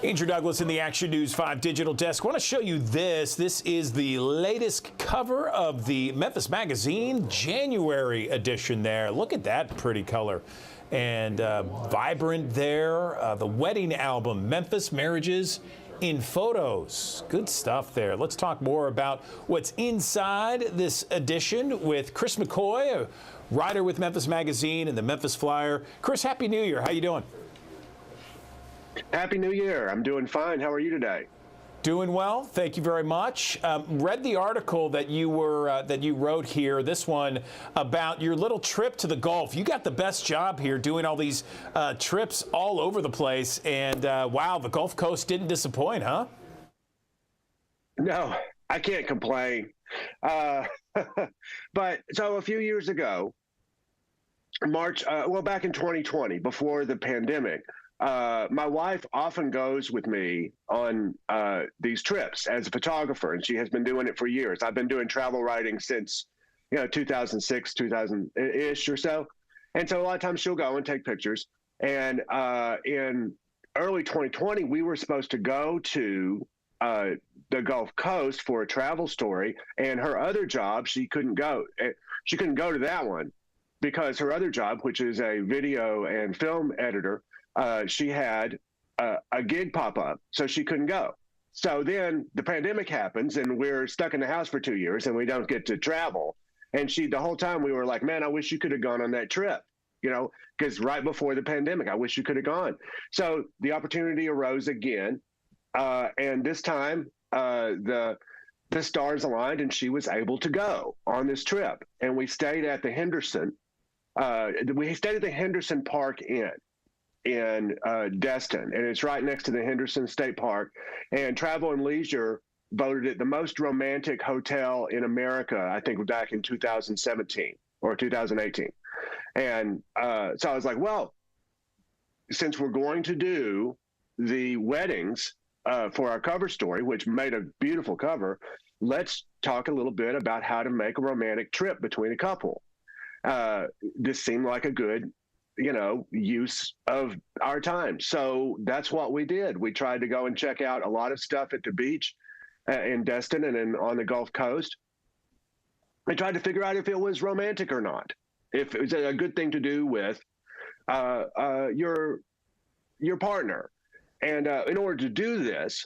[SPEAKER 1] Andrew Douglas in the Action News 5 Digital Desk. I want to show you this. This is the latest cover of the Memphis Magazine January edition there. Look at that pretty color. And vibrant there. The wedding album, Memphis Marriages in Photos. Good stuff there. Let's talk more about what's inside this edition with Chris McCoy, a writer with Memphis Magazine and the Memphis Flyer. Chris, Happy New Year. How you doing?
[SPEAKER 15] Happy New Year. I'm doing fine. How are you today?
[SPEAKER 1] Doing well. Thank you very much. Read the article that you wrote here, this one, about your little trip to the Gulf. You got the best job here doing all these trips all over the place. And wow, the Gulf Coast didn't disappoint, huh?
[SPEAKER 15] No, I can't complain. But so a few years ago, back in 2020, before the pandemic, my wife often goes with me on these trips as a photographer, and she has been doing it for years. I've been doing travel writing since, 2006, 2000-ish or so. And so a lot of times she'll go and take pictures. And in early 2020, we were supposed to go to the Gulf Coast for a travel story, and her other job, she couldn't go. She couldn't go to that one because her other job, which is a video and film editor, she had a gig pop up, so she couldn't go. So then the pandemic happens, and we're stuck in the house for 2 years, and we don't get to travel. And the whole time we were like, man, I wish you could have gone on that trip, because right before the pandemic, I wish you could have gone. So the opportunity arose again. And this time, the stars aligned, and she was able to go on this trip. And we stayed at the Henderson. We stayed at the Henderson Park Inn in Destin, and it's right next to the Henderson State Park. And Travel and Leisure voted it the most romantic hotel in America, I think back in 2017 or 2018. And so I was like, well, since we're going to do the weddings for our cover story, which made a beautiful cover, let's talk a little bit about how to make a romantic trip between a couple. This seemed like a good, use of our time. So that's what we did. We tried to go and check out a lot of stuff at the beach in Destin and then on the Gulf Coast. We tried to figure out if it was romantic or not, if it was a good thing to do with your partner. And in order to do this,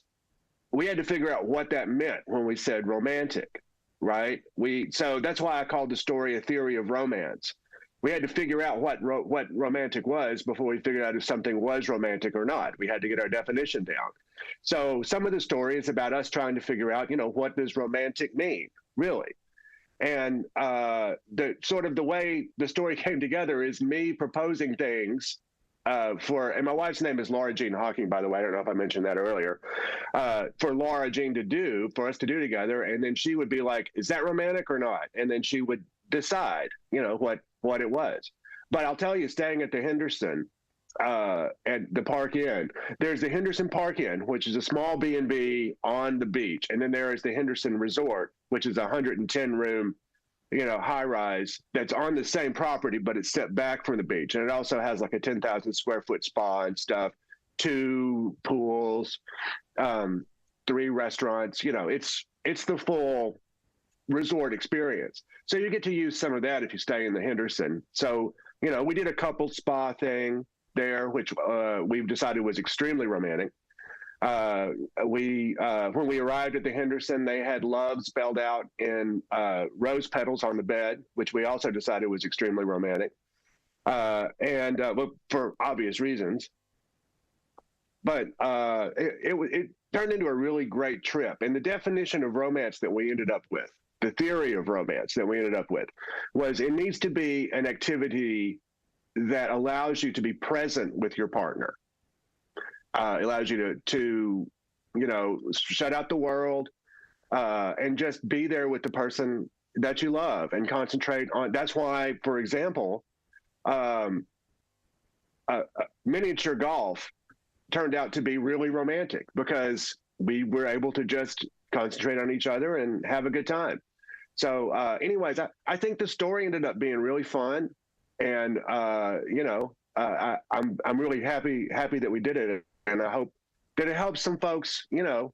[SPEAKER 15] we had to figure out what that meant when we said romantic, right? So that's why I called the story A Theory of Romance. We had to figure out what romantic was before we figured out if something was romantic or not. We had to get our definition down. So some of the story is about us trying to figure out, what does romantic mean, really? And the way the story came together is me proposing things and my wife's name is Laura Jean Hawking, by the way. I don't know if I mentioned that earlier. For Laura Jean for us to do together. And then she would be like, is that romantic or not? And then she would decide, what it was. But I'll tell you, staying at the Henderson at the Park Inn, there's the Henderson Park Inn, which is a small B&B on the beach. And then there is the Henderson Resort, which is a 110-room high rise that's on the same property, but it's set back from the beach. And it also has like a 10,000 square foot spa and stuff, 2 pools, 3 restaurants. It's the full resort experience. So you get to use some of that if you stay in the Henderson. So, we did a couple spa thing there, which we've decided was extremely romantic. When we arrived at the Henderson, they had love spelled out in rose petals on the bed, which we also decided was extremely romantic, and for obvious reasons. But it turned into a really great trip. And the definition of romance that we ended up with, the theory of romance that we ended up with, was it needs to be an activity that allows you to be present with your partner. It allows you to shut out the world and just be there with the person that you love and concentrate on. That's why, for example, miniature golf turned out to be really romantic because we were able to just concentrate on each other and have a good time. So anyways, I think the story ended up being really fun. And, I'm really happy that we did it. And I hope that it helps some folks, go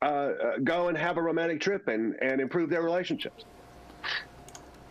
[SPEAKER 15] and have a romantic trip and improve their relationships.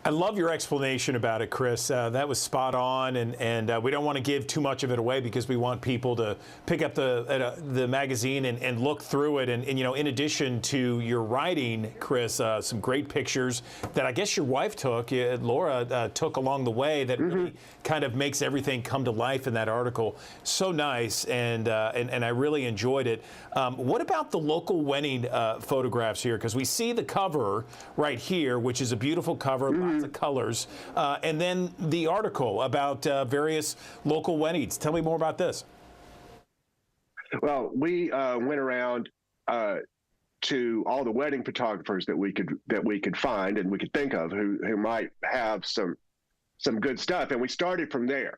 [SPEAKER 1] I love your explanation about it, Chris. That was spot on, and we don't want to give too much of it away because we want people to pick up the magazine and look through it. And in addition to your writing, Chris, some great pictures that I guess your wife took, Laura took along the way that really kind of makes everything come to life in that article. So nice, and I really enjoyed it. What about the local wedding photographs here? Because we see the cover right here, which is a beautiful cover. Lots of colors, and then the article about various local weddings. Tell me more about this.
[SPEAKER 15] Well, we went around to all the wedding photographers that we could find and we could think of who might have some good stuff, and we started from there.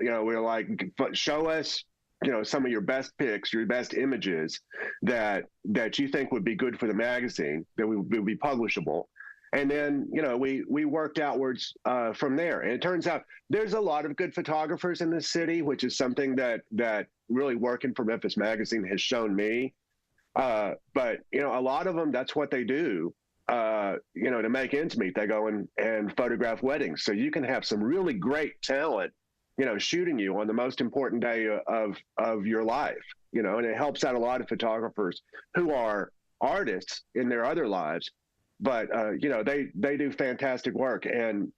[SPEAKER 15] We were like, show us some of your best pics, your best images that you think would be good for the magazine, that would be publishable. And then, we worked outwards from there. And it turns out there's a lot of good photographers in this city, which is something that really working for Memphis Magazine has shown me. But, you know, a lot of them, that's what they do, you know, to make ends meet. They go and photograph weddings. So you can have some really great talent, you know, shooting you on the most important day of your life, you know, and it helps out a lot of photographers who are artists in their other lives. But, you know, they do fantastic work. And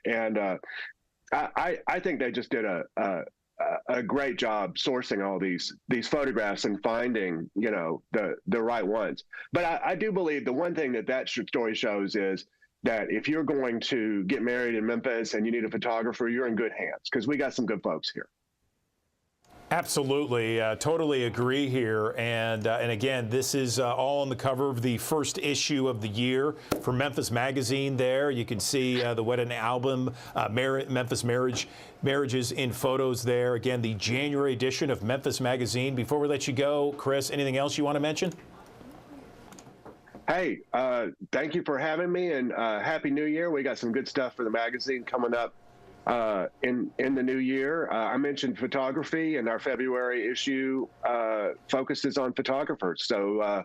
[SPEAKER 15] I think they just did a great job sourcing all these photographs and finding, you know, the right ones. But I do believe the one thing that story shows is that if you're going to get married in Memphis and you need a photographer, you're in good hands, because we got some good folks here.
[SPEAKER 1] Absolutely, totally agree here. And again, this is all on the cover of the first issue of the year for Memphis Magazine. There you can see the wedding album, Memphis Marriages in photos there. Again, the January edition of Memphis Magazine. Before we let you go, Chris, anything else you want to mention?
[SPEAKER 15] Hey, thank you for having me, and Happy New Year. We got some good stuff for the magazine coming up in the new year. I mentioned photography, and our February issue focuses on photographers. So,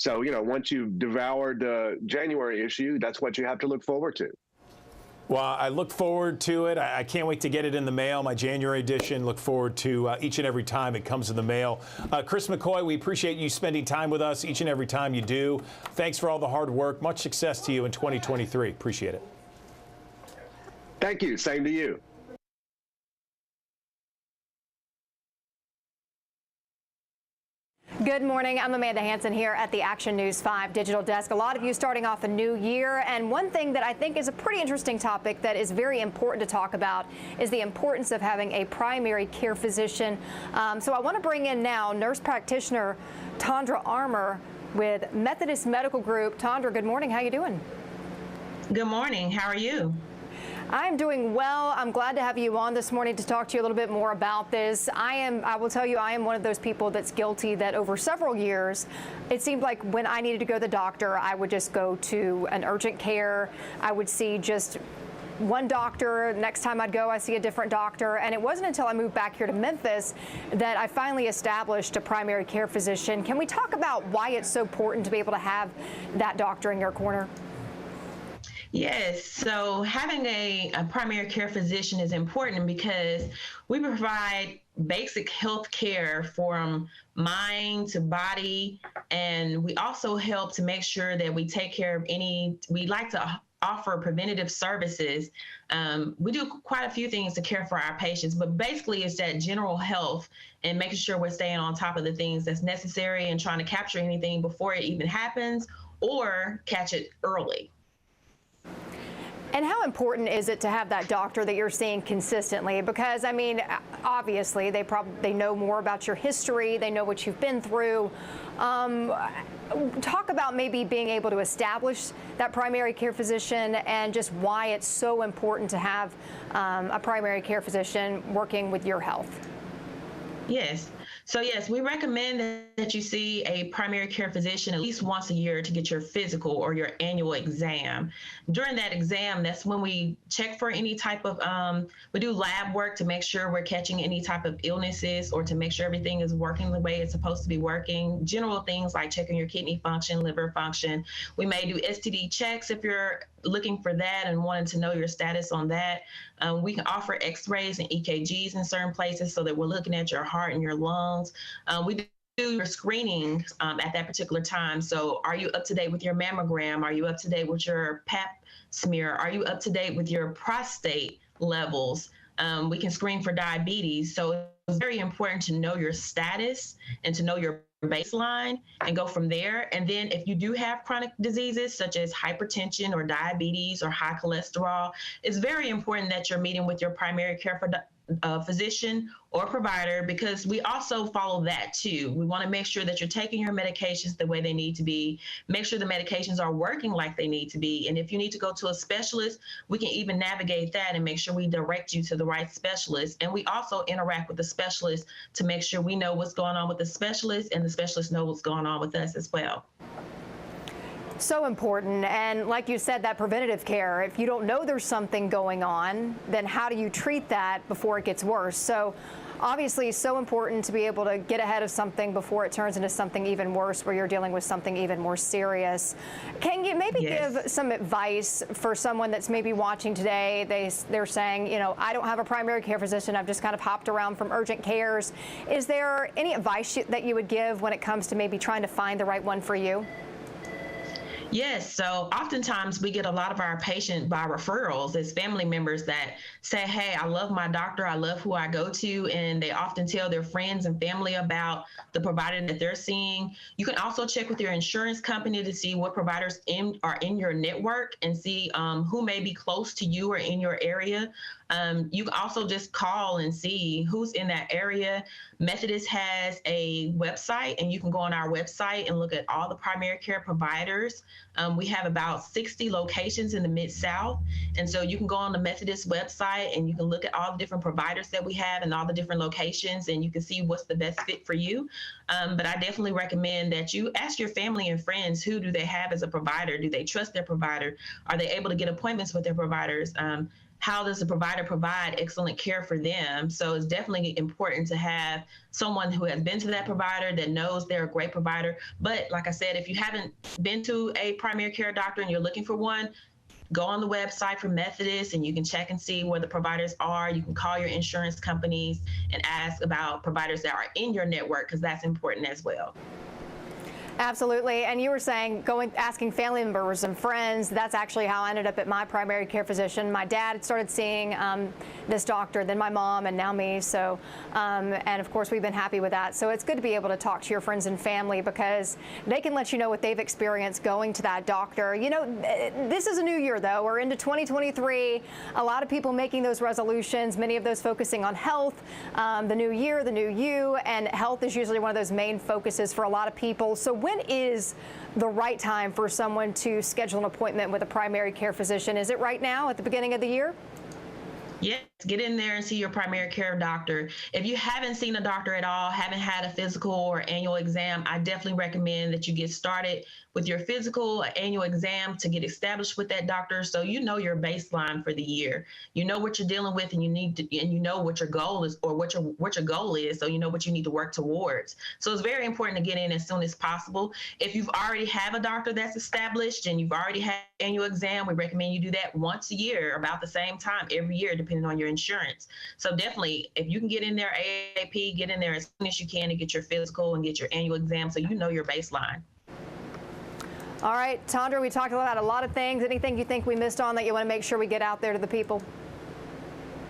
[SPEAKER 15] you know, once you've devoured the January issue, that's what you have to look forward to.
[SPEAKER 1] Well, I look forward to it. I can't wait to get it in the mail, my January edition. Look forward to each and every time it comes in the mail. Chris McCoy, we appreciate you spending time with us each and every time you do. Thanks for all the hard work. Much success to you in 2023. Appreciate it.
[SPEAKER 15] Thank you. Same to you.
[SPEAKER 2] Good morning. I'm Amanda Hansen here at the Action News 5 Digital Desk. A lot of you starting off a new year, and one thing that I think is a pretty interesting topic that is very important to talk about is the importance of having a primary care physician. So I want to bring in now nurse practitioner Tondra Armour with Methodist Medical Group. Tondra, good morning. How you doing?
[SPEAKER 4] Good morning. How are you?
[SPEAKER 2] I'm doing well. I'm glad to have you on this morning to talk to you a little bit more about this. I will tell you, I am one of those people that's guilty that over several years, it seemed like when I needed to go to the doctor, I would just go to an urgent care. I would see just one doctor. Next time I'd go, I see a different doctor. And it wasn't until I moved back here to Memphis that I finally established a primary care physician. Can we talk about why it's so important to be able to have that doctor in your corner?
[SPEAKER 4] Yes, so having a primary care physician is important because we provide basic health care from mind to body, and we also help to make sure that we take care of we like to offer preventative services. We do quite a few things to care for our patients, but basically it's that general health and making sure we're staying on top of the things that's necessary and trying to capture anything before it even happens or catch it early.
[SPEAKER 2] And how important is it to have that doctor that you're seeing consistently? Because, I mean, obviously, they know more about your history. They know what you've been through. Talk about maybe being able to establish that primary care physician and just why it's so important to have a primary care physician working with your health.
[SPEAKER 4] Yes. So yes, we recommend that you see a primary care physician at least once a year to get your physical or your annual exam. During that exam, that's when we check for any type of, we do lab work to make sure we're catching any type of illnesses or to make sure everything is working the way it's supposed to be working. General things like checking your kidney function, liver function. We may do STD checks if you're looking for that and wanting to know your status on that. We can offer x-rays and EKGs in certain places so that we're looking at your heart and your lungs. We do your screening at that particular time. So are you up to date with your mammogram? Are you up to date with your pap smear? Are you up to date with your prostate levels? We can screen for diabetes. So it's very important to know your status and to know your baseline and go from there. And then if you do have chronic diseases such as hypertension or diabetes or high cholesterol, it's very important that you're meeting with your primary care physician or provider, because we also follow that too. We want to make sure that you're taking your medications the way they need to be, make sure the medications are working like they need to be. And if you need to go to a specialist, we can even navigate that and make sure we direct you to the right specialist. And we also interact with the specialist to make sure we know what's going on with the specialist and the specialist knows what's going on with us as well.
[SPEAKER 2] So important. And like you said, that preventative care, if you don't know there's something going on, then how do you treat that before it gets worse? So obviously so important to be able to get ahead of something before it turns into something even worse, where you're dealing with something even more serious. Can you maybe give some advice for someone that's maybe watching today? They're saying, you know, I don't have a primary care physician. I've just kind of hopped around from urgent cares. Is there any advice that you would give when it comes to maybe trying to find the right one for you?
[SPEAKER 4] Yes, so oftentimes we get a lot of our patients by referrals as family members that say, hey, I love my doctor, I love who I go to, and they often tell their friends and family about the provider that they're seeing. You can also check with your insurance company to see what providers are in your network and see who may be close to you or in your area. You can also just call and see who's in that area. Methodist has a website, and you can go on our website and look at all the primary care providers. We have about 60 locations in the Mid-South. And so you can go on the Methodist website and you can look at all the different providers that we have and all the different locations, and you can see what's the best fit for you. But I definitely recommend that you ask your family and friends, who do they have as a provider? Do they trust their provider? Are they able to get appointments with their providers? How does the provider provide excellent care for them? So it's definitely important to have someone who has been to that provider, that knows they're a great provider. But like I said, if you haven't been to a primary care doctor and you're looking for one, go on the website for Methodist and you can check and see where the providers are. You can call your insurance companies and ask about providers that are in your network, because that's important as well.
[SPEAKER 2] Absolutely. And you were saying asking family members and friends. That's actually how I ended up at my primary care physician. My dad started seeing this doctor, then my mom, and now me. So, and of course, we've been happy with that. So it's good to be able to talk to your friends and family, because they can let you know what they've experienced going to that doctor. You know, this is a new year, though. We're into 2023. A lot of people making those resolutions, many of those focusing on health, the new year, the new you, and health is usually one of those main focuses for a lot of people. So when is the right time for someone to schedule an appointment with a primary care physician? Is it right now at the beginning of the year?
[SPEAKER 4] Yes, get in there and see your primary care doctor. If you haven't seen a doctor at all, haven't had a physical or annual exam, I definitely recommend that you get started with your physical annual exam to get established with that doctor, so you know your baseline for the year. You know what you're dealing with, and you know what your goal is, or what your goal is, so you know what you need to work towards. So it's very important to get in as soon as possible. If you've already have a doctor that's established and you've already had annual exam, we recommend you do that once a year, about the same time every year, depending on your insurance. So definitely, if you can get in there ASAP, get in there as soon as you can to get your physical and get your annual exam, so you know your baseline.
[SPEAKER 2] All right, Tondra, we talked about a lot of things. Anything you think we missed on that you want to make sure we get out there to the people?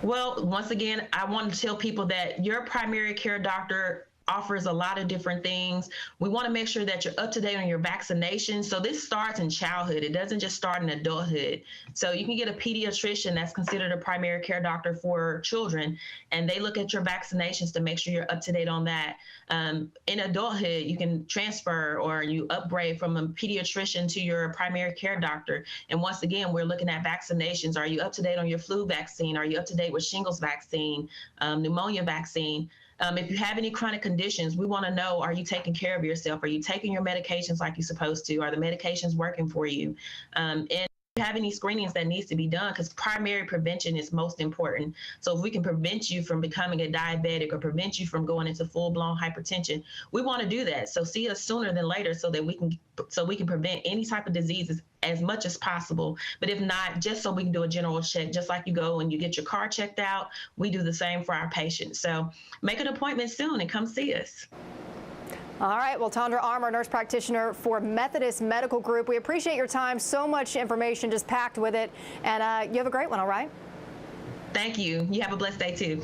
[SPEAKER 4] Well, once again, I want to tell people that your primary care doctor offers a lot of different things. We want to make sure that you're up to date on your vaccinations. So this starts in childhood. It doesn't just start in adulthood. So you can get a pediatrician that's considered a primary care doctor for children, and they look at your vaccinations to make sure you're up to date on that. In adulthood, you can transfer or you upgrade from a pediatrician to your primary care doctor. And once again, we're looking at vaccinations. Are you up to date on your flu vaccine? Are you up to date with shingles vaccine, pneumonia vaccine? If you have any chronic conditions, we want to know, are you taking care of yourself? Are you taking your medications like you're supposed to? Are the medications working for you? And if you have any screenings that needs to be done, because primary prevention is most important. So if we can prevent you from becoming a diabetic or prevent you from going into full-blown hypertension, we want to do that. So see us sooner than later, so that we can prevent any type of diseases as much as possible. But if not, just so we can do a general check, just like you go and you get your car checked out, we do the same for our patients. So make an appointment soon and come see us.
[SPEAKER 2] All right. Well, Tondra Armour, nurse practitioner for Methodist Medical Group, we appreciate your time. So much information just packed with it. And you have a great one, all right?
[SPEAKER 4] Thank you. You have a blessed day, too.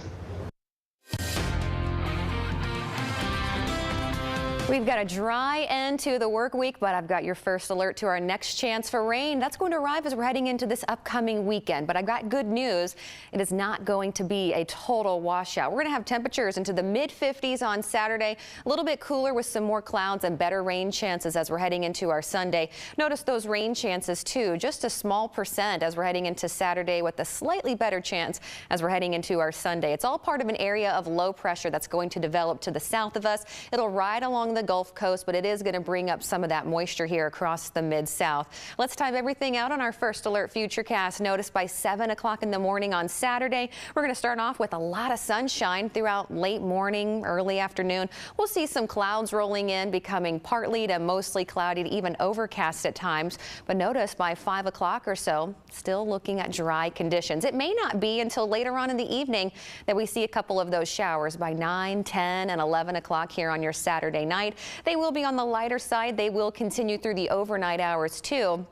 [SPEAKER 12] We've got a dry end to the work week, but I've got your first alert to our next chance for rain. That's going to arrive as we're heading into this upcoming weekend. But I've got good news. It is not going to be a total washout. We're going to have temperatures into the mid-50s on Saturday, a little bit cooler with some more clouds and better rain chances as we're heading into our Sunday. Notice those rain chances, too, just a small percent as we're heading into Saturday, with a slightly better chance as we're heading into our Sunday. It's all part of an area of low pressure that's going to develop to the south of us. It'll ride along the Gulf Coast, but it is going to bring up some of that moisture here across the Mid-South. Let's time everything out on our First Alert Futurecast. Notice by 7 o'clock in the morning on Saturday, we're going to start off with a lot of sunshine throughout late morning, early afternoon. We'll see some clouds rolling in, becoming partly to mostly cloudy to even overcast at times. But notice by 5 o'clock or so, still looking at dry conditions. It may not be until later on in the evening that we see a couple of those showers by 9, 10, and 11 o'clock here on your Saturday night. They will be on the lighter side. They will continue through the overnight hours too.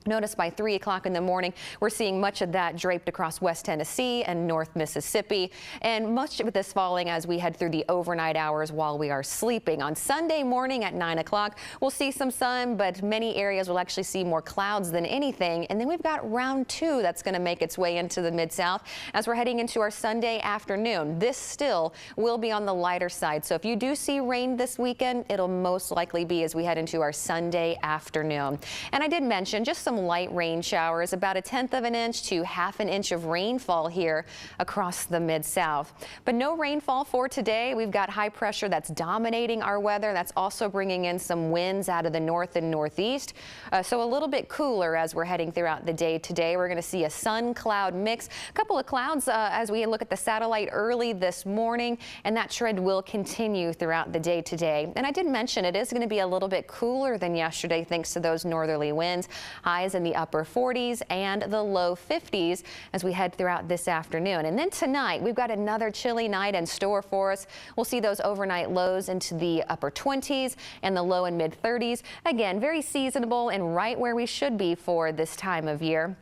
[SPEAKER 12] Notice by 3 o'clock in the morning, we're seeing much of that draped across West Tennessee and North Mississippi, and much of this falling as we head through the overnight hours while we are sleeping. On Sunday morning at 9 o'clock, we'll see some sun, but many areas will actually see more clouds than anything. And then we've got round 2 that's going to make its way into the Mid-South as we're heading into our Sunday afternoon. This still will be on the lighter side. So if you do see rain this weekend, it'll most likely be as we head into our Sunday afternoon. And I did mention just some light rain showers, about 1/10 of an inch to 1/2 an inch of rainfall here across the Mid-South. But no rainfall for today. We've got high pressure that's dominating our weather. That's also bringing in some winds out of the north and northeast. So a little bit cooler as we're heading throughout the day today. We're going to see a sun cloud mix. A couple of clouds as we look at the satellite early this morning, and that trend will continue throughout the day today. And I did mention it is going to be a little bit cooler than yesterday thanks to those northerly winds. Highs in the upper 40s and the low 50s as we head throughout this afternoon. And then tonight, we've got another chilly night in store for us. We'll see those overnight lows into the upper 20s and the low and mid 30s. Again, very seasonable and right where we should be for this time of year.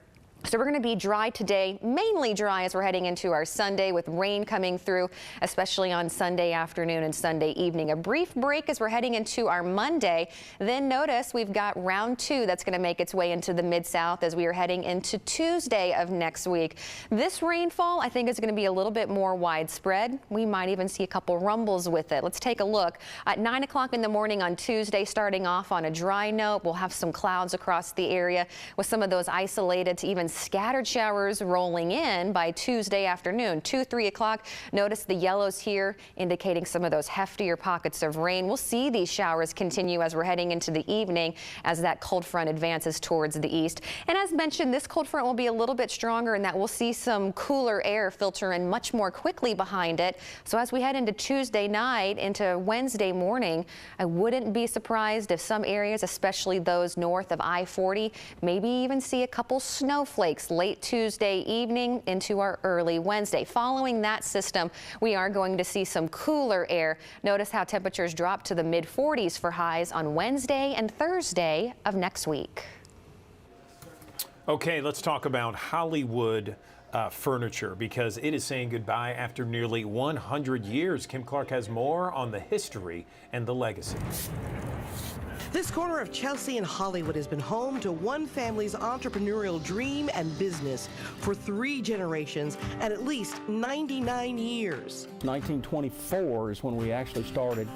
[SPEAKER 12] So we're going to be dry today, mainly dry as we're heading into our Sunday with rain coming through, especially on Sunday afternoon and Sunday evening. A brief break as we're heading into our Monday. Then notice we've got round 2 that's going to make its way into the Mid-South as we are heading into Tuesday of next week. This rainfall, I think, is going to be a little bit more widespread. We might even see a couple rumbles with it. Let's take a look. At 9 o'clock in the morning on Tuesday, starting off on a dry note, we'll have some clouds across the area with some of those isolated to even scattered showers rolling in by Tuesday afternoon. 2, 3 o'clock. Notice the yellows here indicating some of those heftier pockets of rain. We'll see these showers continue as we're heading into the evening as that cold front advances towards the east. And as mentioned, this cold front will be a little bit stronger in that we'll see some cooler air filter in much more quickly behind it. So as we head into Tuesday night into Wednesday morning, I wouldn't be surprised if some areas, especially those north of I-40, maybe even see a couple snowflakes late Tuesday evening into our early Wednesday. Following that system, we are going to see some cooler air. Notice how temperatures drop to the mid 40s for highs on Wednesday and Thursday of next week.
[SPEAKER 1] Okay, let's talk about Hollywood furniture because it is saying goodbye after nearly 100 years. Kim Clark has more on the history and the legacy.
[SPEAKER 16] This corner of Chelsea and Hollywood has been home to one family's entrepreneurial dream and business for 3 generations and at least 99 years.
[SPEAKER 17] 1924 is when we actually started,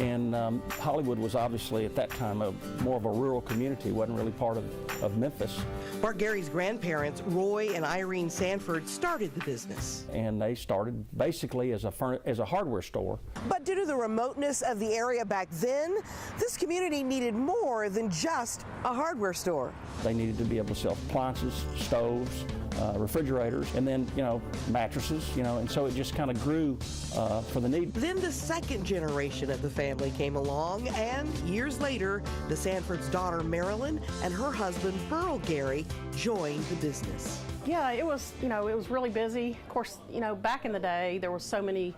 [SPEAKER 17] and Hollywood was obviously at that time more of a rural community, wasn't really part of Memphis.
[SPEAKER 16] Bart Gary's grandparents, Roy and Irene Sanford, started the business.
[SPEAKER 17] And they started basically as a hardware store.
[SPEAKER 16] But due to the remoteness of the area back then, this community needed more than just a hardware store.
[SPEAKER 17] They needed to be able to sell appliances, stoves, refrigerators, and then, mattresses, and so it just kind of grew for the need.
[SPEAKER 16] Then the second generation of the family came along, and years later, the Sanford's daughter, Marilyn, and her husband, Burl Gary, joined the business.
[SPEAKER 18] Yeah, it was really busy. Of course, back in the day, there were so many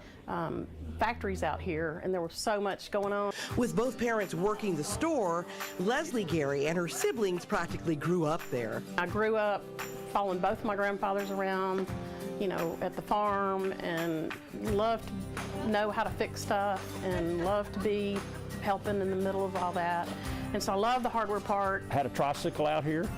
[SPEAKER 18] factories out here, and there was so much going on.
[SPEAKER 16] With both parents working the store, Leslie Gary and her siblings practically grew up there.
[SPEAKER 18] I grew up following both my grandfathers around, at the farm, and loved to know how to fix stuff and loved to be helping in the middle of all that. And so I love the hardware part.
[SPEAKER 17] Had a tricycle out here,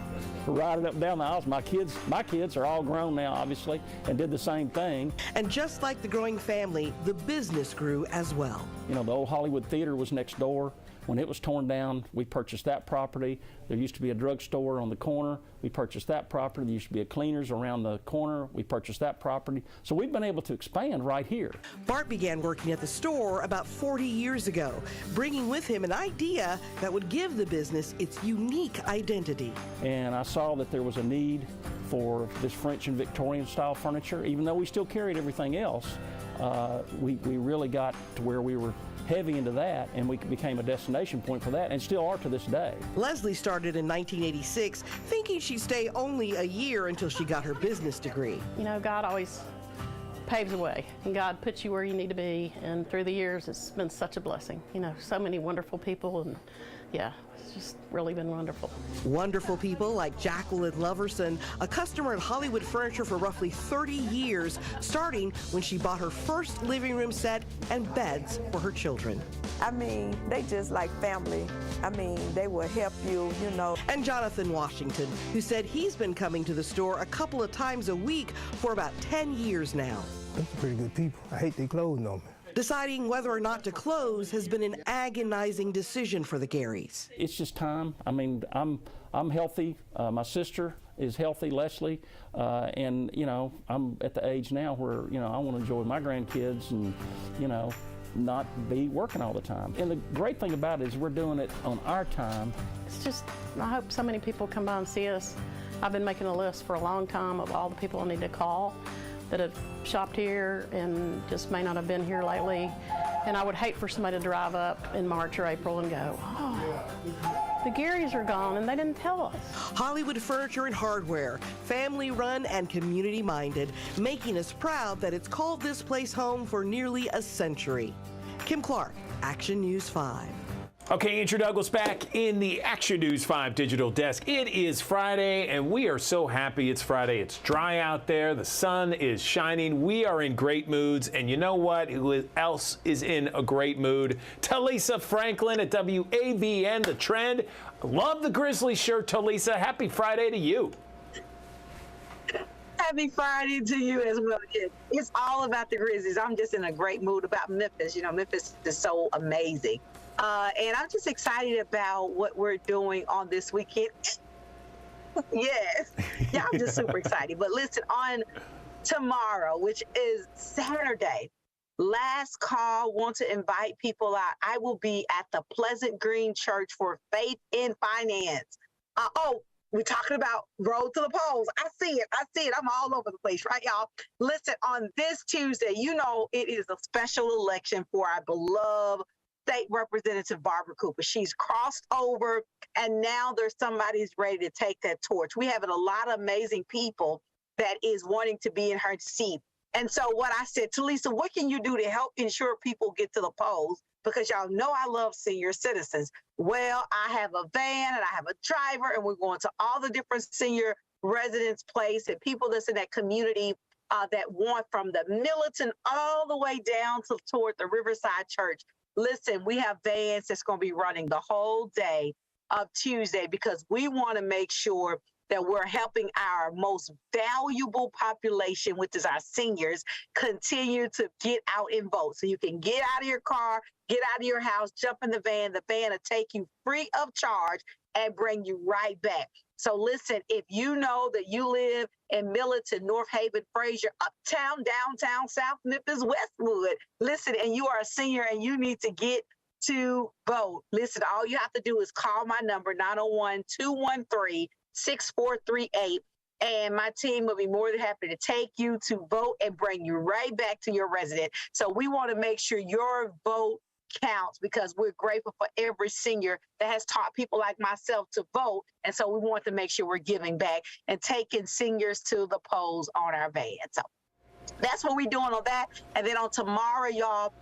[SPEAKER 17] riding up and down the aisles. My kids are all grown now, obviously, and did the same thing.
[SPEAKER 16] And just like the growing family, the business grew as well.
[SPEAKER 17] The old Hollywood Theater was next door. When it was torn down, we purchased that property. There used to be a drugstore on the corner. We purchased that property. There used to be a cleaners around the corner. We purchased that property. So we've been able to expand right here.
[SPEAKER 16] Bart began working at the store about 40 years ago, bringing with him an idea that would give the business its unique identity.
[SPEAKER 17] And I saw that there was a need for this French and Victorian style furniture. Even though we still carried everything else, we really got to where we were heavy into that, and we became a destination point for that, and still are to this day.
[SPEAKER 16] Leslie started in 1986, thinking she'd stay only a year until she got her business degree.
[SPEAKER 18] You know, God always paves the way, and God puts you where you need to be, and through the years, it's been such a blessing. You know, so many wonderful people, and yeah, it's just really been wonderful.
[SPEAKER 16] Wonderful people like Jacqueline Loverson, a customer at Hollywood Furniture for roughly 30 years, starting when she bought her first living room set and beds for her children.
[SPEAKER 5] I mean, they just like family. I mean, they will help you, you know.
[SPEAKER 16] And Jonathan Washington, who said he's been coming to the store a couple of times a week for about 10 years now.
[SPEAKER 7] Those are pretty good people. I hate they closing on me.
[SPEAKER 16] Deciding whether or not to close has been an agonizing decision for the Garys.
[SPEAKER 17] It's just time. I mean, I'm healthy. My sister is healthy, Leslie, and you know, I'm at the age now where I want to enjoy my grandkids and not be working all the time. And the great thing about it is we're doing it on our time.
[SPEAKER 18] It's just, I hope so many people come by and see us. I've been making a list for a long time of all the people I need to call that have shopped here and just may not have been here lately. And I would hate for somebody to drive up in March or April and go, oh, the Garys are gone and they didn't tell us.
[SPEAKER 16] Hollywood Furniture and Hardware, family run and community minded, making us proud that it's called this place home for nearly a century. Kim Clark, Action News 5.
[SPEAKER 1] Okay, Andrew Douglas back in the Action News 5 digital desk. It is Friday, and we are so happy it's Friday. It's dry out there. The sun is shining. We are in great moods. And you know what? Who else is in a great mood? Talisa Franklin at WAVN, The Trend. Love the Grizzlies shirt, Talisa. Happy Friday to you.
[SPEAKER 19] Happy Friday to you as well, kid. It's all about the Grizzlies. I'm just in a great mood about Memphis. You know, Memphis is so amazing. And I'm just excited about what we're doing on this weekend. Yes. Yeah, I'm just super excited. But listen, on tomorrow, which is Saturday, last call, want to invite people out. I will be at the Pleasant Green Church for Faith in Finance. We're talking about Road to the Polls. I see it. I'm all over the place, right, y'all? Listen, on this Tuesday, it is a special election for our beloved State Representative Barbara Cooper. She's crossed over, and now there's somebody who's ready to take that torch. We have a lot of amazing people that is wanting to be in her seat. And so what I said, Talisa, what can you do to help ensure people get to the polls? Because y'all know I love senior citizens. Well, I have a van and I have a driver, and we're going to all the different senior residents' place and people that's in that community that want from the Militant all the way down toward the Riverside Church. Listen, we have vans that's going to be running the whole day of Tuesday because we want to make sure that we're helping our most valuable population, which is our seniors, continue to get out and vote. So you can get out of your car, get out of your house, jump in the van. The van will take you free of charge and bring you right back. So listen, if you know that you live in Militant, North Haven, Fraser, Uptown, Downtown, South Memphis, Westwood, listen, and you are a senior and you need to get to vote. Listen, all you have to do is call my number, 901-213-6438, and my team will be more than happy to take you to vote and bring you right back to your resident. So we want to make sure your vote counts because we're grateful for every senior that has taught people like myself to vote. And so we want to make sure we're giving back and taking seniors to the polls on our van. So that's what we're doing on that. And then on tomorrow, y'all,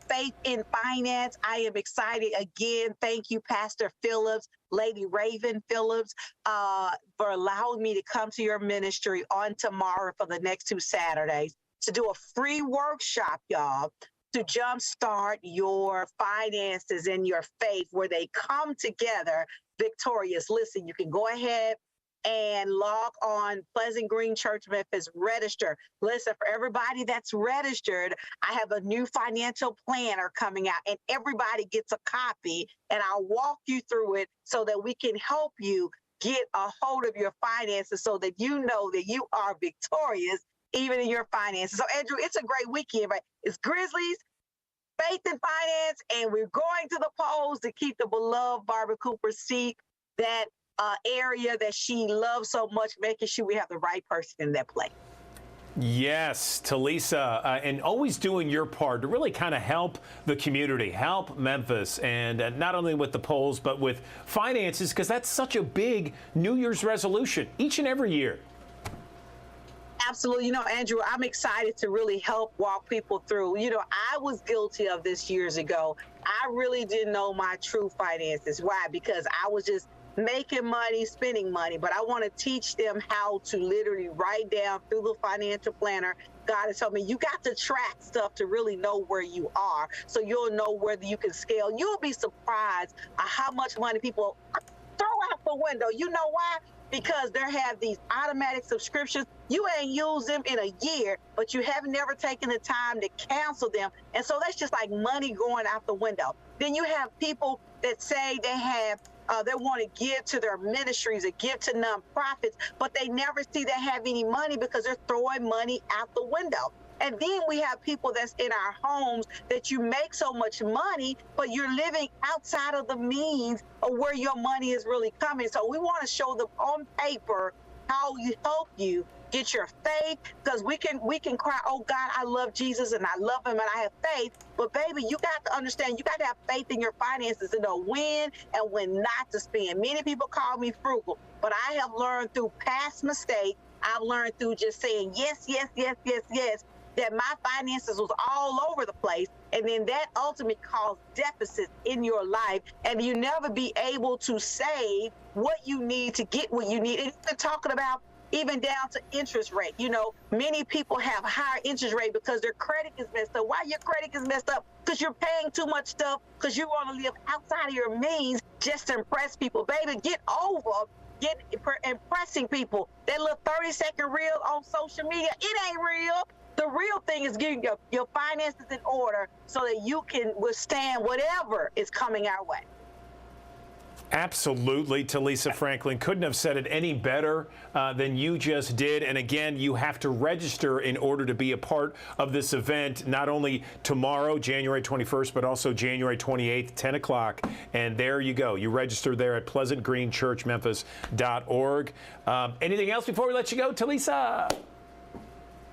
[SPEAKER 19] Faith in Finance. I am excited again. Thank you, Pastor Phillips, Lady Raven Phillips, for allowing me to come to your ministry on tomorrow for the next 2 Saturdays to do a free workshop, y'all, to jumpstart your finances and your faith where they come together victorious. Listen, you can go ahead and log on Pleasant Green Church Memphis, register. Listen, for everybody that's registered, I have a new financial planner coming out, and everybody gets a copy, and I'll walk you through it so that we can help you get a hold of your finances so that you know that you are victorious even in your finances. So, Andrew, it's a great weekend, right? It's Grizzlies, Faith and Finance, and we're going to the polls to keep the beloved Barbara Cooper seat, that area that she loves so much, making sure we have the right person in that place.
[SPEAKER 1] Yes, Talisa, and always doing your part to really kind of help the community, help Memphis, and not only with the polls, but with finances, because that's such a big New Year's resolution each and every year.
[SPEAKER 19] Absolutely. You know, Andrew, I'm excited to really help walk people through. You know, I was guilty of this years ago. I really didn't know my true finances. Why? Because I was just making money, spending money, but I want to teach them how to literally write down through the financial planner. God has told me you got to track stuff to really know where you are, so you'll know whether you can scale. You'll be surprised at how much money people throw out the window. You know why? Because they have these automatic subscriptions. You ain't used them in a year, but you have never taken the time to cancel them. And so that's just like money going out the window. Then you have people that say they have they want to give to their ministries or give to nonprofits, but they never see they have any money because they're throwing money out the window. And then we have people that's in our homes that you make so much money, but you're living outside of the means of where your money is really coming. So we want to show them on paper how you help you get your faith, because we can cry, oh God, I love Jesus and I love him and I have faith. But baby, you got to understand, you got to have faith in your finances to know when and when not to spend. Many people call me frugal, but I have learned through past mistakes, I've learned through just saying yes, yes, yes, yes, yes, that my finances was all over the place. And then that ultimately caused deficits in your life. And you never be able to save what you need to get what you need. And you're talking about even down to interest rate. You know, many people have higher interest rate because their credit is messed up. Why your credit is messed up? Because you're paying too much stuff, because you want to live outside of your means just to impress people. Baby, get over impressing people. That little 30-second reel on social media, it ain't real. The real thing is getting your finances in order so that you can withstand whatever is coming our way.
[SPEAKER 1] Absolutely, Talisa Franklin. Couldn't have said it any better than you just did. And again, you have to register in order to be a part of this event, not only tomorrow, January 21st, but also January 28th, 10 o'clock. And there you go. You register there at pleasantgreenchurchmemphis.org. Anything else before we let you go, Talisa?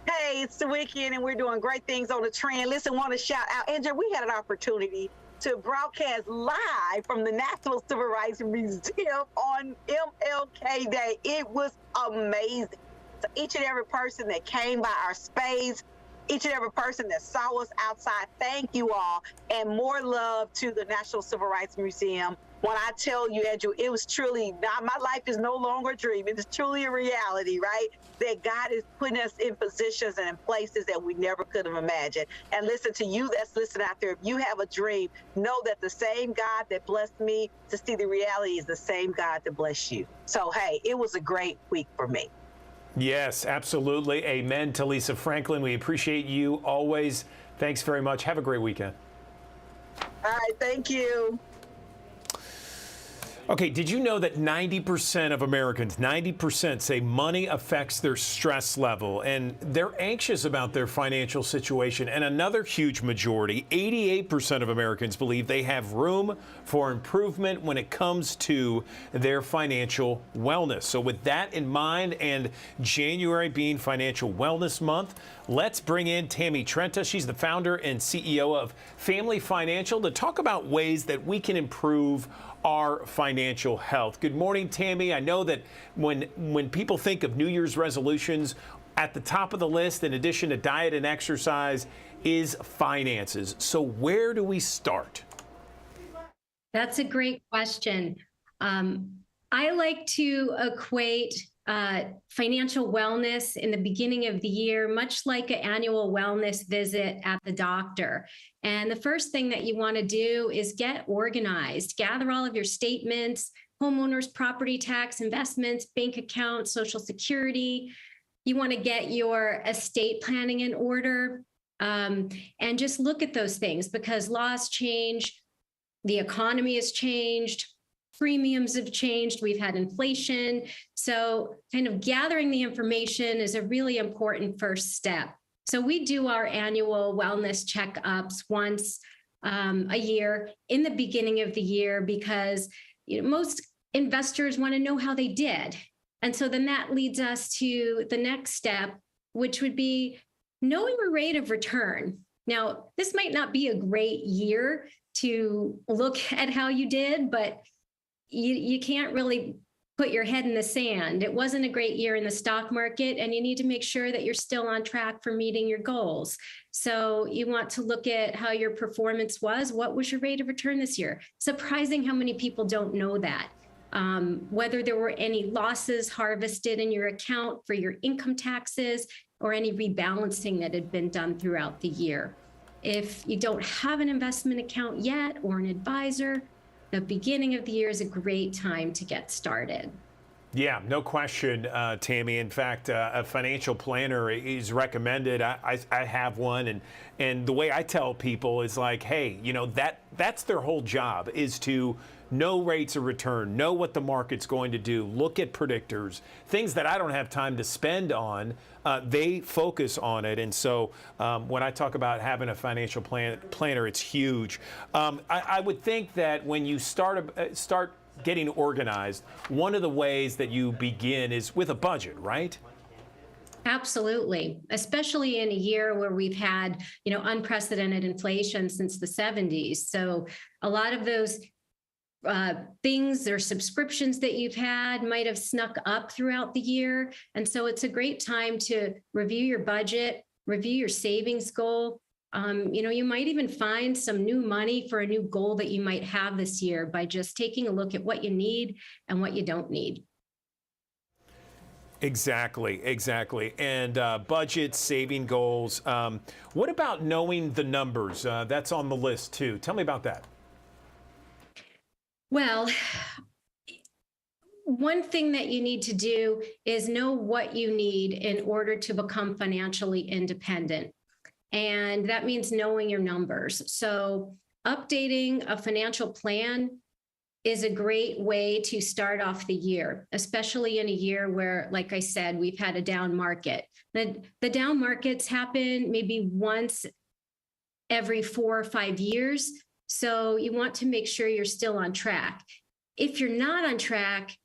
[SPEAKER 19] Hey, it's the weekend and we're doing great things on the trend. Listen, want to shout out, Andrew, we had an opportunity to broadcast live from the National Civil Rights Museum on MLK Day. It was amazing. So each and every person that came by our space, each and every person that saw us outside, thank you all. And more love to the National Civil Rights Museum. When I tell you, Andrew, it was truly, my life is no longer a dream. It is truly a reality, right? That God is putting us in positions and in places that we never could have imagined. And listen, to you that's listening out there, if you have a dream, know that the same God that blessed me to see the reality is the same God that bless you. So, hey, it was a great week for me.
[SPEAKER 1] Yes, absolutely. Amen, Talisa Franklin. We appreciate you always. Thanks very much. Have a great weekend.
[SPEAKER 19] All right, thank you.
[SPEAKER 1] Okay, did you know that 90% of Americans, 90% say money affects their stress level, and they're anxious about their financial situation? And another huge majority, 88% of Americans, believe they have room for improvement when it comes to their financial wellness. So with that in mind, and January being Financial Wellness Month, let's bring in Tammy Trenta. She's the founder and CEO of Family Financial to talk about ways that we can improve our financial health. Good morning, Tammy. I know that when people think of New Year's resolutions, at the top of the list, in addition to diet and exercise, is finances. So where do we start?
[SPEAKER 20] That's a great question. I like to equate financial wellness in the beginning of the year, much like an annual wellness visit at the doctor. And the first thing that you want to do is get organized, gather all of your statements, homeowners, property tax, investments, bank accounts, Social Security. You want to get your estate planning in order, and just look at those things because laws change, the economy has changed, premiums have changed, we've had inflation. So kind of gathering the information is a really important first step. So we do our annual wellness checkups once a year in the beginning of the year because most investors want to know how they did. And so then that leads us to the next step, which would be knowing your rate of return. Now, this might not be a great year to look at how you did, but you can't really put your head in the sand. It wasn't a great year in the stock market, and you need to make sure that you're still on track for meeting your goals. So you want to look at how your performance was. What was your rate of return this year? Surprising how many people don't know that. Whether there were any losses harvested in your account for your income taxes or any rebalancing that had been done throughout the year. If you don't have an investment account yet or an advisor, the beginning of the year is a great time to get started.
[SPEAKER 1] Yeah, no question, Tammy. In fact, a financial planner is recommended. I have one, and the way I tell people is like, hey, that's their whole job is to know rates of return, know what the market's going to do, look at predictors, things that I don't have time to spend on. They focus on it, and so when I talk about having a financial planner, it's huge. I would think that when you start getting organized, one of the ways that you begin is with a budget, right?
[SPEAKER 20] Absolutely, especially in a year where we've had, unprecedented inflation since the 70s. So a lot of those things or subscriptions that you've had might have snuck up throughout the year. And so it's a great time to review your budget, review your savings goal. You might even find some new money for a new goal that you might have this year by just taking a look at what you need and what you don't need.
[SPEAKER 1] Exactly. And budget, saving goals. What about knowing the numbers? That's on the list too. Tell me about that.
[SPEAKER 20] Well, one thing that you need to do is know what you need in order to become financially independent. And that means knowing your numbers. So updating a financial plan is a great way to start off the year, especially in a year where, like I said, we've had a down market. The down markets happen maybe once every 4 or 5 years. So you want to make sure you're still on track. If you're not on track,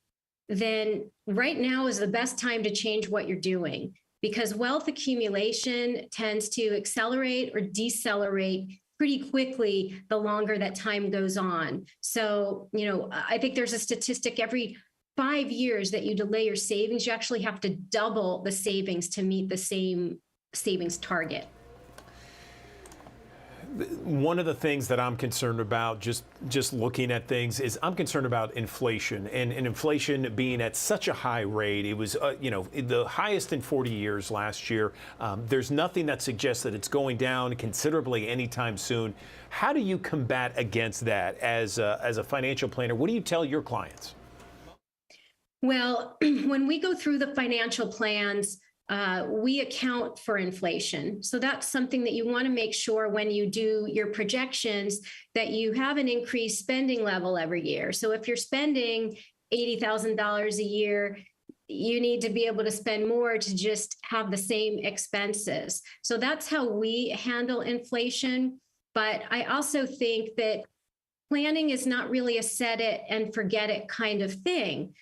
[SPEAKER 20] then right now is the best time to change what you're doing because wealth accumulation tends to accelerate or decelerate pretty quickly the longer that time goes on. So, I think there's a statistic every 5 years that you delay your savings, you actually have to double the savings to meet the same savings target.
[SPEAKER 1] One of the things that I'm concerned about, just looking at things, is I'm concerned about inflation and inflation being at such a high rate. It was, the highest in 40 years last year. There's nothing that suggests that it's going down considerably anytime soon. How do you combat against that as a financial planner? What do you tell your clients?
[SPEAKER 20] Well, when we go through the financial plans, we account for inflation. So that's something that you want to make sure when you do your projections that you have an increased spending level every year. So if you're spending $80,000 a year, you need to be able to spend more to just have the same expenses. So that's how we handle inflation. But I also think that planning is not really a set it and forget it kind of thing.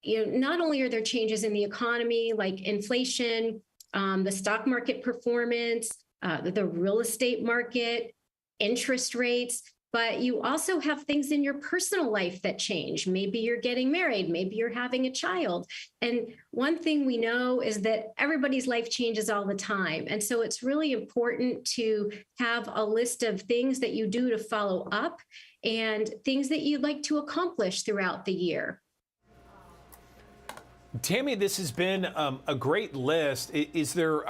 [SPEAKER 20] Not only are there changes in the economy like inflation, the stock market performance, the real estate market, interest rates, but you also have things in your personal life that change. Maybe you're getting married, maybe you're having a child. And one thing we know is that everybody's life changes all the time. And so it's really important to have a list of things that you do to follow up and things that you'd like to accomplish throughout the year.
[SPEAKER 1] Tammy, this has been a great list. Is there,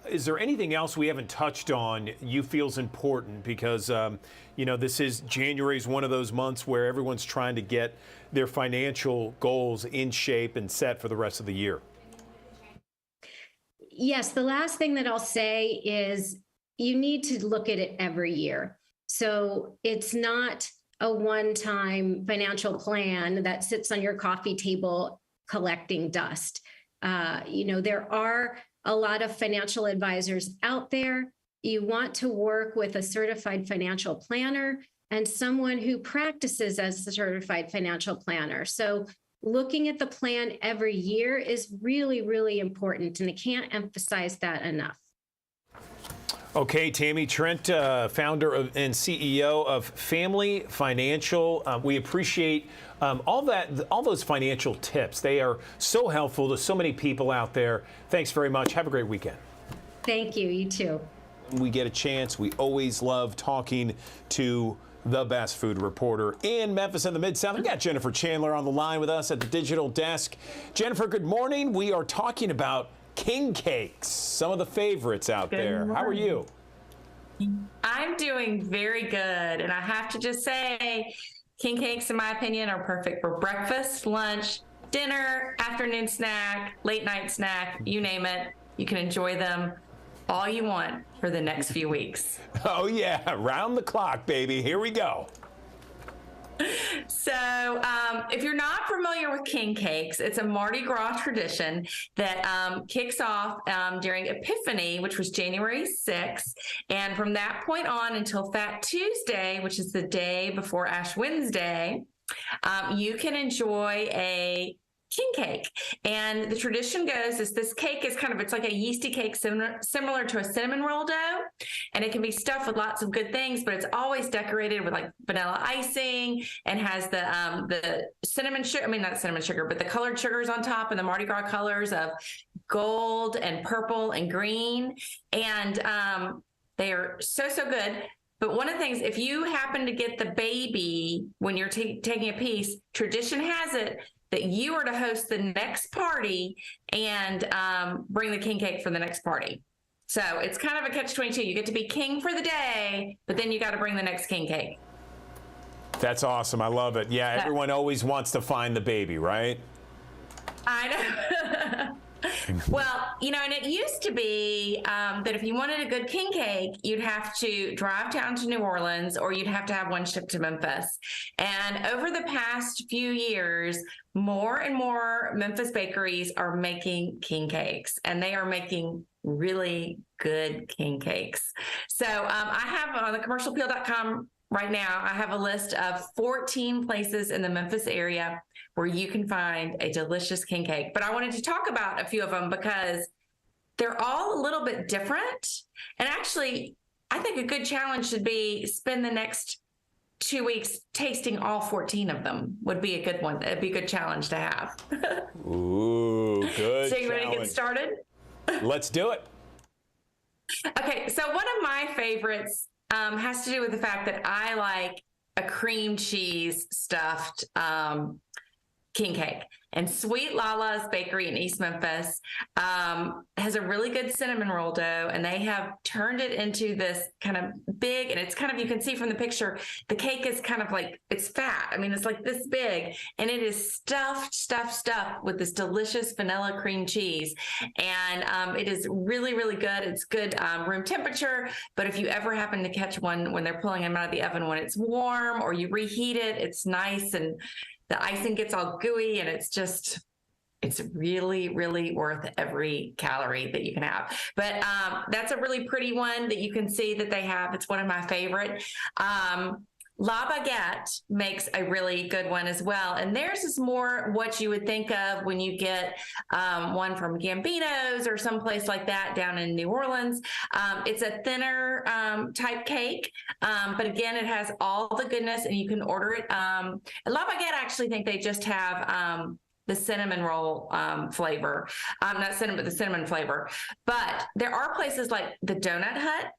[SPEAKER 1] is there anything else we haven't touched on you feel is important? Because, this is January is one of those months where everyone's trying to get their financial goals in shape and set for the rest of the year.
[SPEAKER 20] Yes, the last thing that I'll say is you need to look at it every year. So it's not a one-time financial plan that sits on your coffee table collecting dust. There are a lot of financial advisors out there. You want to work with a certified financial planner and someone who practices as a certified financial planner. So looking at the plan every year is really, really important, and I can't emphasize that enough.
[SPEAKER 1] Okay, Tammy Trent, founder and CEO of Family Financial. We appreciate all those financial tips. They are so helpful to so many people out there. Thanks very much. Have a great weekend.
[SPEAKER 20] Thank you. You too.
[SPEAKER 1] We get a chance. We always love talking to the best food reporter in Memphis and the Mid-South. We've got Jennifer Chandler on the line with us at the digital desk. Jennifer, good morning. We are talking about king cakes, some of the favorites out there. How are you?
[SPEAKER 3] I'm doing very good, and I have to just say, king cakes, in my opinion, are perfect for breakfast, lunch, dinner, afternoon snack, late night snack, you name it. You can enjoy them all you want for the next few weeks.
[SPEAKER 1] Oh yeah, round the clock, baby. Here we go.
[SPEAKER 3] So if you're not familiar with king cakes, it's a Mardi Gras tradition that kicks off during Epiphany, which was January 6th. And from that point on until Fat Tuesday, which is the day before Ash Wednesday, you can enjoy a king cake. And the tradition goes is this cake is it's like a yeasty cake similar to a cinnamon roll dough, and it can be stuffed with lots of good things, but it's always decorated with like vanilla icing and has the cinnamon sugar, not cinnamon sugar, but the colored sugars on top and the Mardi Gras colors of gold and purple and green. And they are so good. But one of the things, if you happen to get the baby when you're taking a piece, tradition has it that you are to host the next party and bring the king cake for the next party. So it's kind of a catch-22. You get to be king for the day, but then you got to bring the next king cake.
[SPEAKER 1] That's awesome. I love it. Yeah, everyone always wants to find the baby, right?
[SPEAKER 3] I know. Well, and it used to be that if you wanted a good king cake, you'd have to drive down to New Orleans or you'd have to have one shipped to Memphis. And over the past few years, more and more Memphis bakeries are making king cakes, and they are making really good king cakes. So I have on the commercialappeal.com right now, I have a list of 14 places in the Memphis area where you can find a delicious king cake. But I wanted to talk about a few of them because they're all a little bit different. And actually, I think a good challenge should be spend the next 2 weeks tasting all 14 of them would be a good one. It'd be a good challenge to have.
[SPEAKER 1] Ooh, good.
[SPEAKER 3] So you ready to get started?
[SPEAKER 1] Let's do it.
[SPEAKER 3] Okay, so one of my favorites has to do with the fact that I like a cream cheese stuffed king cake. And Sweet Lala's Bakery in East Memphis has a really good cinnamon roll dough, and they have turned it into this kind of big, and it's kind of, you can see from the picture, the cake is kind of like, it's fat. It's like this big, and it is stuffed with this delicious vanilla cream cheese. And it is really, really good. It's good room temperature, but if you ever happen to catch one when they're pulling them out of the oven when it's warm or you reheat it, it's nice, and the icing gets all gooey, and it's really, really worth every calorie that you can have. But that's a really pretty one that you can see that they have. It's one of my favorite. La Baguette makes a really good one as well. And theirs is more what you would think of when you get one from Gambino's or someplace like that down in New Orleans. It's a thinner type cake, but again, it has all the goodness, and you can order it. La Baguette, I actually think they just have the cinnamon roll flavor. Not cinnamon, but the cinnamon flavor. But there are places like the Donut Hut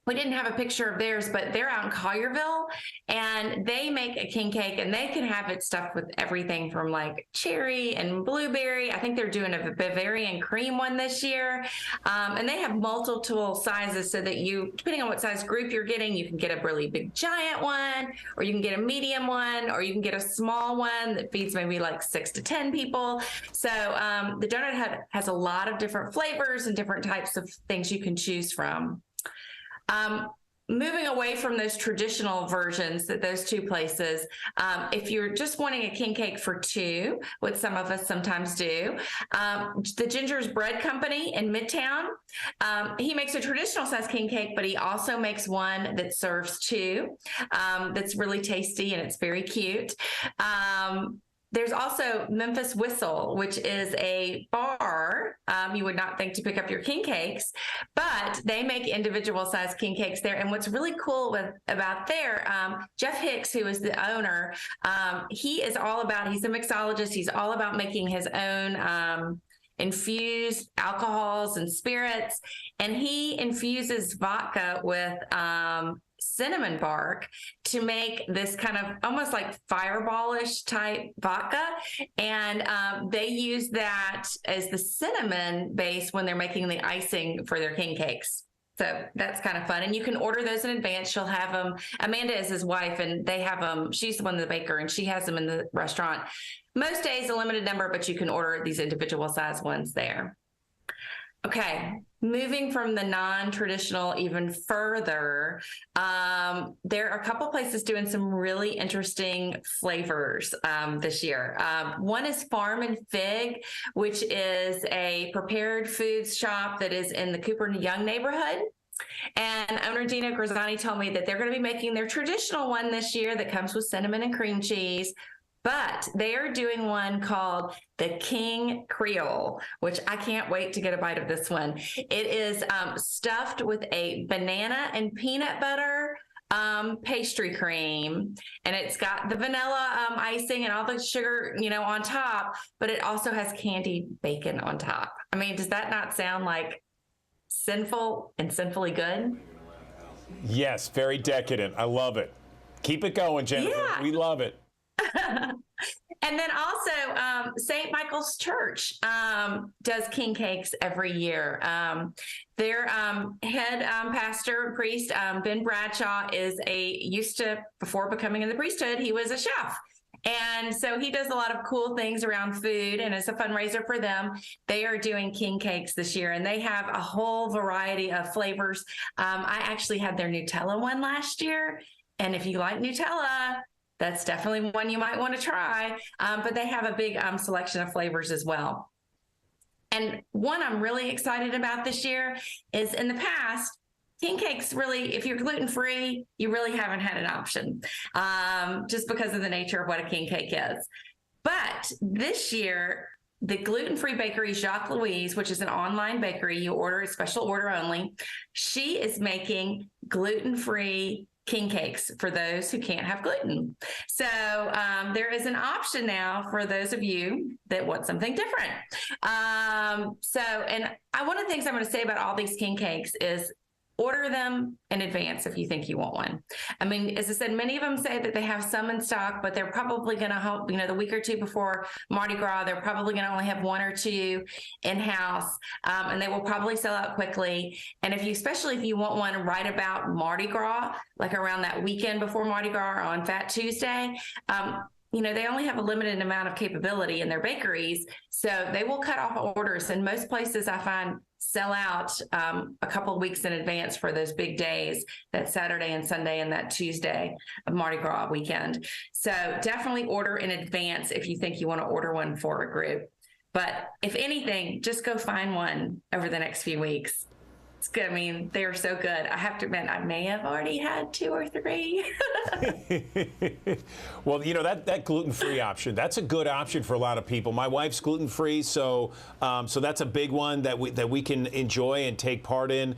[SPEAKER 3] we didn't have a picture of theirs, but they're out in Collierville, and they make a king cake, and they can have it stuffed with everything from like cherry and blueberry. I think they're doing a Bavarian cream one this year. And they have multiple sizes so that you, depending on what size group you're getting, you can get a really big giant one, or you can get a medium one, or you can get a small one that feeds maybe like 6 to 10 people. So the Donut Hut has a lot of different flavors and different types of things you can choose from. Moving away from those traditional versions that those two places, if you're just wanting a king cake for two, what some of us sometimes do, the Ginger's Bread Company in Midtown, he makes a traditional size king cake, but he also makes one that serves two, that's really tasty and it's very cute. There's also Memphis Whistle, which is a bar. You would not think to pick up your king cakes, but they make individual size king cakes there. And what's really cool about there, Jeff Hicks, who is the owner, he's a mixologist. He's all about making his own infused alcohols and spirits. And he infuses vodka with cinnamon bark to make this kind of almost like fireballish type vodka, and they use that as the cinnamon base when they're making the icing for their king cakes. So that's kind of fun, and you can order those in advance. She'll have them. Amanda is his wife, and they have them. She's the one, the baker, and she has them in the restaurant. Most days a limited number, but you can order these individual size ones there. Okay, moving from the non-traditional even further, there are a couple places doing some really interesting flavors this year. One is Farm and Fig, which is a prepared foods shop that is in the Cooper and Young neighborhood. And owner Dina Grazzani told me that they're going to be making their traditional one this year that comes with cinnamon and cream cheese. But they are doing one called the King Creole, which I can't wait to get a bite of this one. It is stuffed with a banana and peanut butter pastry cream, and it's got the vanilla icing and all the sugar, on top, but it also has candied bacon on top. I mean, does that not sound like sinful and sinfully good?
[SPEAKER 1] Yes, very decadent. I love it. Keep it going, Jennifer. Yeah. We love it.
[SPEAKER 3] And then also St. Michael's Church does king cakes every year. Their head pastor and priest, Ben Bradshaw, before becoming in the priesthood, he was a chef. And so he does a lot of cool things around food, and it's a fundraiser for them. They are doing king cakes this year, and they have a whole variety of flavors. I actually had their Nutella one last year, and if you like Nutella, that's definitely one you might want to try, but they have a big selection of flavors as well. And one I'm really excited about this year is, in the past, king cakes really, if you're gluten-free, you really haven't had an option, just because of the nature of what a king cake is. But this year, the gluten-free bakery Jacques Louise, which is an online bakery, you order a special order only, she is making gluten-free king cakes for those who can't have gluten. So there is an option now for those of you that want something different. One of the things I'm going to say about all these king cakes is order them in advance if you think you want one. I mean, as I said, many of them say that they have some in stock, but they're probably going to hope, the week or two before Mardi Gras, they're probably going to only have one or two in-house, and they will probably sell out quickly. And especially if you want one right about Mardi Gras, like around that weekend before Mardi Gras or on Fat Tuesday, they only have a limited amount of capability in their bakeries, so they will cut off orders. And most places I find sell out a couple of weeks in advance for those big days, that Saturday and Sunday and that Tuesday of Mardi Gras weekend. So definitely order in advance if you think you want to order one for a group. But if anything, just go find one over the next few weeks. It's good. I mean, they are so good. I have to admit, I may have already had 2 or 3.
[SPEAKER 1] Well, that gluten-free option, that's a good option for a lot of people. My wife's gluten-free, so that's a big one that we can enjoy and take part in.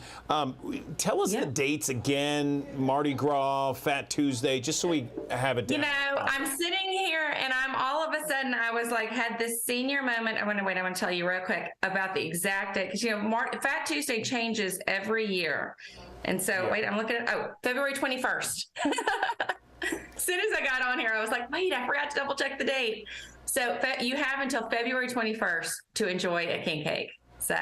[SPEAKER 1] Tell us the dates again, Mardi Gras, Fat Tuesday, just so we have it down.
[SPEAKER 3] I'm sitting here and I'm all of a sudden, I was like, had this senior moment. I want to tell you real quick about the exact date, because Fat Tuesday changes this every year. And so, wait, I'm looking at, February 21st. As soon as I got on here, I was like, wait, I forgot to double check the date. So you have until February 21st to enjoy a king cake. So.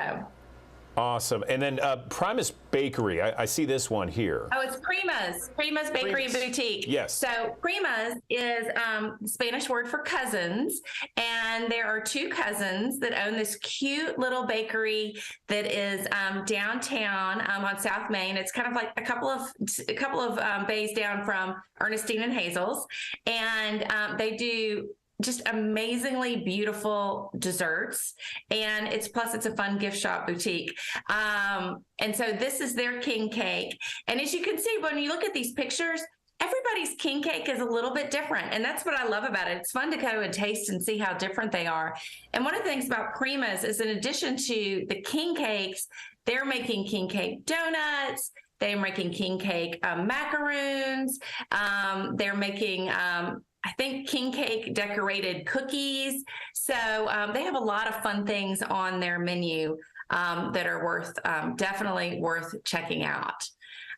[SPEAKER 1] Awesome. And then Primus Bakery, I see this one here.
[SPEAKER 3] Oh, it's Prima's Bakery and Boutique.
[SPEAKER 1] Yes.
[SPEAKER 3] So Prima's is the Spanish word for cousins. And there are two cousins that own this cute little bakery that is downtown on South Main. It's kind of like a couple of bays down from Ernestine and Hazel's. And they do just amazingly beautiful desserts, and it's a fun gift shop boutique. And so this is their king cake. And as you can see, when you look at these pictures, everybody's king cake is a little bit different. And that's what I love about it. It's fun to go and taste and see how different they are. And one of the things about Prima's is, in addition to the king cakes, they're making king cake donuts. They're making king cake macaroons. They're making I think king cake decorated cookies. So they have a lot of fun things on their menu that are definitely worth checking out.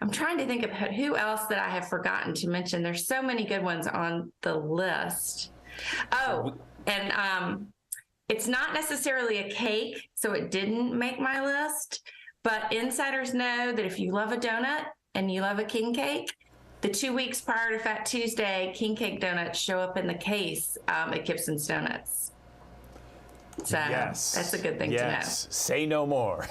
[SPEAKER 3] I'm trying to think of who else that I have forgotten to mention. There's so many good ones on the list. Oh, and it's not necessarily a cake, so it didn't make my list, but insiders know that if you love a donut and you love a king cake, the 2 weeks prior to Fat Tuesday, king cake donuts show up in the case at Gibson's Donuts. So that's a good thing to know.
[SPEAKER 1] Say no more.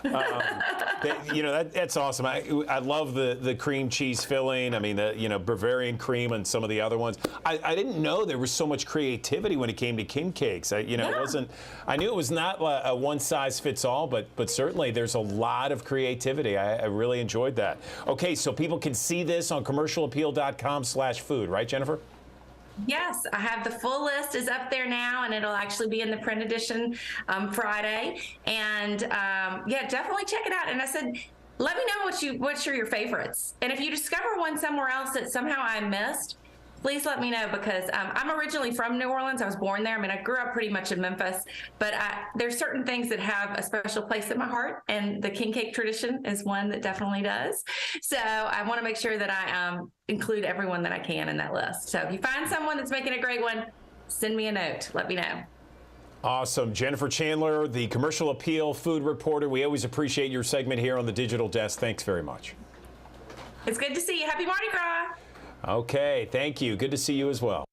[SPEAKER 1] That's awesome. I love the cream cheese filling. I mean, the Bavarian cream and some of the other ones. I didn't know there was so much creativity when it came to king cakes. It wasn't. I knew it was not a one size fits all, but certainly there's a lot of creativity. I really enjoyed that. Okay, so people can see this on commercialappeal.com/food, right, Jennifer?
[SPEAKER 3] Yes, I have the full list is up there now, and it'll actually be in the print edition Friday. And definitely check it out. And I said, let me know what's your favorites. And if you discover one somewhere else that somehow I missed, please let me know, because I'm originally from New Orleans. I was born there. I mean, I grew up pretty much in Memphis, but there's certain things that have a special place in my heart, and the king cake tradition is one that definitely does. So I want to make sure that I include everyone that I can in that list. So if you find someone that's making a great one, send me a note. Let me know.
[SPEAKER 1] Awesome. Jennifer Chandler, the Commercial Appeal food reporter. We always appreciate your segment here on the Digital Desk. Thanks very much.
[SPEAKER 3] It's good to see you. Happy Mardi Gras.
[SPEAKER 1] Okay, thank you. Good to see you as well.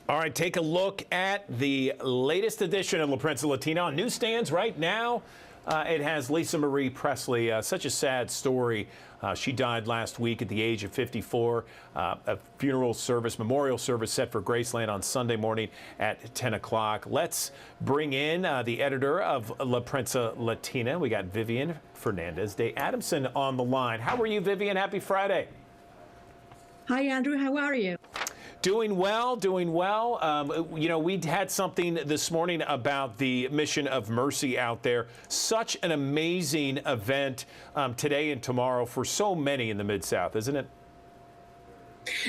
[SPEAKER 1] All right, take a look at the latest edition of La Prensa Latina on newsstands right now. It has Lisa Marie Presley, such a sad story. She died last week at the age of 54. A memorial service set for Graceland on Sunday morning at 10 o'clock. Let's bring in the editor of La Prensa Latina. We got Vivian Fernandez de Adamson on the line. How are you, Vivian? Happy Friday.
[SPEAKER 11] Hi, Andrew. How are you?
[SPEAKER 1] Doing well, doing well. We had something this morning about the Mission of Mercy out there. Such an amazing event today and tomorrow for so many in the Mid-South, isn't it?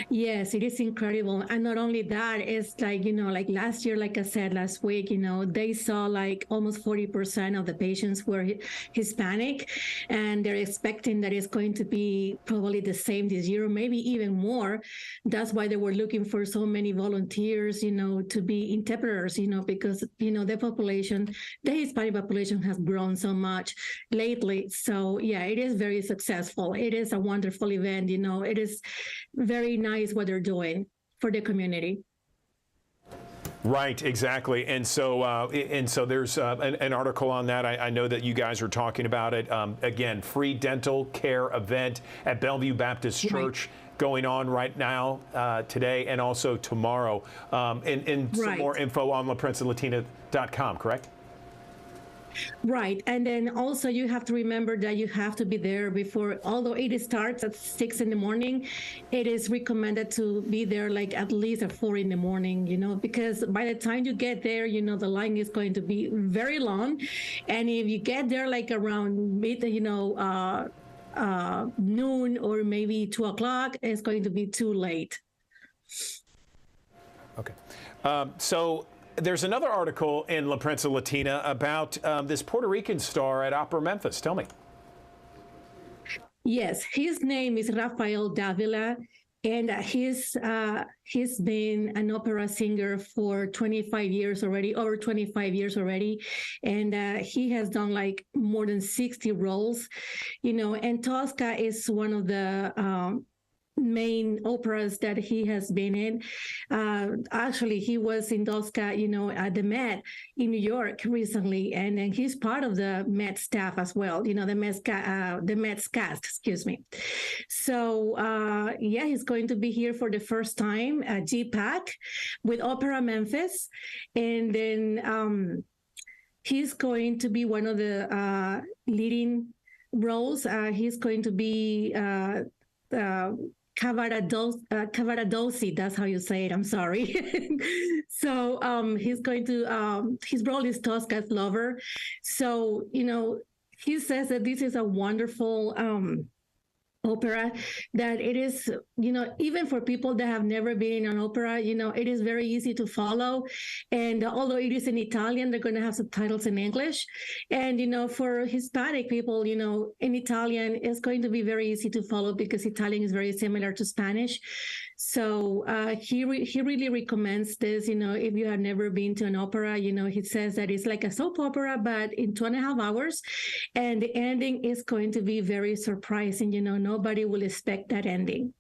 [SPEAKER 11] Yes, it is incredible. And not only that, it's like, like last year, like I said last week, they saw like almost 40% of the patients were Hispanic, and they're expecting that it's going to be probably the same this year, or maybe even more. That's why they were looking for so many volunteers, to be interpreters, because, the Hispanic population has grown so much lately. So yeah, it is very successful. It is a wonderful event. It is very nice what they're doing for the community.
[SPEAKER 1] Right, exactly. And so there's an article on that. I know that you guys are talking about it. Again, free dental care event at Bellevue Baptist Church going on right now, today, and also tomorrow. And some more info on LaPrensaLatina.com, correct?
[SPEAKER 11] Right. And then also you have to remember that you have to be there before, although it starts at 6 in the morning, it is recommended to be there like at least at 4 in the morning, because by the time you get there, the line is going to be very long. And if you get there like around noon or maybe 2 o'clock, it's going to be too late.
[SPEAKER 1] Okay. So there's another article in La Prensa Latina about this Puerto Rican star at Opera Memphis. Tell me.
[SPEAKER 11] Yes, his name is Rafael Davila, and he's been an opera singer for 25 years already, over 25 years already, and he has done like more than 60 roles, you know. And Tosca is one of the main operas that he has been in. Actually, he was in Tosca, you know, at the Met in New York recently, and he's part of the Met staff as well, you know, the Met's cast, excuse me. So, yeah, he's going to be here for the first time at GPAC with Opera Memphis, and then he's going to be one of the leading roles. He's going to be Cavaradossi, that's how you say it, I'm sorry. So he's going to, his role is Tosca's lover. So, you know, he says that this is a wonderful opera, that it is, you know, even for people that have never been in an opera, you know, it is very easy to follow. And although it is in Italian, they're going to have subtitles in English. And, you know, for Hispanic people, you know, in Italian, it's going to be very easy to follow because Italian is very similar to Spanish. So he really recommends this, you know, if you have never been to an opera, you know, he says that it's like a soap opera, but in 2.5 hours. And the ending is going to be very surprising, you know, nobody will expect that ending.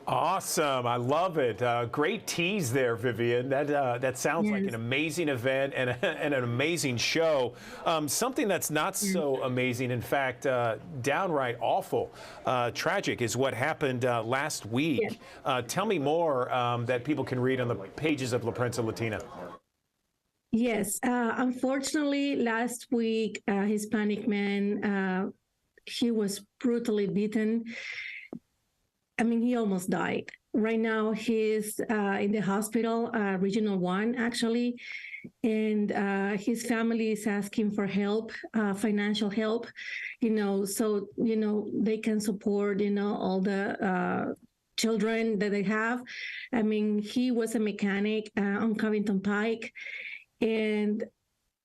[SPEAKER 1] Awesome. I love it. Great tease there, Vivian. That sounds like an amazing event and an amazing show. Something that's not so amazing, in fact, downright awful, tragic, is what happened last week. Tell me more that people can read on the pages of La Prensa Latina.
[SPEAKER 11] Yes. Unfortunately, last week, a Hispanic man, he was brutally beaten. I mean, he almost died. Right now, he's in the hospital, Regional 1, actually, and his family is asking for help, financial help, you know, so, you know, they can support, you know, all the children that they have. I mean, he was a mechanic on Covington Pike, and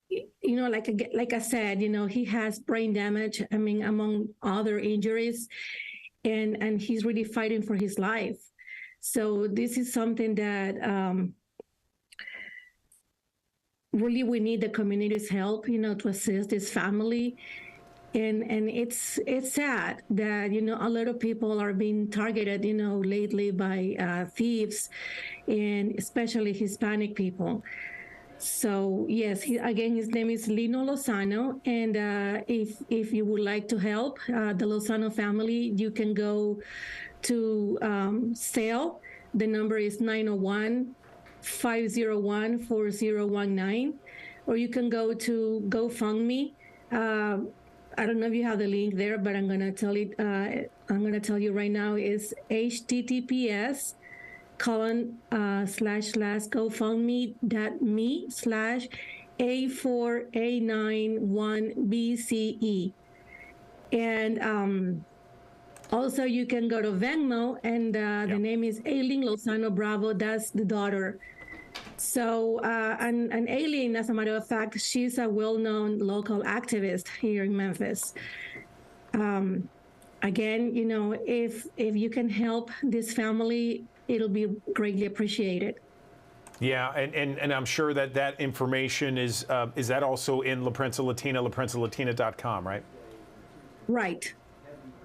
[SPEAKER 11] you know, like I said, you know, he has brain damage, I mean, among other injuries. And he's really fighting for his life. So this is something that really we need the community's help, you know, to assist this family. And it's sad that, you know, a lot of people are being targeted, you know, lately by thieves, and especially Hispanic people. So yes, again, his name is Lino Lozano, and if you would like to help the Lozano family, you can go to SAIL. The number is 901-501-4019, or you can go to GoFundMe. I don't know if you have the link there, but I'm gonna tell it. I'm gonna tell you right now. Is https://gofundme.me/A4A91BCE. And also you can go to Venmo, and the name is Aileen Lozano Bravo. That's the daughter. So, and Aileen, as a matter of fact, she's a well-known local activist here in Memphis. Again, you know, if you can help this family, it'll be greatly appreciated.
[SPEAKER 1] Yeah, and I'm sure that information is that also in La Prensa Latina, LaPrensaLatina.com, right?
[SPEAKER 11] Right.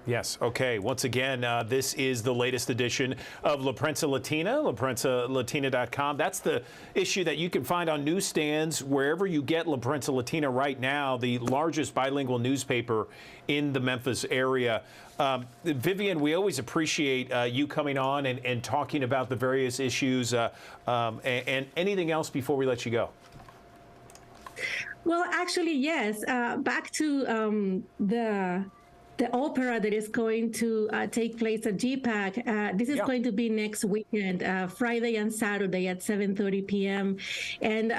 [SPEAKER 1] Yes. Okay. Once again, this is the latest edition of La Prensa Latina, LaPrensaLatina.com. That's the issue that you can find on newsstands wherever you get La Prensa Latina right now, the largest bilingual newspaper in the Memphis area. Vivian, we always appreciate you coming on and talking about the various issues and anything else before we let you go.
[SPEAKER 11] Well, actually, yes. Back to the opera that is going to take place at GPAC. This is going to be next weekend, Friday and Saturday at 7:30 p.m. And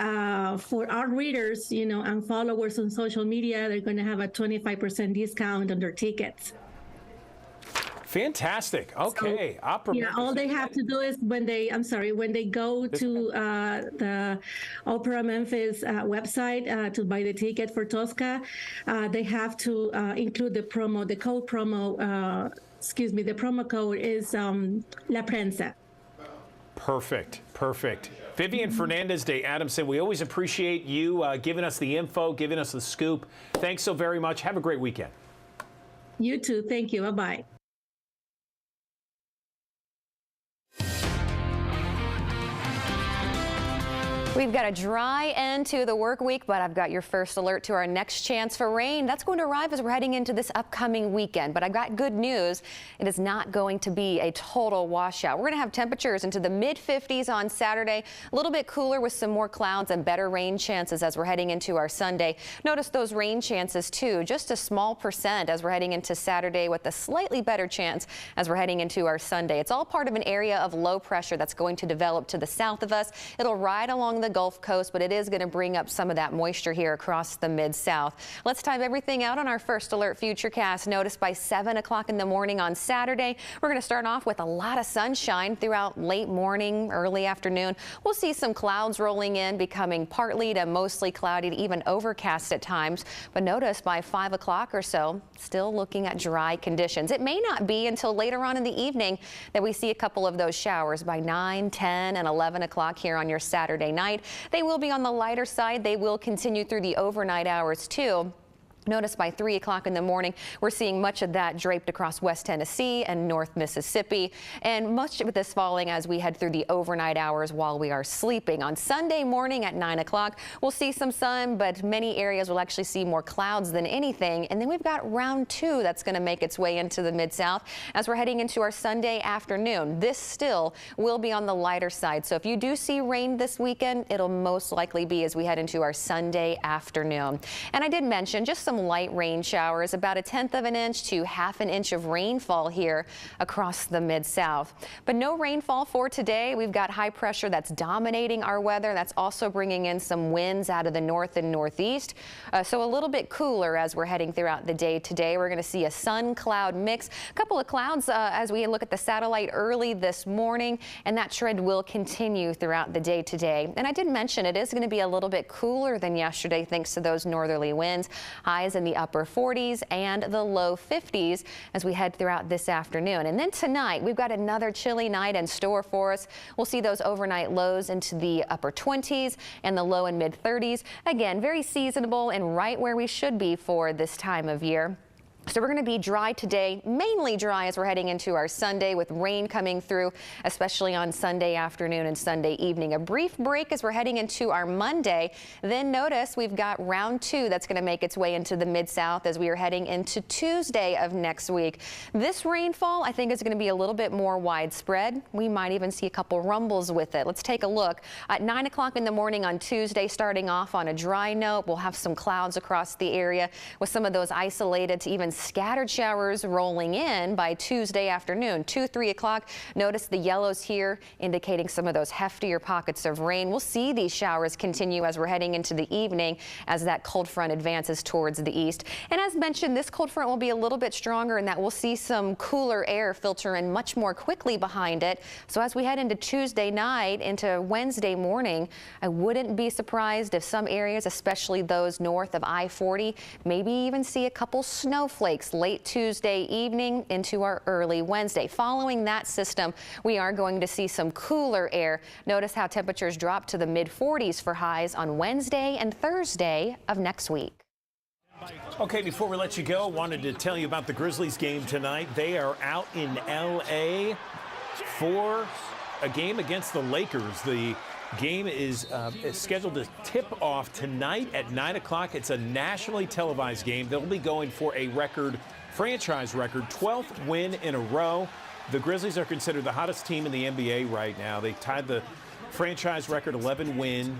[SPEAKER 11] for our readers, you know, and followers on social media, they're going to have a 25% discount on their tickets.
[SPEAKER 1] Fantastic. Okay. Opera
[SPEAKER 11] Yeah, all they have to do is when they go to the Opera Memphis website to buy the ticket for Tosca, they have to include the promo, the promo code is La Prensa.
[SPEAKER 1] Perfect. Perfect. Vivian Fernandez de Adamson, we always appreciate you giving us the info, giving us the scoop. Thanks so very much. Have a great weekend.
[SPEAKER 11] You too. Thank you. Bye-bye.
[SPEAKER 12] We've got a dry end to the work week, but I've got your first alert to our next chance for rain. That's going to arrive as we're heading into this upcoming weekend. But I've got good news. It is not going to be a total washout. We're going to have temperatures into the mid-50s on Saturday, a little bit cooler with some more clouds and better rain chances as we're heading into our Sunday. Notice those rain chances, too, just a small percent as we're heading into Saturday with a slightly better chance as we're heading into our Sunday. It's all part of an area of low pressure that's going to develop to the south of us. It'll ride along the Gulf Coast, but it is going to bring up some of that moisture here across the Mid-South. Let's time everything out on our first alert futurecast. Notice by 7 o'clock in the morning on Saturday, we're going to start off with a lot of sunshine throughout late morning, early afternoon. We'll see some clouds rolling in, becoming partly to mostly cloudy to even overcast at times. But notice by 5 o'clock or so, still looking at dry conditions. It may not be until later on in the evening that we see a couple of those showers by 9, 10, and 11 o'clock here on your Saturday night. They will be on the lighter side. They will continue through the overnight hours, too. Notice by 3 o'clock in the morning, we're seeing much of that draped across West Tennessee and North Mississippi, and much of this falling as we head through the overnight hours while we are sleeping. On Sunday morning at 9 o'clock, we'll see some sun, but many areas will actually see more clouds than anything. And then we've got round 2 that's going to make its way into the Mid-South as we're heading into our Sunday afternoon. This still will be on the lighter side. So if you do see rain this weekend, it'll most likely be as we head into our Sunday afternoon. And I did mention just some light rain showers, about 1/10 of an inch to 1/2 an inch of rainfall here across the Mid-South. But no rainfall for today. We've got high pressure that's dominating our weather. That's also bringing in some winds out of the north and northeast. So a little bit cooler as we're heading throughout the day today. We're going to see a sun cloud mix, a couple of clouds as we look at the satellite early this morning, and that trend will continue throughout the day today. And I did mention it is going to be a little bit cooler than yesterday thanks to those northerly winds. Highs in the upper 40s and the low 50s as we head throughout this afternoon. And then tonight, we've got another chilly night in store for us. We'll see those overnight lows into the upper 20s and the low and mid 30s. Again, very seasonable and right where we should be for this time of year. So we're going to be dry today, mainly dry as we're heading into our Sunday with rain coming through, especially on Sunday afternoon and Sunday evening. A brief break as we're heading into our Monday. Then notice we've got round 2 that's going to make its way into the Mid-South as we are heading into Tuesday of next week. This rainfall, I think, is going to be a little bit more widespread. We might even see a couple rumbles with it. Let's take a look. At 9 o'clock in the morning on Tuesday, starting off on a dry note, we'll have some clouds across the area with some of those isolated to even scattered showers rolling in by Tuesday afternoon. 2, 3 o'clock. Notice the yellows here indicating some of those heftier pockets of rain. We'll see these showers continue as we're heading into the evening as that cold front advances towards the east. And as mentioned, this cold front will be a little bit stronger in that we'll see some cooler air filter in much more quickly behind it. So as we head into Tuesday night into Wednesday morning, I wouldn't be surprised if some areas, especially those north of I-40, maybe even see a couple snowflakes late Tuesday evening into our early Wednesday. Following that system, we are going to see some cooler air. Notice how temperatures drop to the mid-40s for highs on Wednesday and Thursday of next week.
[SPEAKER 1] Okay, before we let you go, wanted to tell you about the Grizzlies game tonight. They are out in L.A. for a game against the Lakers. The game is scheduled to tip off tonight at 9 o'clock. It's a nationally televised game. They'll be going for a franchise record, 12th win in a row. The Grizzlies are considered the hottest team in the NBA right now. They tied the franchise record, 11 win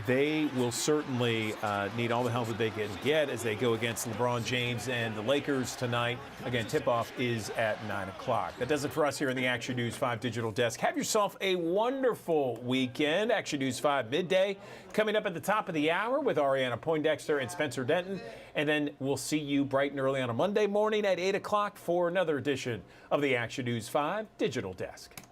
[SPEAKER 1] they will certainly need all the help that they can get as they go against LeBron James and the Lakers tonight. Again, tip-off is at 9 o'clock. That does it for us here in the Action News 5 Digital Desk. Have yourself a wonderful weekend. Action News 5 midday coming up at the top of the hour with Ariana Poindexter and Spencer Denton. And then we'll see you bright and early on a Monday morning at 8 o'clock for another edition of the Action News 5 Digital Desk.